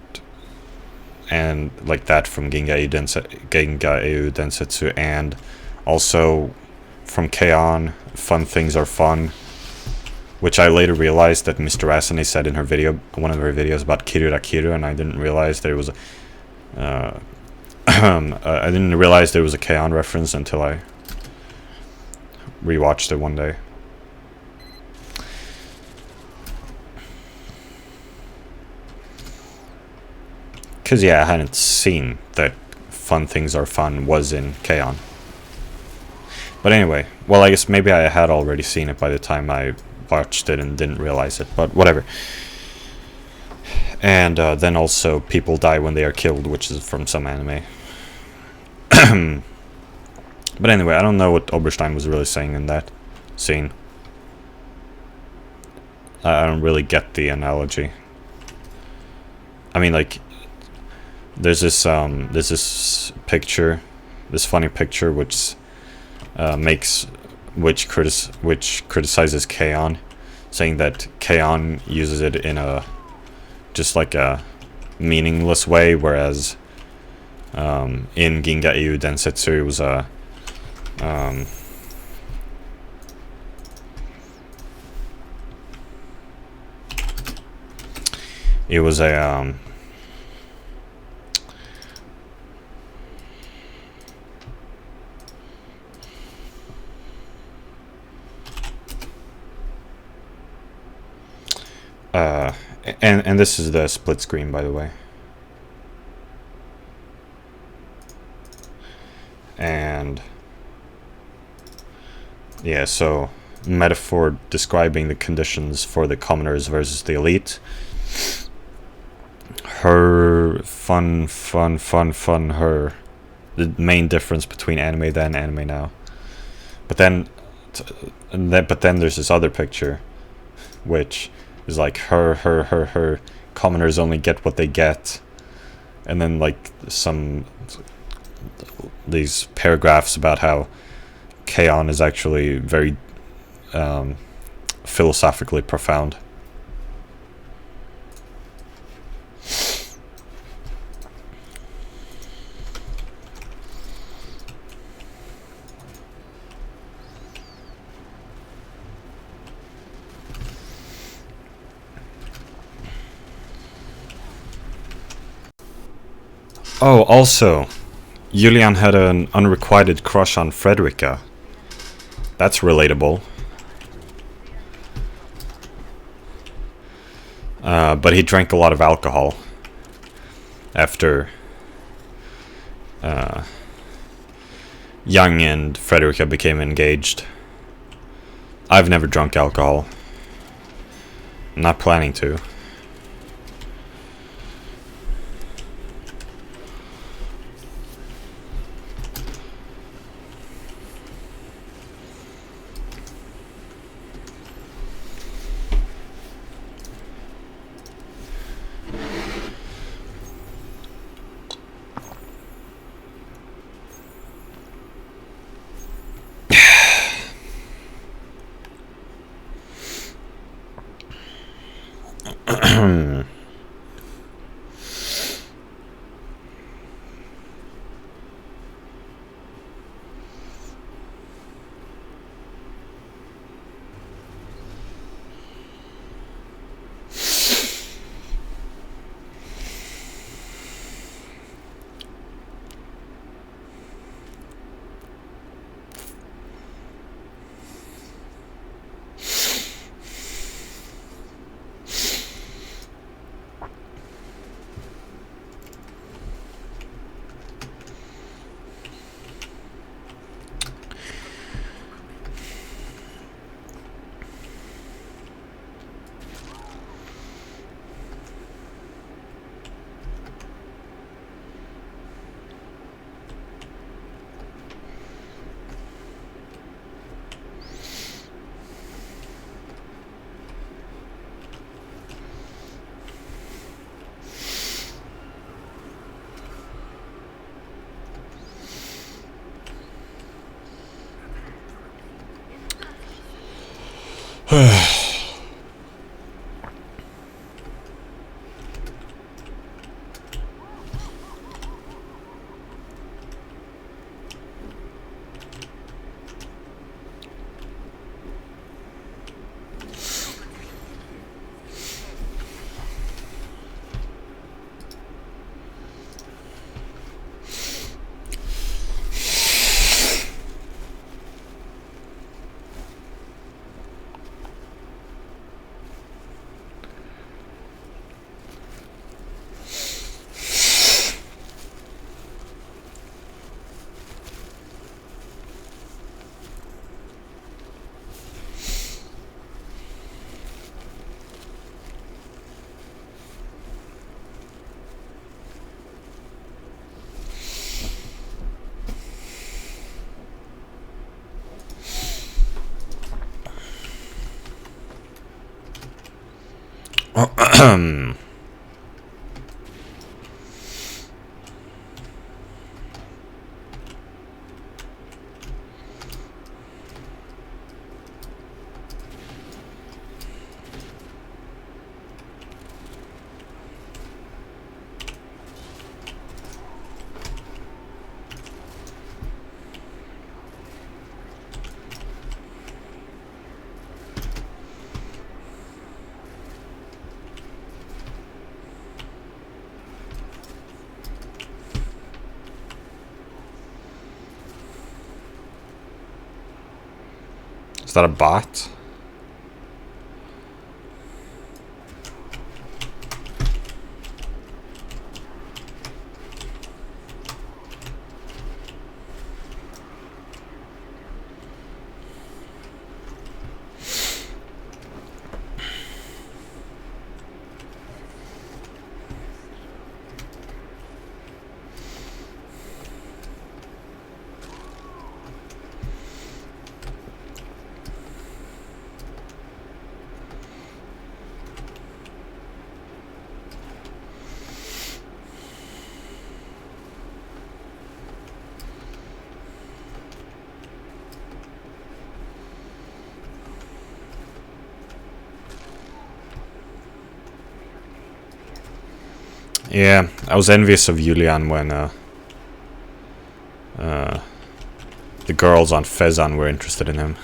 and like that from Ginga Eiyuu Densetsu, and also from K-On! Fun Things Are Fun, which I later realized that Mr. Asane said in her video, one of her videos about Kirura, and I didn't realize there was a I didn't realize there was a K-On! Reference until I rewatched it one day. Because, yeah, I hadn't seen that Fun Things Are Fun was in K-On! But anyway, well, I guess maybe I had already seen it by the time I watched it and didn't realize it, but whatever. And then also People Die When They Are Killed, which is from some anime. But anyway, I don't know what Oberstein was really saying in that scene. I don't really get the analogy. I mean, like, there's this picture, this funny picture, which criticizes K-On!, saying that K-On! Uses it in a just like a meaningless way, whereas in Ginga Eiyuu Densetsu it was a and this is the split screen, by the way. And yeah, so metaphor describing the conditions for the commoners versus the elite. Her her. The main difference between anime then and anime now. But then there's this other picture, which is like her. Commoners only get what they get, and then like these paragraphs about how K-On! Is actually very philosophically profound. Oh, also, Julian had an unrequited crush on Frederica. That's relatable. But he drank a lot of alcohol after Young and Frederica became engaged. I've never drunk alcohol. I'm not planning to. Is that a bot? Yeah, I was envious of Julian when the girls on Fezan were interested in him.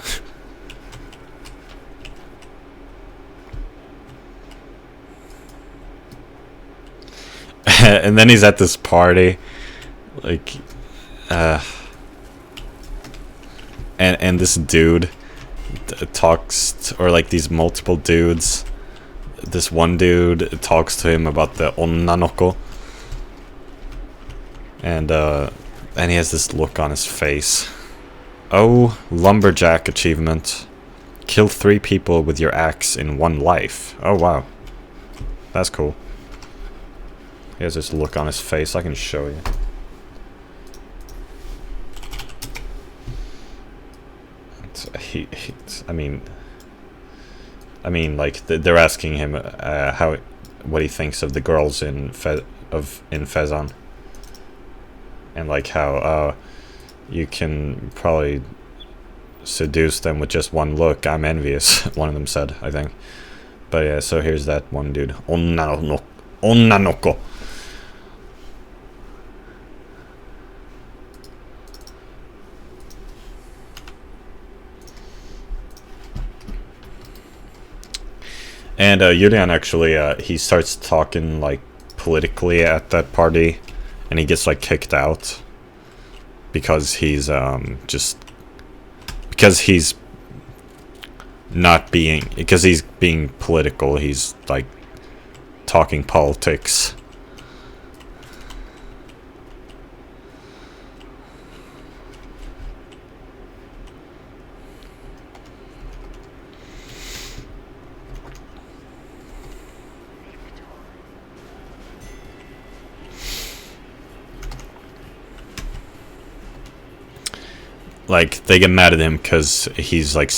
And then he's at this party, like, and this dude talks, or like these multiple dudes. This one dude talks to him about the onnanoko, and he has this look on his face. Oh, lumberjack achievement. Kill 3 people with your axe in 1 life. Oh wow, that's cool. He has this look on his face. I can show you. I mean, like they're asking him what he thinks of the girls in Fezan, and like how you can probably seduce them with just 1 look. I'm envious. One of them said, I think. But yeah, so here's that one dude. Onnanoko. And Julian actually, he starts talking like politically at that party, and he gets like kicked out because he's being political. He's like talking politics. Like, they get mad at him because he's like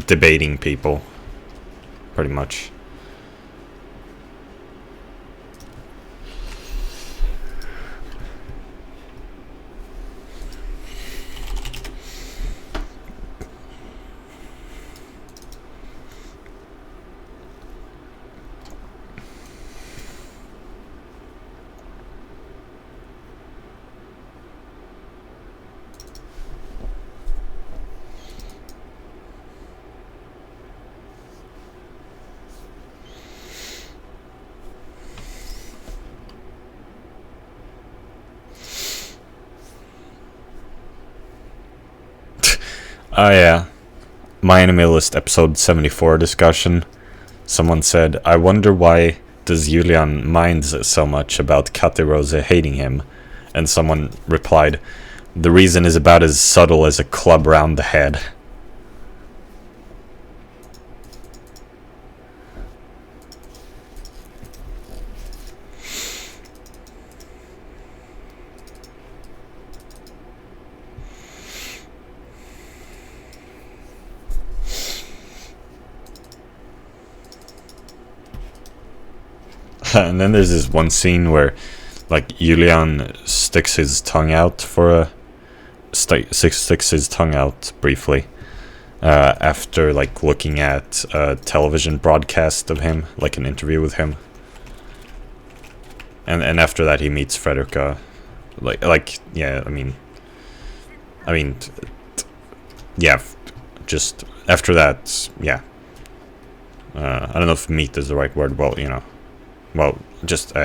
debating people, pretty much. Oh yeah, My Anime List episode 74 discussion. Someone said, I wonder why does Julian mind so much about Kate Rose hating him? And someone replied, the reason is about as subtle as a club round the head. And then there's this one scene where, like, Julian sticks his tongue out for a sticks his tongue out briefly after, like, looking at a television broadcast of him, like an interview with him. And after that he meets Frederica. Like yeah, I mean yeah, just after that, yeah. I don't know if meet is the right word. Well, you know, well, just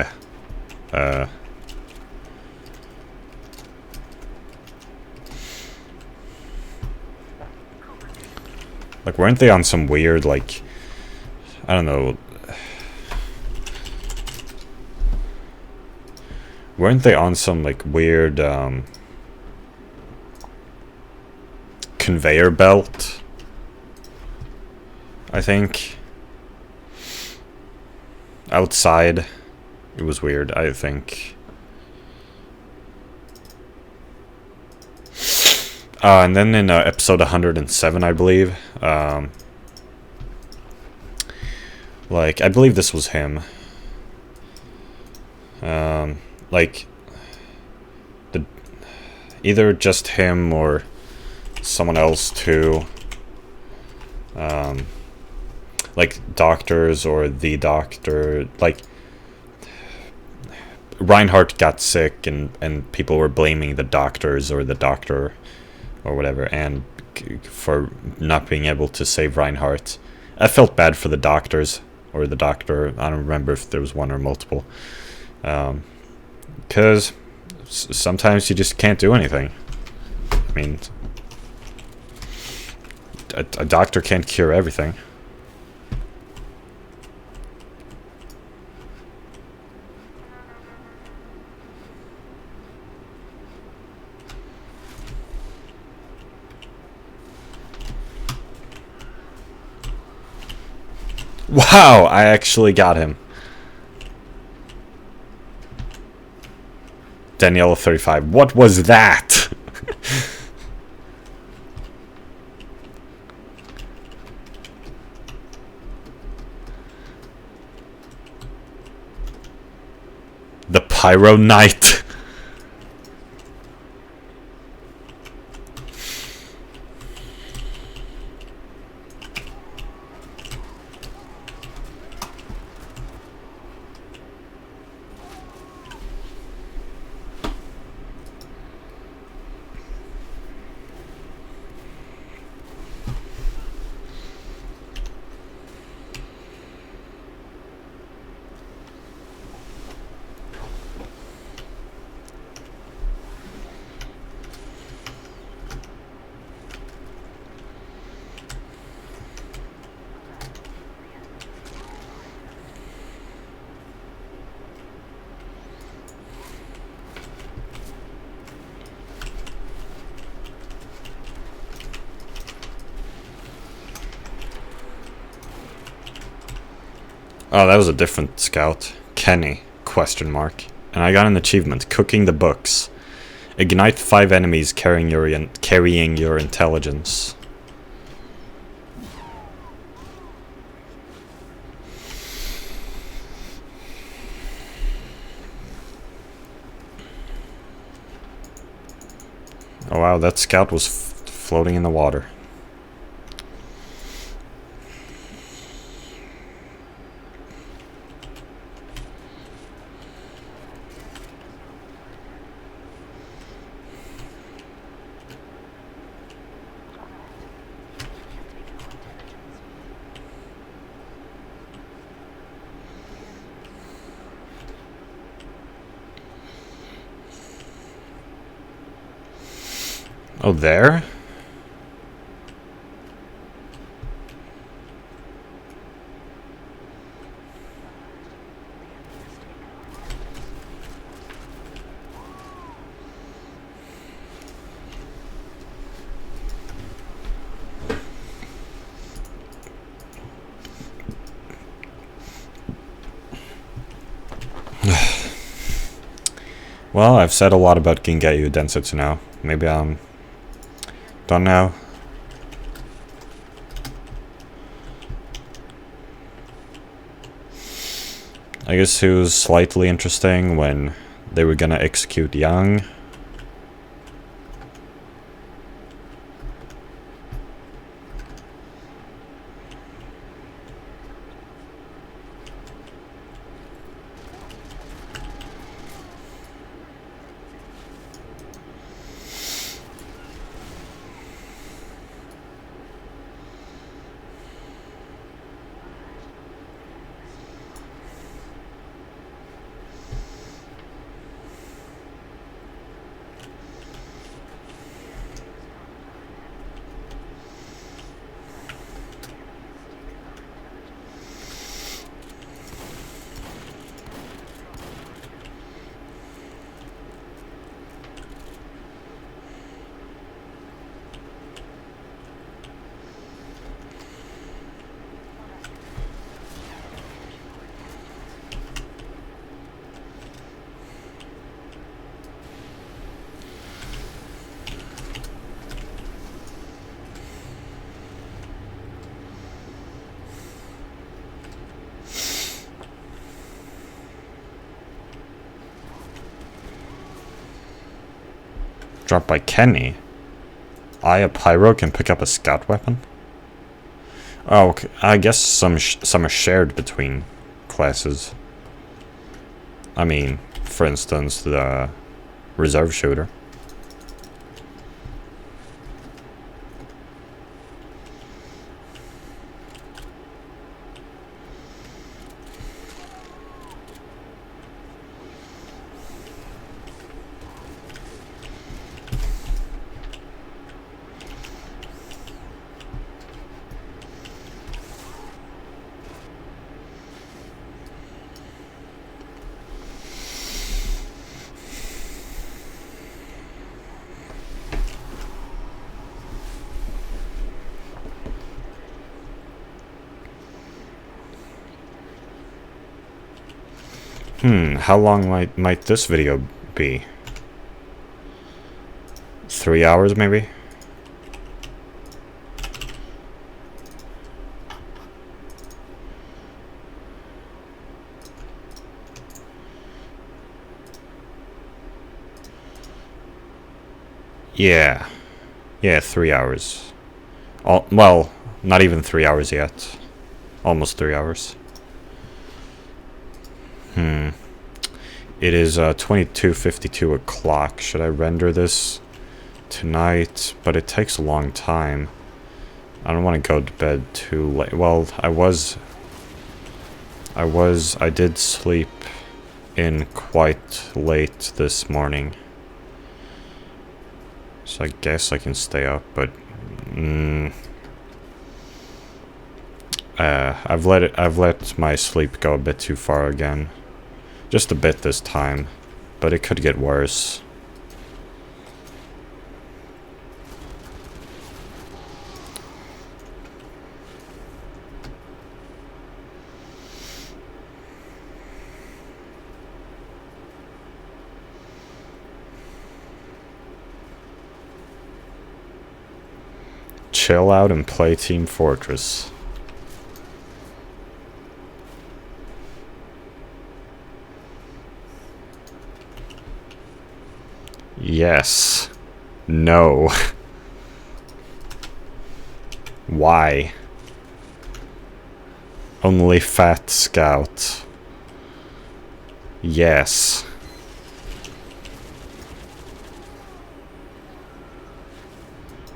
like, weren't they on some weird, like, I don't know, weren't they on some, like, weird conveyor belt, I think, outside? It was weird, I think. And then in episode 107, I believe, like, I believe this was him. Like, either just him or someone else too. Like, doctors or the doctor. Like, Reinhardt got sick and people were blaming the doctors or the doctor or whatever, and for not being able to save Reinhardt. I felt bad for the doctors or the doctor. I don't remember if there was one or multiple. Because sometimes you just can't do anything. I mean, a doctor can't cure everything. Wow, I actually got him. Daniela 35. What was that? The Pyro Knight. Oh, that was a different scout. Kenny, question mark. And I got an achievement, cooking the books. Ignite 5 enemies carrying your intelligence. Oh wow, that scout was floating in the water. Oh, there? Well, I've said a lot about Ginga Densetsu now. Maybe I'm done now. I guess it was slightly interesting when they were gonna execute Young. Dropped by Kenny. A pyro can pick up a scout weapon? Oh, okay. I guess some are shared between classes. I mean, for instance, the reserve shooter. How long might this video be? 3 hours, maybe? Yeah. Yeah, 3 hours. Well, not even 3 hours yet. Almost 3 hours. It is 22:52 o'clock. Should I render this tonight? But it takes a long time. I don't want to go to bed too late. Well, I did sleep in quite late this morning. So I guess I can stay up, but I've let my sleep go a bit too far again. Just a bit this time, but it could get worse. Chill out and play Team Fortress. Yes. No. Why? Only fat scout. Yes.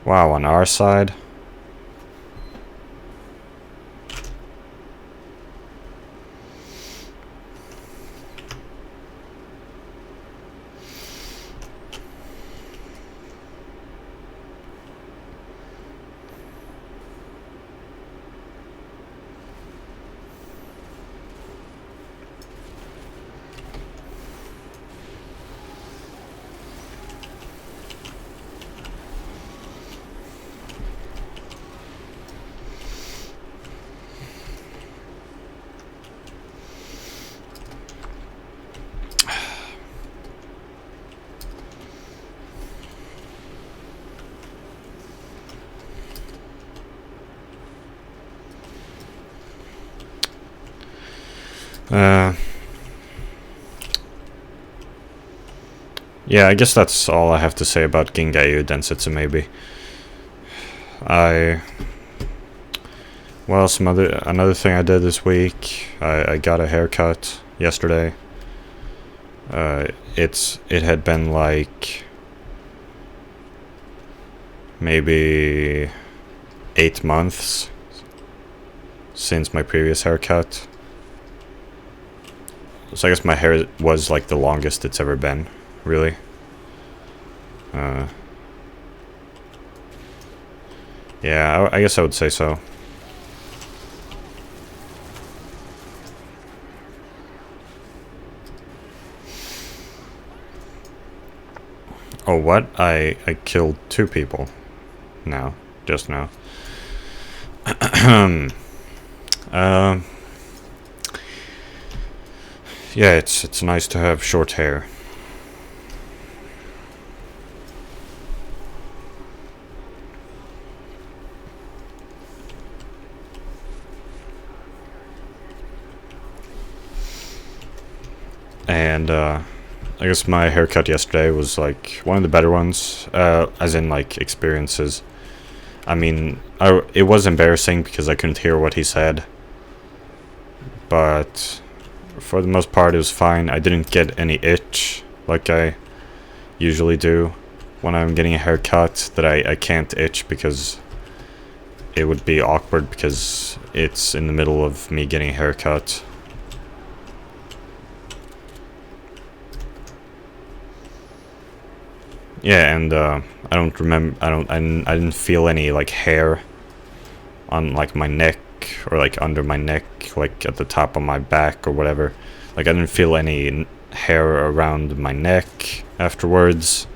Wow, on our side? Yeah, I guess that's all I have to say about Ginga Eiyuu Densetsu, maybe. I... Well, another thing I did this week, I got a haircut yesterday. It had been like... maybe 8 months since my previous haircut. So I guess my hair was like the longest it's ever been, really. Yeah, I guess I would say so. Oh, what? I killed 2 people. Now. Just now. Yeah, it's nice to have short hair. And I guess my haircut yesterday was like one of the better ones, as in like experiences. I mean, it was embarrassing because I couldn't hear what he said, but for the most part it was fine. I didn't get any itch like I usually do when I'm getting a haircut, that I can't itch because it would be awkward because it's in the middle of me getting a haircut. Yeah, and I don't remember. I didn't feel any like hair on like my neck or like under my neck, like at the top of my back or whatever. Like I didn't feel any hair around my neck afterwards,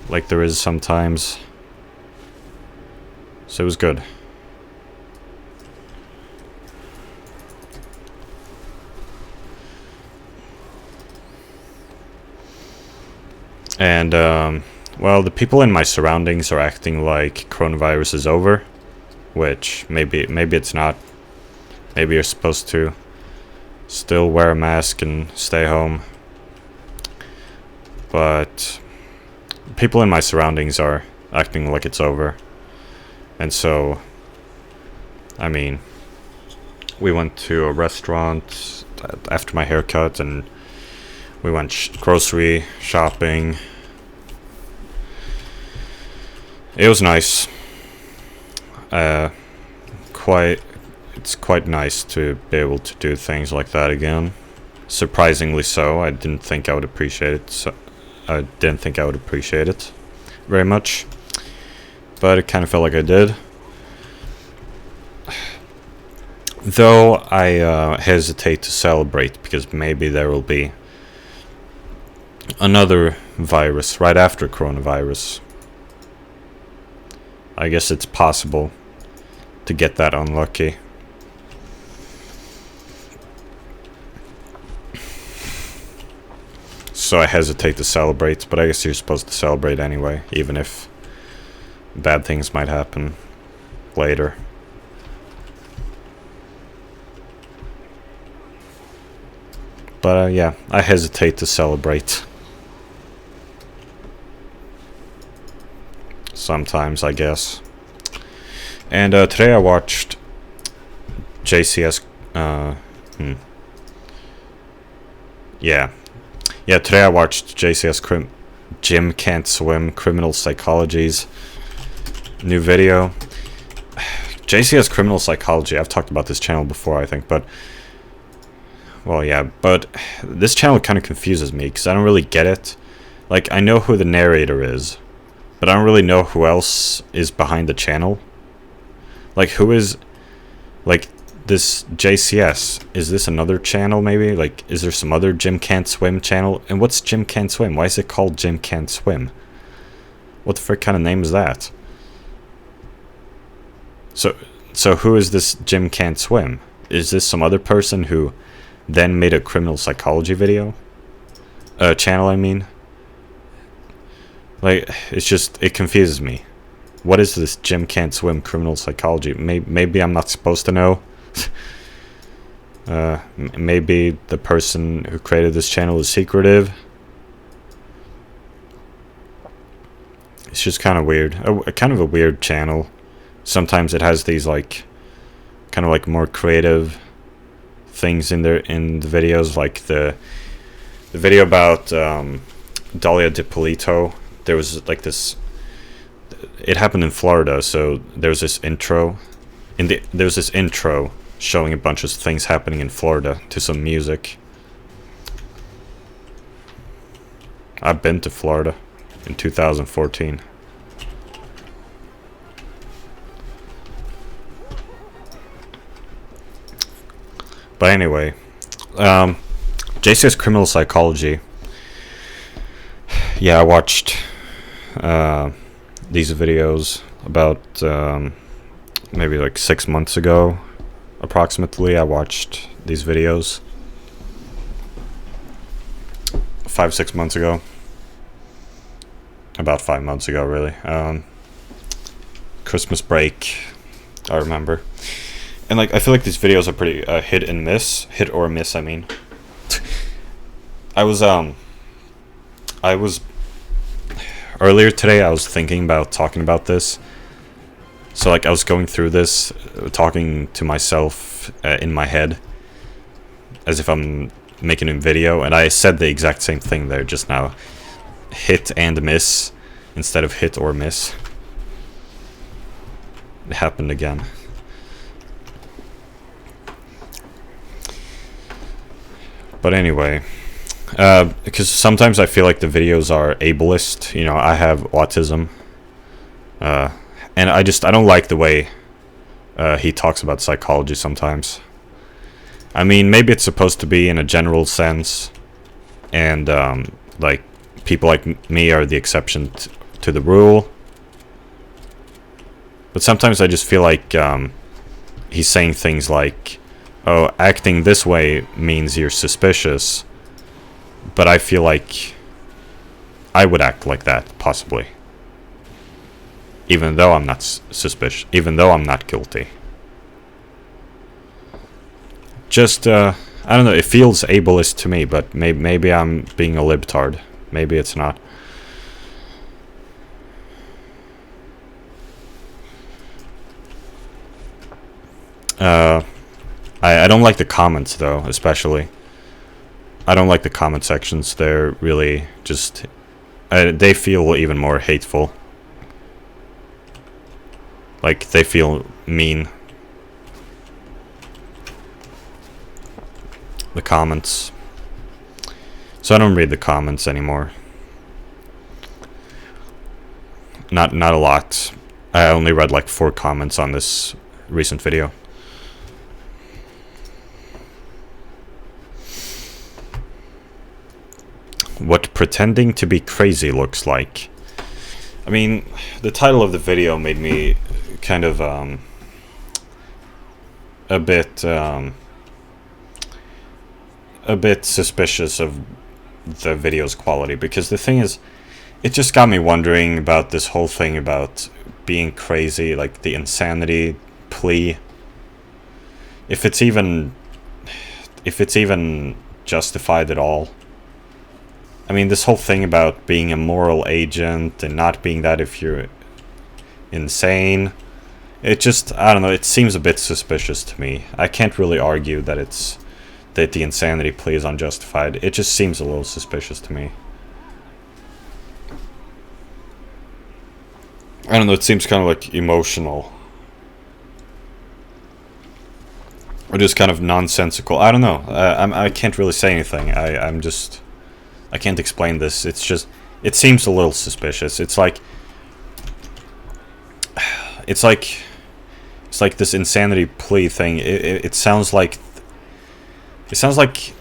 like there is sometimes. So it was good. And well, the people in my surroundings are acting like coronavirus is over, which maybe it's not. Maybe you're supposed to still wear a mask and stay home. But people in my surroundings are acting like it's over. And so, I mean, we went to a restaurant after my haircut and we went grocery shopping. It was nice. It's quite nice to be able to do things like that again. Surprisingly so. I didn't think I would appreciate it. I didn't think I would appreciate it very much, but it kind of felt like I did. Though I hesitate to celebrate because maybe there will be another virus right after coronavirus. I guess it's possible to get that unlucky. So I hesitate to celebrate, but I guess you're supposed to celebrate anyway, even if bad things might happen later. But yeah, I hesitate to celebrate. Sometimes, I guess. And today I watched JCS. Yeah, today I watched JCS Jim Can't Swim Criminal Psychology's new video. JCS Criminal Psychology, I've talked about this channel before, I think, but... Well, yeah, but this channel kind of confuses me, because I don't really get it. Like, I know who the narrator is, but I don't really know who else is behind the channel. Like, who is... Like, this JCS, is this another channel, maybe? Like, is there some other Jim Can't Swim channel? And what's Jim Can't Swim? Why is it called Jim Can't Swim? What the frick kind of name is that? So who is this Jim Can't Swim? Is this some other person who then made a criminal psychology video? Channel, I mean. Like, it's just, it confuses me. What is this Jim Can't Swim criminal psychology? Maybe I'm not supposed to know. Maybe the person who created this channel is secretive. It's just kind of weird. Kind of a weird channel. Sometimes it has these like kind of like more creative things in there in the videos, like the video about Dalia DiPolito. There was like this. It happened in Florida, so there's this intro. There's this intro showing a bunch of things happening in Florida to some music. I've been to Florida in 2014. But anyway, JCS Criminal Psychology. Yeah, I watched these videos about maybe like 6 months ago, approximately. I watched these videos 5-6 months ago. About 5 months ago, really. Christmas break, I remember. And like, I feel like these videos are pretty hit or miss. I mean, I was earlier today. I was thinking about talking about this. So like, I was going through this, talking to myself in my head, as if I'm making a video, and I said the exact same thing there just now. Hit and miss instead of hit or miss. It happened again. But anyway, because sometimes I feel like the videos are ableist. You know, I have autism, and I don't like the way he talks about psychology sometimes. I mean, maybe it's supposed to be in a general sense, and like, people like me are the exception to the rule. But sometimes I just feel like he's saying things like, oh, acting this way means you're suspicious. But I feel like I would act like that, possibly. Even though I'm not suspicious. Even though I'm not guilty. Just, I don't know, it feels ableist to me, but maybe I'm being a libtard. Maybe it's not. I don't like the comments, though, especially. I don't like the comment sections. They're really just... they feel even more hateful. Like, they feel mean. The comments. So I don't read the comments anymore. Not a lot. I only read like 4 comments on this recent video. What pretending to be crazy looks like. I mean, the title of the video made me kind of a bit suspicious of the video's quality, because the thing is, it just got me wondering about this whole thing about being crazy, like the insanity plea. If it's even justified at all. I mean, this whole thing about being a moral agent and not being that if you're insane. It just, I don't know, it seems a bit suspicious to me. I can't really argue that the insanity plea is unjustified. It just seems a little suspicious to me. I don't know, it seems kind of like emotional. Or just kind of nonsensical. I don't know. I can't really say anything. I can't explain this. It's just, it seems a little suspicious. It's like this insanity plea thing. It sounds like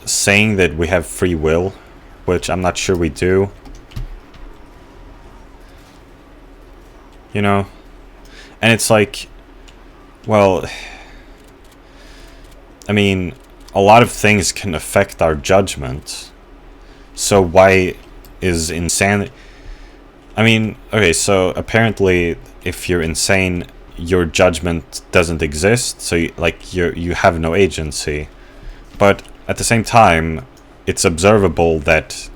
saying that we have free will, which I'm not sure we do. You know? And it's like, well, I mean, a lot of things can affect our judgment. So why is insanity... I mean, okay, so apparently if you're insane, your judgment doesn't exist, so you have no agency. But at the same time, it's observable that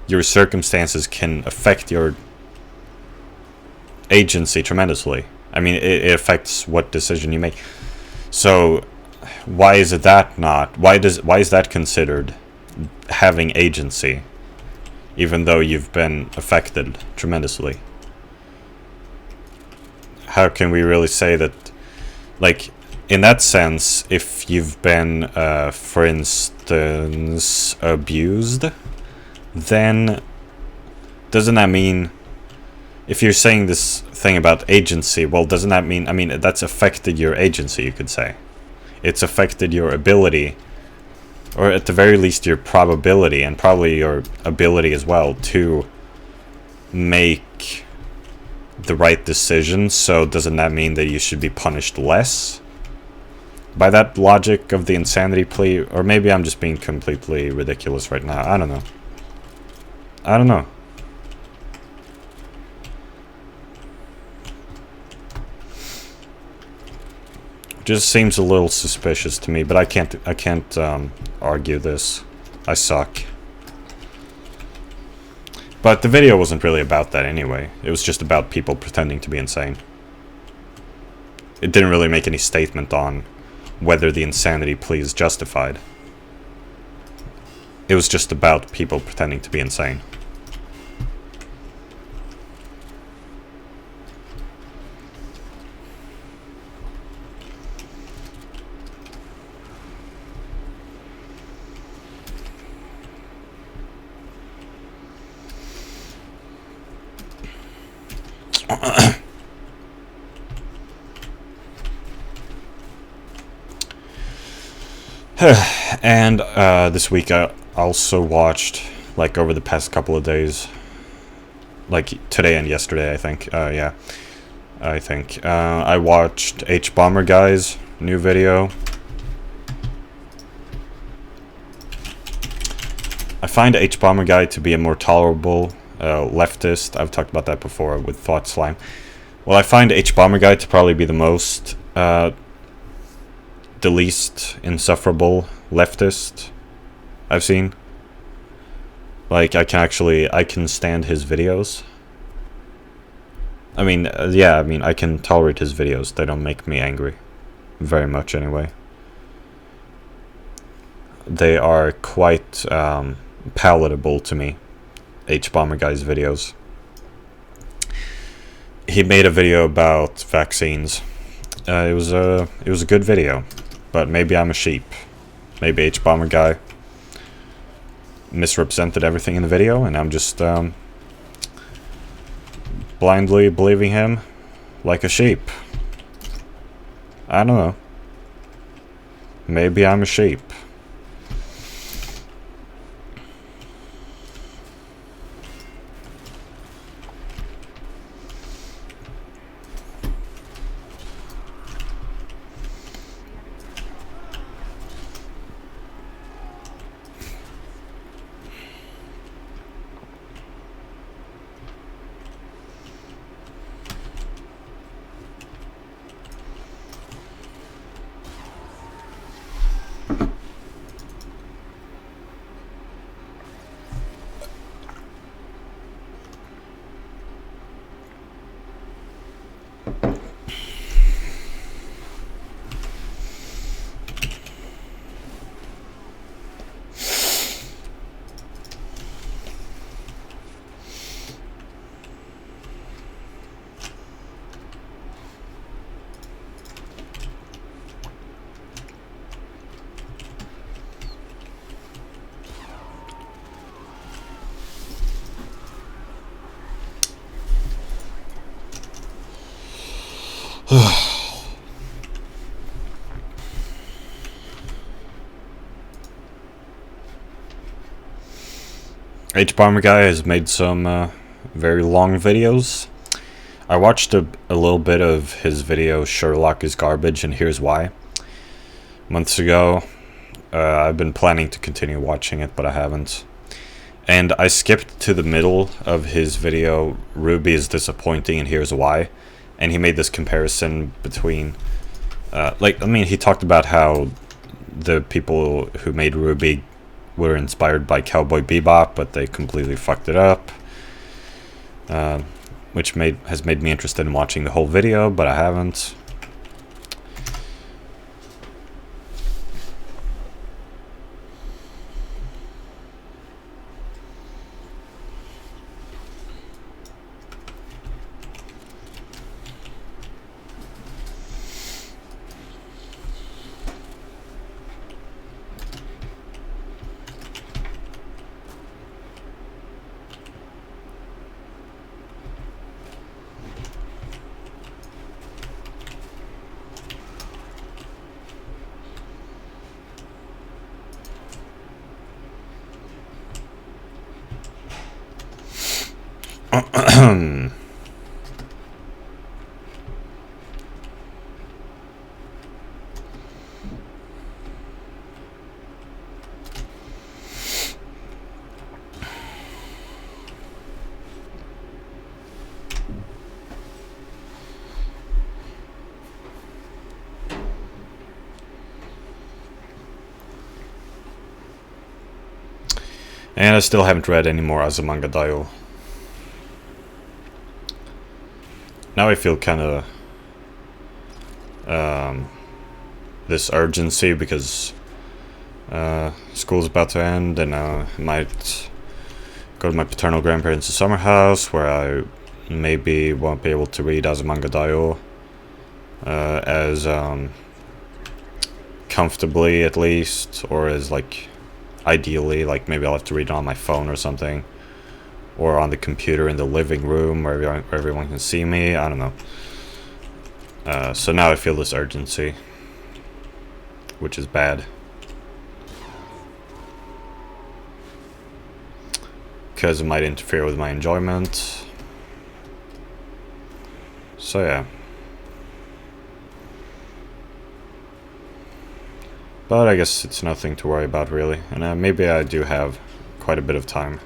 your circumstances can affect your agency tremendously. I mean, it affects what decision you make. So why is it that not? Why is that considered having agency, even though you've been affected tremendously? How can we really say that, like, in that sense, if you've been, for instance, abused, then doesn't that mean, if you're saying this thing about agency, well, doesn't that mean, I mean, that's affected your agency, you could say. It's affected your ability, or at the very least your probability, and probably your ability as well, to make the right decision. So doesn't that mean that you should be punished less? By that logic of the insanity plea, or maybe I'm just being completely ridiculous right now. I don't know. I don't know. Just seems a little suspicious to me, but I can't argue this. I suck. But the video wasn't really about that anyway. It was just about people pretending to be insane. It didn't really make any statement on whether the insanity plea is justified. It was just about people pretending to be insane. And this week I also watched, like over the past couple of days, like today and yesterday, I think, yeah, I think, I watched H Bomber Guy's new video. I find H Bomber Guy to be a more tolerable leftist. I've talked about that before with Thought Slime. Well, I find H Bomber Guy to probably be the most, the least insufferable leftist I've seen. Like, I can stand his videos. I mean, yeah, I mean, I can tolerate his videos. They don't make me angry. Very much, anyway. They are quite, palatable to me. H Bomber Guy's videos. He made a video about vaccines. It was a good video. But maybe I'm a sheep. Maybe H Bomber Guy misrepresented everything in the video, and I'm just blindly believing him like a sheep. I don't know. Maybe I'm a sheep. H Bomber Guy has made some very long videos. I watched a little bit of his video Sherlock is Garbage and Here's Why months ago. I've been planning to continue watching it, but I haven't. And I skipped to the middle of his video Ruby is Disappointing and Here's Why. And he made this comparison between, like, I mean, he talked about how the people who made Ruby were inspired by Cowboy Bebop, but they completely fucked it up. which has made me interested in watching the whole video, but I haven't. And I still haven't read any more Azumanga Daioh. Now I feel kind of this urgency because school's about to end, and I might go to my paternal grandparents' summer house where I maybe won't be able to read Azumanga Daioh as comfortably, at least, or as like ideally. Like maybe I'll have to read it on my phone or something, or on the computer in the living room where everyone can see me. I don't know. So now I feel this urgency, which is bad. Because it might interfere with my enjoyment. So yeah. But I guess it's nothing to worry about really. And maybe I do have quite a bit of time.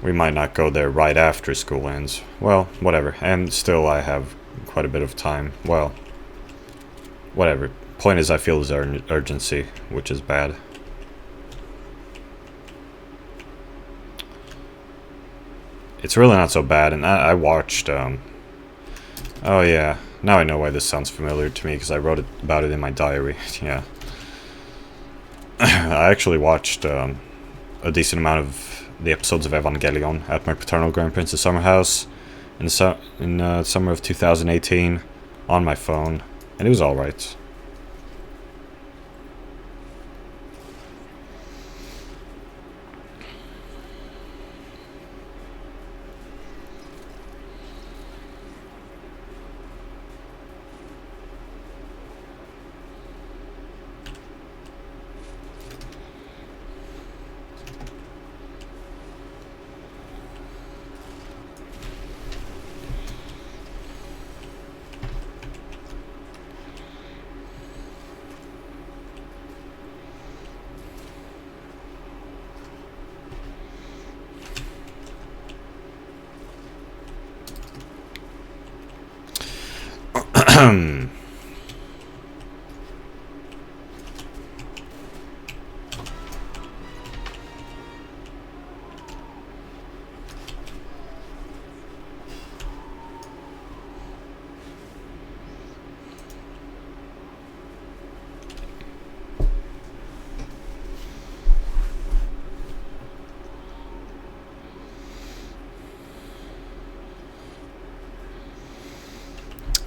We might not go there right after school ends. Well, whatever. And still I have quite a bit of time. Well, whatever. Point is I feel this urgency, which is bad. It's really not so bad, and I watched, oh yeah, now I know why this sounds familiar to me, because I wrote about it in my diary, yeah. I actually watched a decent amount of the episodes of Evangelion at my paternal grandparents' summer house in summer of 2018 on my phone, and it was alright.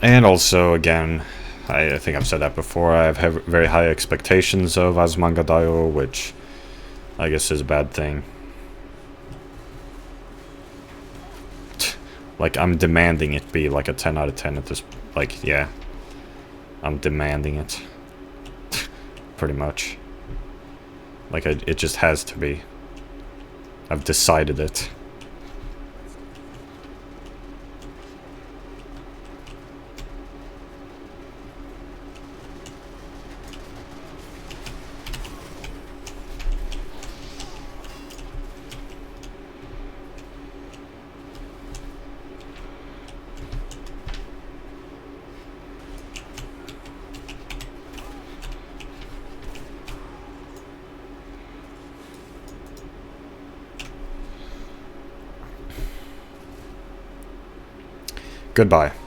And also, again, I think I've said that before, I have very high expectations of Azumanga Daioh, which I guess is a bad thing. Like, I'm demanding it be like a 10 out of 10 at this, like, yeah. I'm demanding it. Pretty much. Like, it just has to be. I've decided it. Goodbye.